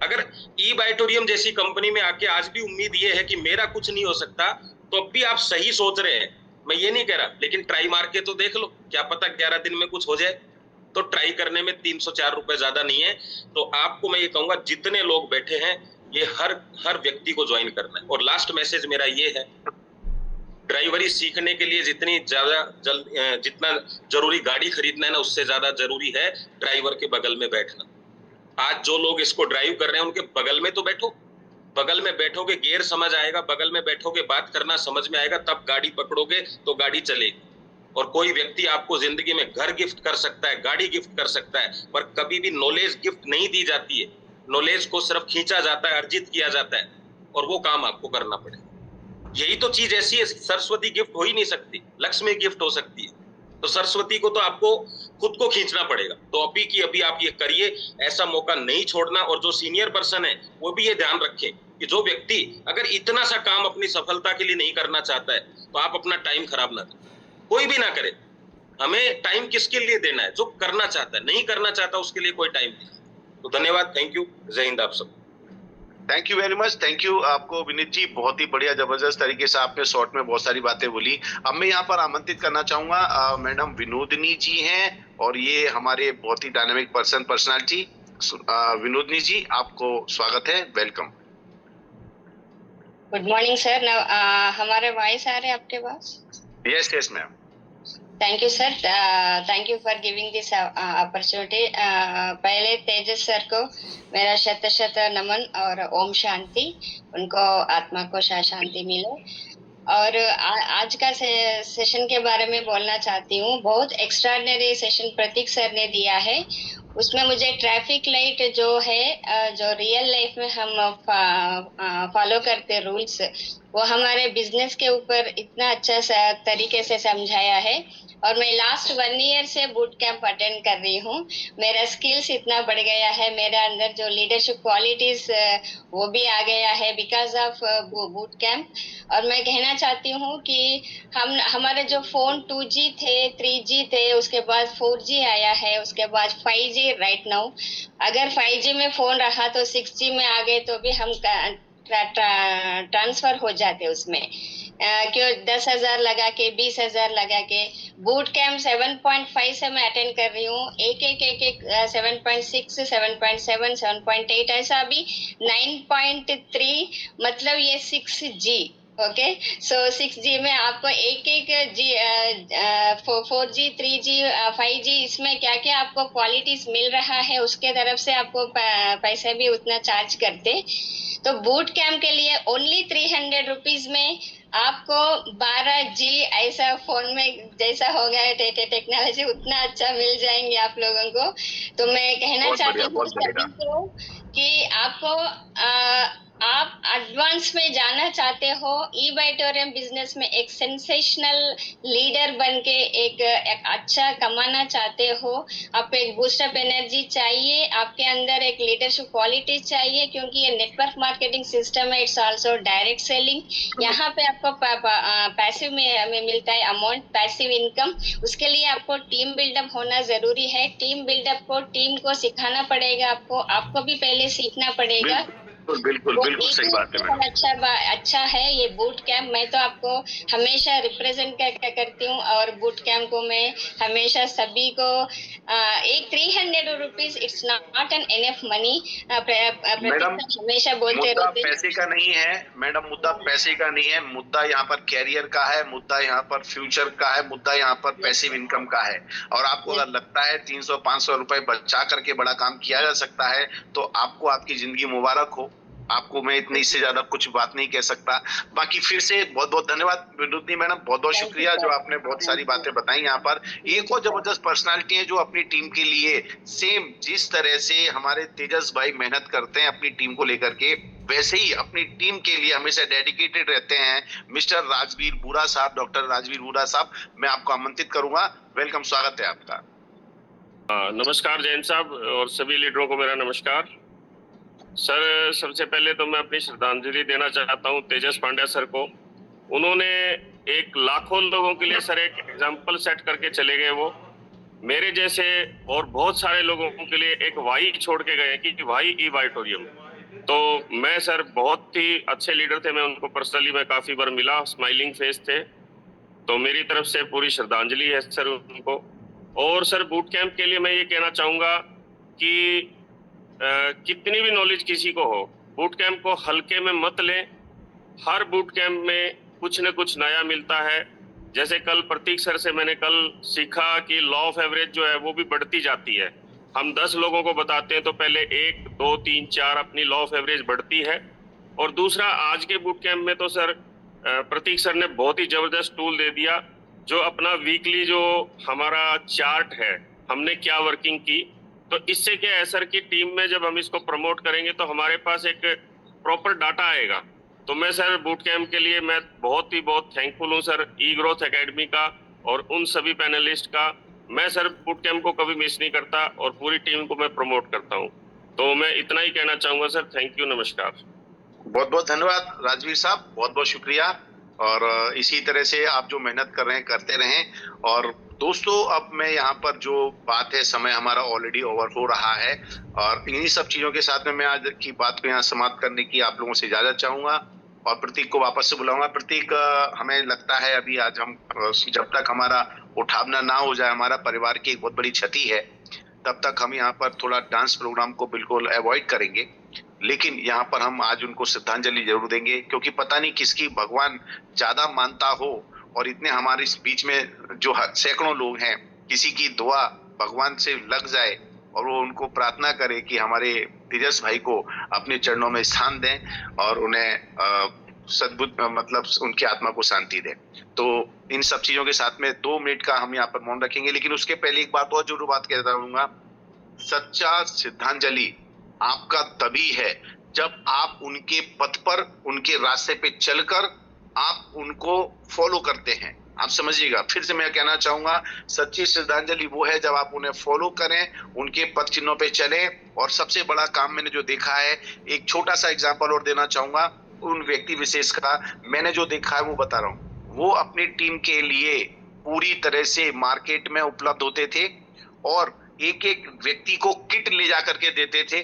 अगर ई-बाइटोरियम जैसी कंपनी में आके आज भी उम्मीद ये है कि मेरा कुछ नहीं हो सकता, तो अब भी आप सही सोच रहे हैं, मैं ये नहीं कह रहा, लेकिन ट्राई मार के तो देख लो, क्या पता 11 दिन में कुछ हो जाए। तो ट्राई करने में 304 रुपए ज्यादा नहीं है। तो आपको मैं ये कहूंगा, जितने लोग बैठे हैं ये हर व्यक्ति को ज्वाइन करना है। और लास्ट मैसेज मेरा ये है, ड्राइवरी सीखने के लिए जितना जरूरी गाड़ी खरीदना है ना, उससे ज्यादा जरूरी है ड्राइवर के बगल में बैठना। आज जो लोग इसको ड्राइव कर रहे हैं उनके बगल में तो बैठो, बगल में बैठोगे गियर समझ आएगा, बगल में बैठोगे बात करना समझ में आएगा, तब गाड़ी पकड़ोगे तो गाड़ी चलेगी। और कोई व्यक्ति आपको जिंदगी में घर गिफ्ट कर सकता है, गाड़ी गिफ्ट कर सकता है, पर कभी भी नॉलेज गिफ्ट नहीं दी जाती है। नॉलेज को सिर्फ खींचा जाता है, अर्जित किया जाता है, और वो काम आपको करना पड़ेगा। यही तो चीज ऐसी है, सरस्वती गिफ्ट हो ही नहीं सकती, लक्ष्मी गिफ्ट हो सकती है। तो सरस्वती को तो आपको खुद को खींचना पड़ेगा। तो अभी की अभी आप ये करिए, ऐसा मौका नहीं छोड़ना। और जो सीनियर पर्सन है वो भी ये ध्यान रखें कि जो व्यक्ति अगर इतना सा काम अपनी सफलता के लिए नहीं करना चाहता है, तो आप अपना टाइम खराब ना करें, कोई भी ना करे। हमें टाइम किसके लिए देना है? जो करना चाहता है, नहीं करना चाहता उसके लिए कोई टाइम नहीं। तो धन्यवाद, थैंक यू, जय हिंद आप सब। Thank you very much, thank you आपको विनीत जी, बहुत ही बढ़िया जबरदस्त तरीके से आपने शॉर्ट में बहुत सारी बातें बोली। अब मैं यहाँ पर आमंत्रित करना चाहूंगा मैडम विनोदनी जी हैं, और ये हमारे बहुत ही डायनामिक पर्सनालिटी। विनोदनी जी, आपको स्वागत है, वेलकम। Good morning sir. हमारे वॉइस आ रहे हैं आपके पास? Yes yes ma'am. Thank you sir, thank you for giving this opportunity. पहले तेजस सर को मेरा शत शत नमन और ओम शांति, उनको आत्मा को शांति मिले। और आज का सेशन के बारे में बोलना चाहती हूँ। बहुत एक्स्ट्राऑर्डिनरी सेशन प्रतीक सर ने दिया है। उसमें मुझे ट्रैफिक लाइट जो है, जो रियल लाइफ में हम फॉलो करते रूल्स, वो हमारे बिजनेस के ऊपर इतना अच्छा तरीके से समझाया है। और मैं लास्ट 1 ईयर से बूट कैंप अटेंड कर रही हूँ। मेरा स्किल्स इतना बढ़ गया है, मेरे अंदर जो लीडरशिप क्वालिटीज वो भी आ गया है बिकॉज ऑफ बूट कैंप। और मैं कहना चाहती हूँ कि हमारे जो फोन 2G थे, 3G थे, उसके बाद 4G आया है, उसके बाद 5G राइट नाउ। अगर 5G में फोन रहा तो 6G में आ गए तो भी हम ट्रांसफर हो जाते उसमें। क्यों 10,000 लगा के, 20,000 लगा के। बूट कैंप 7.5 से मैं अटेंड कर रही हूँ, एक 7.6, 7.7, 7.8, ऐसा अभी 9.3, मतलब ये 6G ओके, सो 6G में आपको एक जी 4G 3G 5G इसमें क्या क्या आपको क्वालिटीज मिल रहा है, उसके तरफ से आपको पैसे भी उतना चार्ज करते। तो बूट कैम्प के लिए ओनली 300 रुपीज में आपको 12G ऐसा फोन में जैसा हो गया है टेक्नोलॉजी उतना अच्छा मिल जाएंगे आप लोगों को। तो मैं कहना चाहती हूँ सभी को कि आपको आप एडवांस में जाना चाहते हो, ई बाइटोरियम बिजनेस में एक सेंसेशनल लीडर बन के एक अच्छा कमाना चाहते हो, आपको एक बूस्टअप एनर्जी चाहिए, आपके अंदर एक लीडरशिप क्वालिटी चाहिए, क्योंकि ये नेटवर्क मार्केटिंग सिस्टम है, इट्स आल्सो डायरेक्ट सेलिंग। यहाँ पे आपको पैसिव में मिलता है अमाउंट, पैसिव इनकम। उसके लिए आपको टीम बिल्डअप होना जरूरी है। टीम बिल्डअप को टीम को सिखाना पड़ेगा, आपको भी पहले सीखना पड़ेगा। बिल्कुल सही बात है मैडम। अच्छा है ये बूट कैंप। मैं तो आपको हमेशा रिप्रेजेंट करती हूँ और बूट कैंप को मैं हमेशा सभी को एक 300 rupees it's not an enough money. Madam हमेशा बोलते मुद्दा रहते पैसे का नहीं है मैडम, मुद्दा पैसे का नहीं है, मुद्दा यहाँ पर कैरियर का है, मुद्दा यहाँ पर फ्यूचर का है, मुद्दा यहाँ पर पैसिव इनकम का है। और आपको अगर लगता है 300-500 रुपए बचा करके बड़ा काम किया जा सकता है तो आपको आपकी जिंदगी मुबारक हो। आपको मैं इतनी इससे ज्यादा कुछ बात नहीं कह सकता। बाकी फिर से बहुत बहुत धन्यवाद विनुद्नी मैडम, बहुत बहुत शुक्रिया जो आपने बहुत सारी बातें बताई। यहाँ पर एक और जबरदस्त पर्सनालिटी है जो अपनी टीम के लिए सेम जिस तरह से हमारे तेजस भाई मेहनत करते हैं अपनी टीम को लेकर के, वैसे ही अपनी टीम के लिए हमेशा डेडिकेटेड रहते हैं मिस्टर राजवीर बुरा साहब, डॉक्टर राजवीर बुरा साहब। मैं आपको आमंत्रित करूंगा। वेलकम, स्वागत है आपका। नमस्कार जैन साहब और सभी लीडरों को मेरा नमस्कार। सर सबसे पहले तो मैं अपनी श्रद्धांजलि देना चाहता हूं तेजस पांड्या सर को। उन्होंने एक लाखों लोगों के लिए सर एक एग्जाम्पल सेट करके चले गए। वो मेरे जैसे और बहुत सारे लोगों के लिए एक वाई छोड़ के गए कि वाई ई बाइटोरियम। तो मैं सर बहुत ही अच्छे लीडर थे, मैं उनको पर्सनली मैं काफी बार मिला, स्माइलिंग फेस थे। तो मेरी तरफ से पूरी श्रद्धांजलि है सर उनको। और सर बूट कैंप के लिए मैं ये कहना चाहूँगा कि कितनी भी नॉलेज किसी को हो, बूट कैंप को हल्के में मत लें। हर बूट कैंप में कुछ न कुछ नया मिलता है। जैसे कल प्रतीक सर से मैंने कल सीखा कि लॉ ऑफ एवरेज जो है वो भी बढ़ती जाती है। हम 10 लोगों को बताते हैं तो पहले 1 2 3 4 अपनी लॉ ऑफ एवरेज बढ़ती है। और दूसरा आज के बूट कैंप में तो सर प्रतीक सर ने बहुत ही जबरदस्त टूल दे दिया, जो अपना वीकली जो हमारा चार्ट है हमने क्या वर्किंग की। तो इससे क्या है सर कि टीम में जब हम इसको प्रमोट करेंगे तो हमारे पास एक प्रॉपर डाटा आएगा। तो मैं सर बूट कैंप के लिए मैं बहुत थैंकफुल हूँ सर ई ग्रोथ एकेडमी का और उन सभी पैनलिस्ट का। मैं सर बूट कैंप को कभी मिस नहीं करता और पूरी टीम को मैं प्रमोट करता हूँ। तो मैं इतना ही कहना चाहूंगा सर। थैंक यू, नमस्कार। बहुत बहुत धन्यवाद राजवीर साहब, बहुत बहुत शुक्रिया। और इसी तरह से आप जो मेहनत कर रहे हैं करते रहें। और दोस्तों अब मैं यहाँ पर जो बात है, समय हमारा ऑलरेडी ओवर हो रहा है और इन्हीं सब चीजों के साथ में मैं आज की बात को यहाँ समाप्त करने की आप लोगों से इजाजत चाहूंगा और प्रतीक को वापस से बुलाऊंगा। प्रतीक, हमें लगता है अभी आज हम जब तक हमारा उठावना ना हो जाए, हमारा परिवार की एक बहुत बड़ी क्षति है, तब तक हम यहाँ पर थोड़ा डांस प्रोग्राम को बिल्कुल अवॉइड करेंगे। लेकिन यहाँ पर हम आज उनको श्रद्धांजलि जरूर देंगे, क्योंकि पता नहीं किसकी भगवान ज्यादा मानता हो और इतने हमारे इस बीच में जो सैकड़ों लोग हैं, किसी की दुआ भगवान से लग जाए और वो उनको प्रार्थना करे कि हमारे तेजस भाई को अपने चरणों में स्थान दें और उन्हें सद्बुद्ध मतलब उनकी आत्मा को शांति दें। तो इन सब चीजों के साथ में 2 मिनट का हम यहाँ पर मौन रखेंगे। लेकिन उसके पहले एक बात और जरूर बात कहता रहूंगा, सच्चा श्रद्धांजलि आपका तभी है जब आप उनके पथ पर, उनके रास्ते पे चलकर आप उनको फॉलो करते हैं। आप समझिएगा, फिर से मैं कहना चाहूंगा, सच्ची श्रद्धांजलि वो है जब आप उन्हें फॉलो करें, उनके पथ चिन्हों पे चलें। और सबसे बड़ा काम मैंने जो देखा है, एक छोटा सा एग्जांपल और देना चाहूंगा उन व्यक्ति विशेष का। मैंने जो देखा है वो बता रहा हूँ। वो अपनी टीम के लिए पूरी तरह से मार्केट में उपलब्ध होते थे और एक एक व्यक्ति को किट ले जा करके देते थे,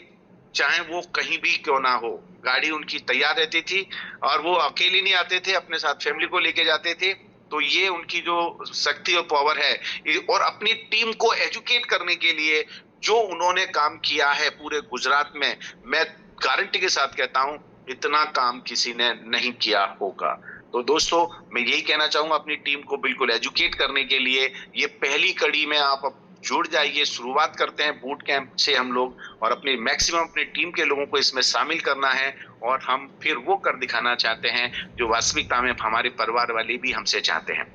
चाहे वो कहीं भी क्यों ना हो। गाड़ी उनकी तैयार रहती थी और वो अकेले नहीं आते थे, अपने साथ फैमिली को लेके जाते थे। तो ये उनकी जो शक्ति और पावर है। और अपनी टीम को एजुकेट करने के लिए जो उन्होंने काम किया है पूरे गुजरात में, मैं गारंटी के साथ कहता हूं इतना काम किसी ने नहीं किया होगा। तो दोस्तों मैं यही कहना चाहूंगा अपनी टीम को बिल्कुल एजुकेट करने के लिए, ये पहली कड़ी में आप जुड़ जाइए। शुरुआत करते हैं बूट कैंप से हम लोग, और अपनी मैक्सिमम अपनी टीम के लोगों को इसमें शामिल करना है, और हम फिर वो कर दिखाना चाहते हैं जो वास्तविकता में हमारे परिवार वाले भी हमसे चाहते हैं।